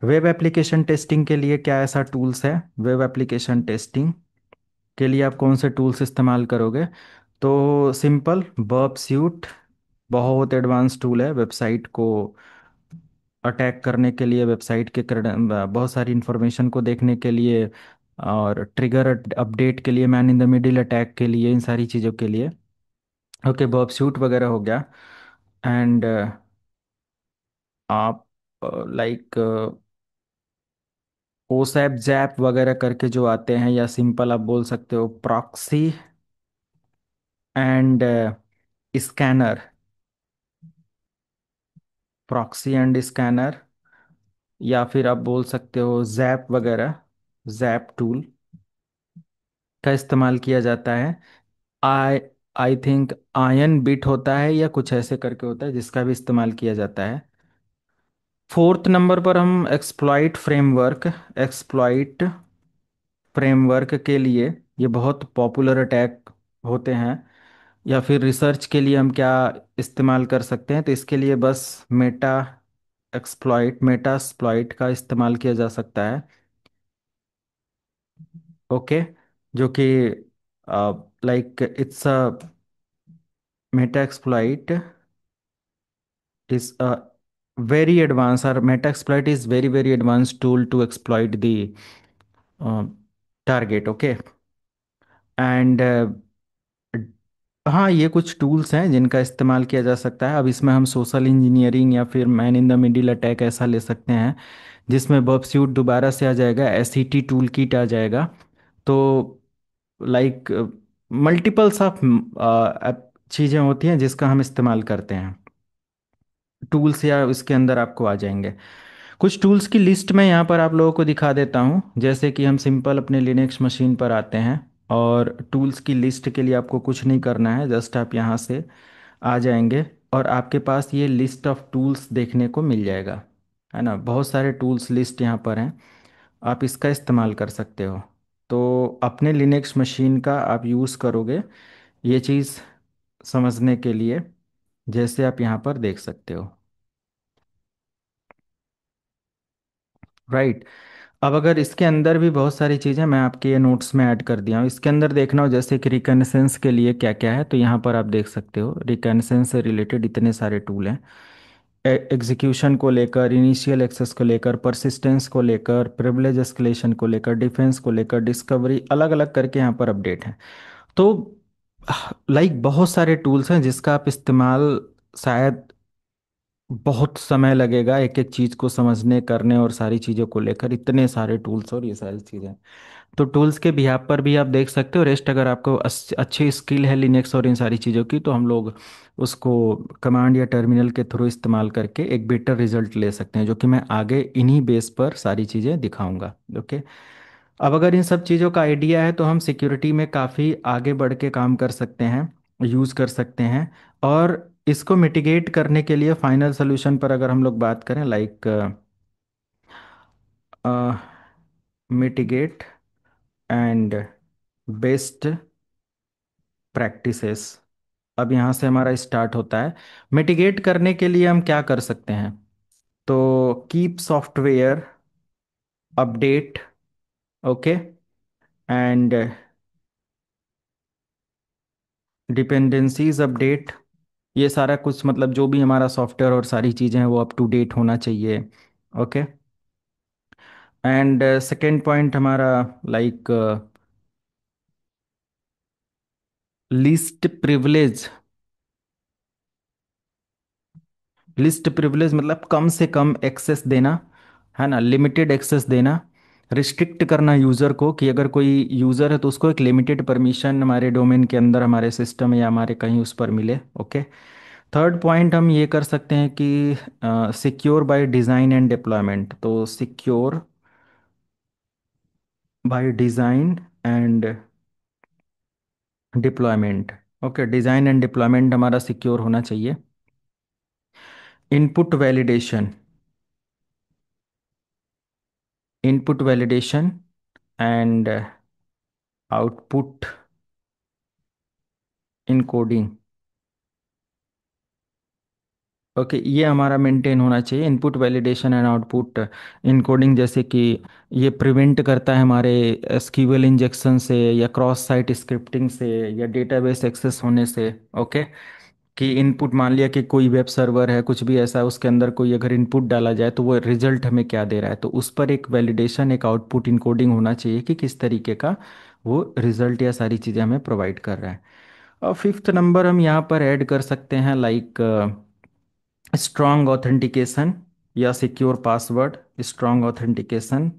[SPEAKER 1] वेब एप्लीकेशन टेस्टिंग के लिए क्या ऐसा टूल्स है, वेब एप्लीकेशन टेस्टिंग के लिए आप कौन से टूल्स इस्तेमाल करोगे। तो सिंपल बर्ब स्यूट बहुत एडवांस टूल है वेबसाइट को अटैक करने के लिए, वेबसाइट के बहुत सारी इंफॉर्मेशन को देखने के लिए, और ट्रिगर अपडेट के लिए, man in the middle attack के लिए, इन सारी चीज़ों के लिए, ओके। बर्ब स्यूट वगैरह हो गया। एंड आप लाइक ओसैप जैप वगैरह करके जो आते हैं, या सिंपल आप बोल सकते हो proxy and scanner, proxy and scanner, या फिर आप बोल सकते हो जैप वगैरह, जैप टूल का इस्तेमाल किया जाता है। आई आई थिंक आयन बिट होता है या कुछ ऐसे करके होता है जिसका भी इस्तेमाल किया जाता है। फोर्थ नंबर पर हम एक्सप्लॉइट फ्रेमवर्क, एक्सप्लॉइट फ्रेमवर्क के लिए, ये बहुत पॉपुलर अटैक होते हैं। या फिर रिसर्च के लिए हम क्या इस्तेमाल कर सकते हैं, तो इसके लिए बस मेटा एक्सप्लॉइट का इस्तेमाल किया जा सकता है, ओके। जो कि like it's a Meta exploit is a very advanced, or metasploit is very very advanced tool to exploit the uh, target, okay। And हाँ, ये कुछ टूल्स हैं जिनका इस्तेमाल किया जा सकता है। अब इसमें हम सोशल इंजीनियरिंग या फिर man in the middle attack ऐसा ले सकते हैं, जिसमें बर्ब सूट दोबारा से आ जाएगा, एसईटी टूल किट आ जाएगा। तो लाइक मल्टीपल्स ऑफ चीज़ें होती हैं जिसका हम इस्तेमाल करते हैं। टूल्स या इसके अंदर आपको आ जाएंगे। कुछ टूल्स की लिस्ट मैं यहाँ पर आप लोगों को दिखा देता हूँ। जैसे कि हम सिंपल अपने लिनक्स मशीन पर आते हैं, और टूल्स की लिस्ट के लिए आपको कुछ नहीं करना है, जस्ट आप यहाँ से आ जाएंगे और आपके पास ये लिस्ट ऑफ टूल्स देखने को मिल जाएगा, है ना। बहुत सारे टूल्स लिस्ट यहाँ पर हैं, आप इसका इस्तेमाल कर सकते हो। तो अपने लिनक्स मशीन का आप यूज़ करोगे ये चीज़ समझने के लिए, जैसे आप यहाँ पर देख सकते हो। राइट। अब अगर इसके अंदर भी बहुत सारी चीज़ें मैं आपके ये नोट्स में ऐड कर दिया हूँ, इसके अंदर देखना हो जैसे कि रिकनेसेंस के लिए क्या क्या है, तो यहाँ पर आप देख सकते हो रिकनेसेंस से रिलेटेड इतने सारे टूल हैं। एग्जीक्यूशन को लेकर, इनिशियल एक्सेस को लेकर, परसिस्टेंस को लेकर, प्रिविलेज एस्केलेशन को लेकर, डिफेंस को लेकर, डिस्कवरी, अलग अलग करके यहाँ पर अपडेट है। तो लाइक बहुत सारे टूल्स हैं जिसका आप इस्तेमाल शायद बहुत समय लगेगा एक एक चीज़ को समझने करने, और सारी चीज़ों को लेकर इतने सारे टूल्स और ये सारी चीज़ें। तो टूल्स के बिहाफ पर भी आप देख सकते हो। रेस्ट अगर आपको अच्छी स्किल है लिनक्स और इन सारी चीज़ों की, तो हम लोग उसको कमांड या टर्मिनल के थ्रू इस्तेमाल करके एक बेटर रिजल्ट ले सकते हैं, जो कि मैं आगे इन्हीं बेस पर सारी चीज़ें दिखाऊंगा। ओके। अब अगर इन सब चीज़ों का आइडिया है तो हम सिक्योरिटी में काफ़ी आगे बढ़ के काम कर सकते हैं, यूज़ कर सकते हैं। और इसको मिटिगेट करने के लिए फाइनल सोल्यूशन पर अगर हम लोग बात करें, like mitigate and best practices, अब यहाँ से हमारा स्टार्ट होता है। मिटिगेट करने के लिए हम क्या कर सकते हैं, तो keep software update, okay, and dependencies update. ये सारा कुछ मतलब जो भी हमारा सॉफ्टवेयर और सारी चीज़ें हैं वो अप टू डेट होना चाहिए। ओके। एंड सेकेंड पॉइंट हमारा, like list privilege. List privilege मतलब कम से कम एक्सेस देना, है ना, लिमिटेड एक्सेस देना। रिस्ट्रिक्ट करना यूज़र को, कि अगर कोई यूज़र है तो उसको एक लिमिटेड परमिशन हमारे डोमेन के अंदर, हमारे सिस्टम या हमारे कहीं उस पर मिले। ओके। थर्ड पॉइंट हम ये कर सकते हैं कि secure by design and deployment. तो secure by design and deployment. Okay, design and deployment हमारा सिक्योर होना चाहिए। Input validation, input validation and output encoding. Okay, ये हमारा मेंटेन होना चाहिए, input validation and output encoding. जैसे कि ये प्रिवेंट करता है हमारे एसक्यूएल इंजेक्शन से, या क्रॉस साइट स्क्रिप्टिंग से, या डेटाबेस एक्सेस होने से। ओके। कि इनपुट मान लिया कि कोई वेब सर्वर है, कुछ भी ऐसा, उसके अंदर कोई अगर इनपुट डाला जाए तो वो रिजल्ट हमें क्या दे रहा है, तो उस पर एक वैलिडेशन, एक आउटपुट इनकोडिंग होना चाहिए कि किस तरीके का वो रिजल्ट या सारी चीज़ें हमें प्रोवाइड कर रहा है। और फिफ्थ नंबर हम यहाँ पर ऐड कर सकते हैं, लाइक स्ट्रॉन्ग ऑथेंटिकेशन या सिक्योर पासवर्ड। स्ट्रॉन्ग ऑथेंटिकेशन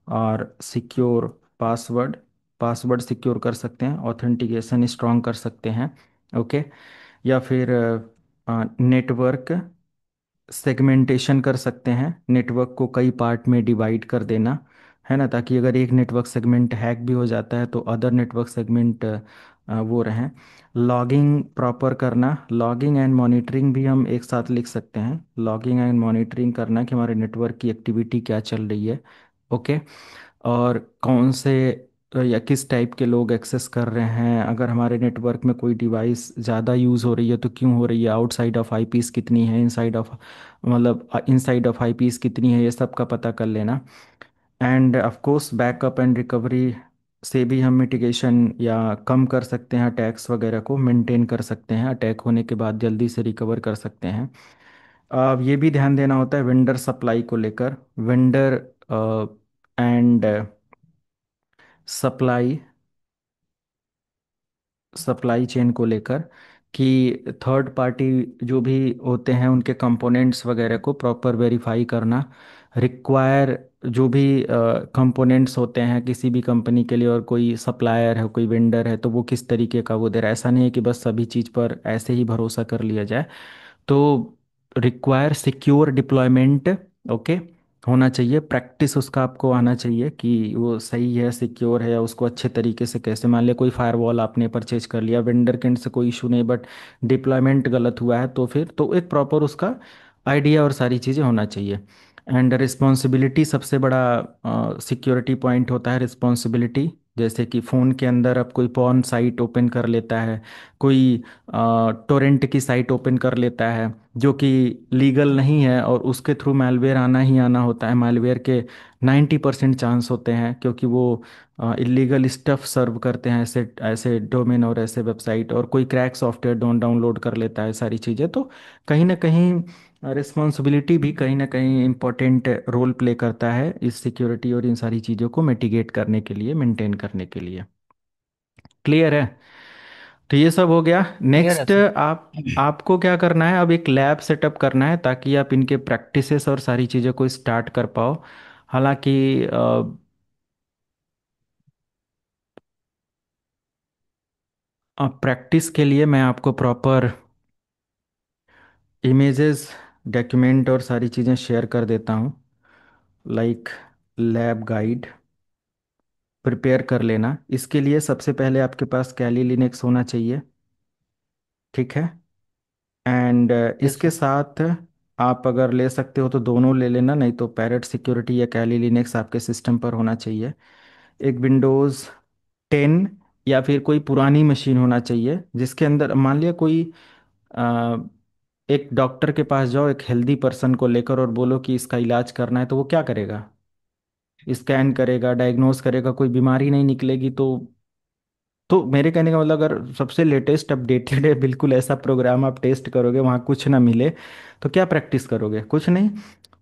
[SPEAKER 1] और सिक्योर पासवर्ड। पासवर्ड सिक्योर कर सकते हैं, ऑथेंटिकेशन स्ट्रॉन्ग कर सकते हैं। ओके। या फिर नेटवर्क सेगमेंटेशन कर सकते हैं, नेटवर्क को कई पार्ट में डिवाइड कर देना, है ना, ताकि अगर एक नेटवर्क सेगमेंट हैक भी हो जाता है तो अदर नेटवर्क सेगमेंट वो रहें। लॉगिंग प्रॉपर करना, लॉगिंग एंड मॉनिटरिंग भी हम एक साथ लिख सकते हैं। लॉगिंग एंड मॉनिटरिंग करना कि हमारे नेटवर्क की एक्टिविटी क्या चल रही है। ओके। और कौन से या किस टाइप के लोग एक्सेस कर रहे हैं, अगर हमारे नेटवर्क में कोई डिवाइस ज़्यादा यूज़ हो रही है तो क्यों हो रही है, आउटसाइड ऑफ आईपीस कितनी है, इनसाइड ऑफ मतलब इनसाइड ऑफ आईपीस कितनी है, ये सब का पता कर लेना। End of course backup and recovery से भी हम मिटिगेशन या कम कर सकते हैं, अटैक्स वगैरह को मेंटेन कर सकते हैं, अटैक होने के बाद जल्दी से रिकवर कर सकते हैं। अब ये भी ध्यान देना होता है वेंडर सप्लाई को लेकर, vendor and supply supply chain को लेकर कि थर्ड पार्टी जो भी होते हैं उनके कंपोनेंट्स वगैरह को प्रॉपर वेरीफाई करना, रिक्वायर जो भी कंपोनेंट्स होते हैं किसी भी कंपनी के लिए, और कोई सप्लायर है कोई वेंडर है तो वो किस तरीके का वो दे रहा है। ऐसा नहीं है कि बस सभी चीज़ पर ऐसे ही भरोसा कर लिया जाए। तो रिक्वायर सिक्योर डिप्लॉयमेंट, ओके, होना चाहिए। प्रैक्टिस उसका आपको आना चाहिए कि वो सही है सिक्योर है, या उसको अच्छे तरीके से कैसे, मान लिया कोई फायरवॉल आपने परचेज कर लिया वेंडर के एंड से, कोई इशू नहीं, बट डिप्लॉयमेंट गलत हुआ है तो फिर तो एक प्रॉपर उसका आइडिया और सारी चीज़ें होना चाहिए। एंड रिस्पॉन्सिबिलिटी सबसे बड़ा सिक्योरिटी पॉइंट होता है, रिस्पॉन्सिबिलिटी। जैसे कि फ़ोन के अंदर अब कोई पॉर्न साइट ओपन कर लेता है, कोई टोरेंट की साइट ओपन कर लेता है जो कि लीगल नहीं है, और उसके थ्रू मैलवेयर आना ही आना होता है। मैलवेयर के 90% चांस होते हैं, क्योंकि वो इलीगल स्टफ सर्व करते हैं, ऐसे ऐसे डोमेन और ऐसे वेबसाइट, और कोई क्रैक सॉफ्टवेयर डाउनलोड कर लेता है सारी चीज़ें। तो कहीं ना कहीं रिस्पॉन्सिबिलिटी भी कहीं ना कहीं इम्पोर्टेंट रोल प्ले करता है इस सिक्योरिटी और इन सारी चीज़ों को मिटिगेट करने के लिए, मेंटेन करने के लिए। क्लियर है? तो ये सब हो गया।
[SPEAKER 3] क्लियर है
[SPEAKER 1] नेक्स्ट
[SPEAKER 3] सर।
[SPEAKER 1] आपको क्या करना है, अब एक लैब सेटअप करना है ताकि आप इनके प्रैक्टिसेस और सारी चीज़ों को स्टार्ट कर पाओ। हालांकि प्रैक्टिस के लिए मैं आपको प्रॉपर इमेजेस, डॉक्यूमेंट और सारी चीज़ें शेयर कर देता हूँ, लाइक लैब गाइड प्रिपेयर कर लेना। इसके लिए सबसे पहले आपके पास कैली लिनक्स होना चाहिए, ठीक है। एंड
[SPEAKER 3] यस
[SPEAKER 1] इसके
[SPEAKER 3] सर।
[SPEAKER 1] साथ आप अगर ले सकते हो तो दोनों ले लेना, नहीं तो पैरेट सिक्योरिटी या कैली लिनक्स आपके सिस्टम पर होना चाहिए। एक विंडोज़ 10 या फिर कोई पुरानी मशीन होना चाहिए जिसके अंदर, मान लिया कोई अ, एक डॉक्टर के पास जाओ एक हेल्दी पर्सन को लेकर और बोलो कि इसका इलाज करना है, तो वो क्या करेगा? स्कैन करेगा, डायग्नोस करेगा, कोई बीमारी नहीं निकलेगी। तो मेरे कहने का मतलब, अगर सबसे लेटेस्ट अपडेटेड है बिल्कुल ऐसा प्रोग्राम आप टेस्ट करोगे वहाँ कुछ ना मिले, तो क्या प्रैक्टिस करोगे? कुछ नहीं।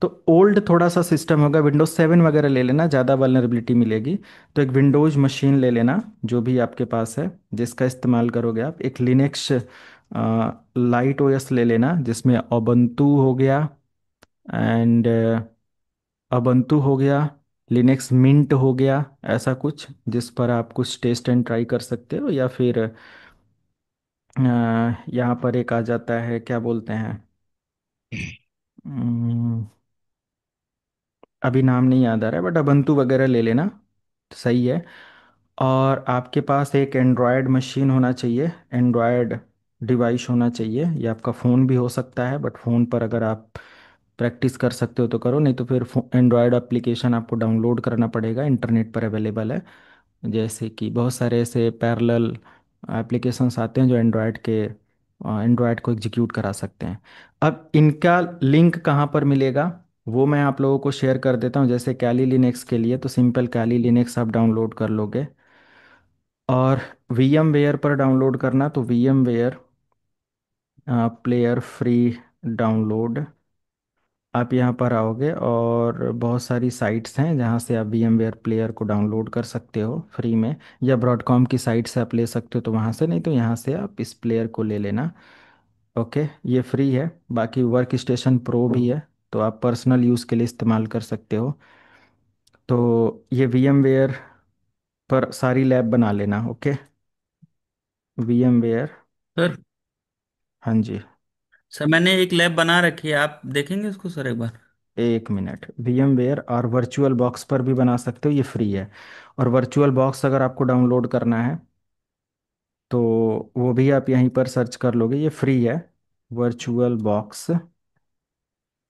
[SPEAKER 1] तो ओल्ड थोड़ा सा सिस्टम होगा, विंडोज 7 वगैरह ले लेना, ज़्यादा वल्नरेबिलिटी मिलेगी। तो एक विंडोज मशीन ले लेना जो भी आपके पास है जिसका इस्तेमाल करोगे आप। एक लिनक्स लाइट ओएस ले लेना जिसमें ओबंतु हो गया, एंड अबंतु हो गया, लिनक्स मिंट हो गया, ऐसा कुछ जिस पर आप कुछ टेस्ट एंड ट्राई कर सकते हो। या फिर यहाँ पर एक आ जाता है, क्या बोलते हैं, हम्म, अभी नाम नहीं याद आ रहा है, बट अबंतु वगैरह ले लेना, सही है। और आपके पास एक एंड्रॉयड मशीन होना चाहिए, एंड्रॉयड डिवाइस होना चाहिए। ये आपका फ़ोन भी हो सकता है, बट फ़ोन पर अगर आप प्रैक्टिस कर सकते हो तो करो, नहीं तो फिर एंड्रॉयड एप्लीकेशन आपको डाउनलोड करना पड़ेगा, इंटरनेट पर अवेलेबल है। जैसे कि बहुत सारे ऐसे पैरेलल एप्लीकेशंस आते हैं जो एंड्रॉयड को एग्जीक्यूट करा सकते हैं। अब इनका लिंक कहाँ पर मिलेगा वो मैं आप लोगों को शेयर कर देता हूँ। जैसे कैली लिनक्स के लिए तो सिंपल कैली लिनक्स आप डाउनलोड कर लोगे, और वीएम वेयर पर डाउनलोड करना तो VMware player free download, आप यहाँ पर आओगे और बहुत सारी साइट्स हैं जहाँ से आप VMware प्लेयर को डाउनलोड कर सकते हो फ्री में, या ब्रॉडकॉम की साइट से आप ले सकते हो तो वहाँ से, नहीं तो यहाँ से आप इस प्लेयर को ले लेना। ओके, ये फ्री है। बाकी वर्क स्टेशन प्रो भी है, तो आप पर्सनल यूज़ के लिए इस्तेमाल कर सकते हो। तो ये VMware पर सारी लैब बना लेना, ओके। VMware,
[SPEAKER 3] सर
[SPEAKER 1] हाँ जी।
[SPEAKER 3] सर मैंने एक लैब बना रखी है, आप देखेंगे उसको सर एक बार?
[SPEAKER 1] एक मिनट, VMware और वर्चुअल बॉक्स पर भी बना सकते हो, ये फ्री है। और वर्चुअल बॉक्स अगर आपको डाउनलोड करना है तो वो भी आप यहीं पर सर्च कर लोगे, ये फ्री है। वर्चुअल बॉक्स,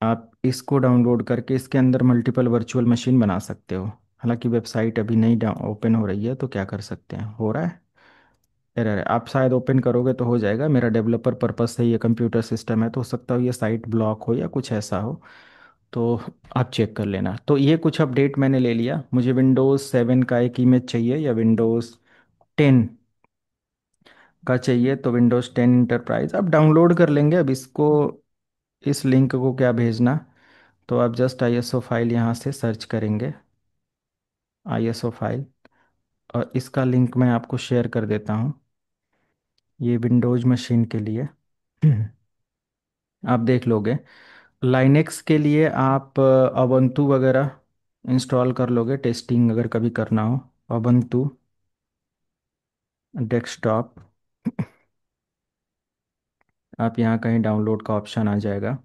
[SPEAKER 1] आप इसको डाउनलोड करके इसके अंदर मल्टीपल वर्चुअल मशीन बना सकते हो। हालांकि वेबसाइट अभी नहीं ओपन हो रही है, तो क्या कर सकते हैं, हो रहा है एरर है। आप शायद ओपन करोगे तो हो जाएगा, मेरा डेवलपर पर्पज से ये कंप्यूटर सिस्टम है तो हो सकता हो ये साइट ब्लॉक हो या कुछ ऐसा हो, तो आप चेक कर लेना। तो ये कुछ अपडेट मैंने ले लिया। मुझे विंडोज़ 7 का एक इमेज चाहिए या विंडोज़ 10 का चाहिए, तो विंडोज़ 10 इंटरप्राइज आप डाउनलोड कर लेंगे। अब इसको, इस लिंक को क्या भेजना, तो आप जस्ट ISO फाइल यहाँ से सर्च करेंगे, ISO फाइल, और इसका लिंक मैं आपको शेयर कर देता हूँ। ये विंडोज मशीन के लिए आप देख लोगे। लाइनेक्स के लिए आप अबंतु वगैरह इंस्टॉल कर लोगे, टेस्टिंग अगर कभी करना हो। अबंतु डेस्कटॉप, आप यहाँ कहीं डाउनलोड का ऑप्शन आ जाएगा,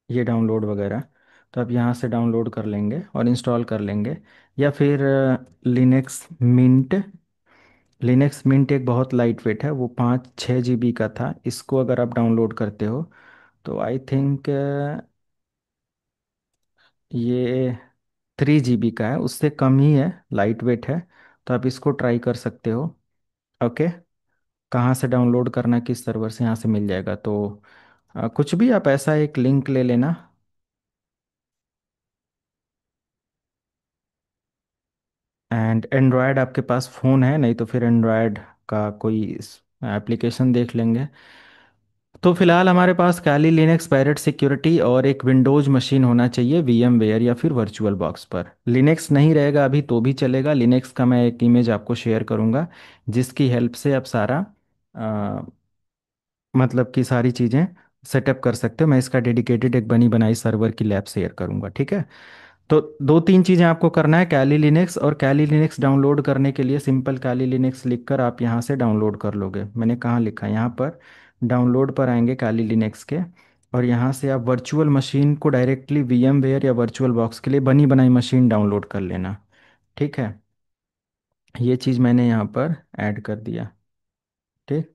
[SPEAKER 1] ये डाउनलोड वगैरह, तो आप यहाँ से डाउनलोड कर लेंगे और इंस्टॉल कर लेंगे। या फिर लिनक्स मिंट। लिनक्स मिंट एक बहुत लाइट वेट है, वो 5-6 GB का था। इसको अगर आप डाउनलोड करते हो तो आई थिंक ये 3 GB का है, उससे कम ही है, लाइट वेट है। तो आप इसको ट्राई कर सकते हो। ओके। कहाँ से डाउनलोड करना, किस सर्वर से, यहाँ से मिल जाएगा। तो कुछ भी आप ऐसा एक लिंक ले लेना। एंड एंड्रॉयड आपके पास फ़ोन है, नहीं तो फिर एंड्रॉयड का कोई एप्लीकेशन देख लेंगे। तो फिलहाल हमारे पास कैली लिनक्स पायरेट सिक्योरिटी और एक विंडोज मशीन होना चाहिए वीएम वेयर या फिर वर्चुअल बॉक्स पर। लिनक्स नहीं रहेगा अभी तो भी चलेगा, लिनक्स का मैं एक इमेज आपको शेयर करूंगा जिसकी हेल्प से आप सारा मतलब कि सारी चीज़ें सेटअप कर सकते हो। मैं इसका डेडिकेटेड एक बनी बनाई सर्वर की लैब शेयर करूंगा, ठीक है। तो 2-3 चीज़ें आपको करना है कैली लिनक्स, और कैली लिनक्स डाउनलोड करने के लिए सिंपल कैली लिनक्स लिखकर आप यहाँ से डाउनलोड कर लोगे। मैंने कहाँ लिखा है, यहाँ पर डाउनलोड पर आएंगे कैली लिनक्स के, और यहाँ से आप वर्चुअल मशीन को डायरेक्टली वीएम वेयर या वर्चुअल बॉक्स के लिए बनी बनाई मशीन डाउनलोड कर लेना, ठीक है। ये चीज़ मैंने यहाँ पर ऐड कर दिया, ठीक।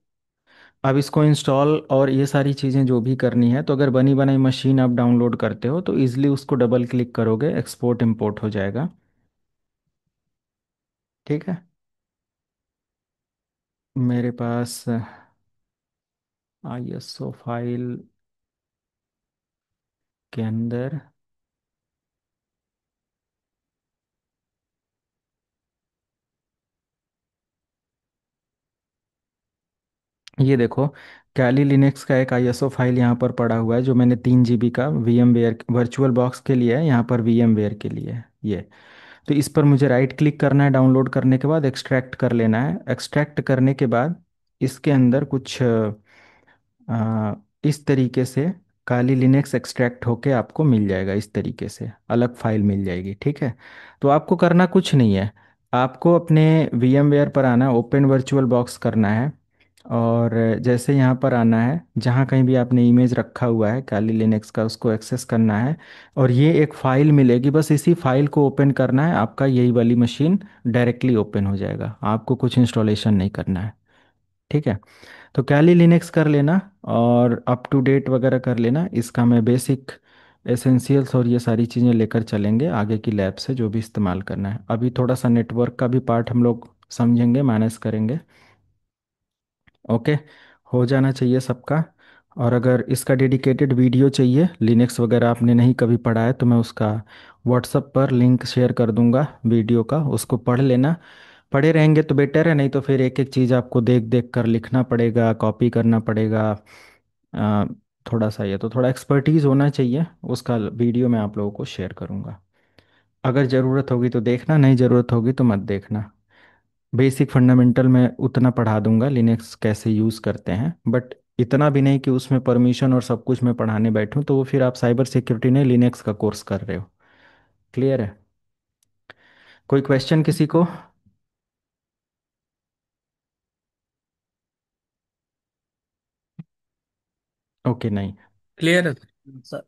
[SPEAKER 1] अब इसको इंस्टॉल और ये सारी चीज़ें जो भी करनी है, तो अगर बनी बनाई मशीन आप डाउनलोड करते हो तो ईजिली उसको डबल क्लिक करोगे, एक्सपोर्ट इंपोर्ट हो जाएगा, ठीक है। मेरे पास आईएसओ फाइल के अंदर ये देखो, कैली लिनक्स का एक आईएसओ फाइल यहाँ पर पड़ा हुआ है जो मैंने 3 GB का वीएम वेयर वर्चुअल बॉक्स के लिए है, यहाँ पर वीएम वेयर के लिए है ये। तो इस पर मुझे राइट क्लिक करना है, डाउनलोड करने के बाद एक्सट्रैक्ट कर लेना है। एक्सट्रैक्ट करने के बाद इसके अंदर कुछ इस तरीके से काली लिनक्स एक्सट्रैक्ट होके आपको मिल जाएगा, इस तरीके से अलग फाइल मिल जाएगी, ठीक है। तो आपको करना कुछ नहीं है, आपको अपने VMware पर आना है, ओपन वर्चुअल बॉक्स करना है, और जैसे यहाँ पर आना है, जहाँ कहीं भी आपने इमेज रखा हुआ है काली लिनक्स का उसको एक्सेस करना है, और ये एक फ़ाइल मिलेगी, बस इसी फाइल को ओपन करना है, आपका यही वाली मशीन डायरेक्टली ओपन हो जाएगा, आपको कुछ इंस्टॉलेशन नहीं करना है, ठीक है। तो कैली लिनक्स कर लेना और अप टू डेट वगैरह कर लेना। इसका मैं बेसिक एसेंशियल्स और ये सारी चीज़ें लेकर चलेंगे आगे की लैब से, जो भी इस्तेमाल करना है। अभी थोड़ा सा नेटवर्क का भी पार्ट हम लोग समझेंगे, मैनेज करेंगे। ओके, हो जाना चाहिए सबका। और अगर इसका डेडिकेटेड वीडियो चाहिए, लिनक्स वगैरह आपने नहीं कभी पढ़ा है, तो मैं उसका व्हाट्सअप पर लिंक शेयर कर दूंगा वीडियो का, उसको पढ़ लेना। पढ़े रहेंगे तो बेटर है, नहीं तो फिर एक एक चीज़ आपको देख देख कर लिखना पड़ेगा, कॉपी करना पड़ेगा। अ, थोड़ा सा ये तो थोड़ा एक्सपर्टीज़ होना चाहिए, उसका वीडियो मैं आप लोगों को शेयर करूँगा। अगर ज़रूरत होगी तो देखना, नहीं ज़रूरत होगी तो मत देखना। बेसिक फंडामेंटल मैं उतना पढ़ा दूंगा लिनक्स कैसे यूज़ करते हैं, बट इतना भी नहीं कि उसमें परमिशन और सब कुछ मैं पढ़ाने बैठूं, तो वो फिर आप साइबर सिक्योरिटी नहीं लिनक्स का कोर्स कर रहे हो। क्लियर है? कोई क्वेश्चन किसी को? ओके, नहीं।
[SPEAKER 3] क्लियर है सर।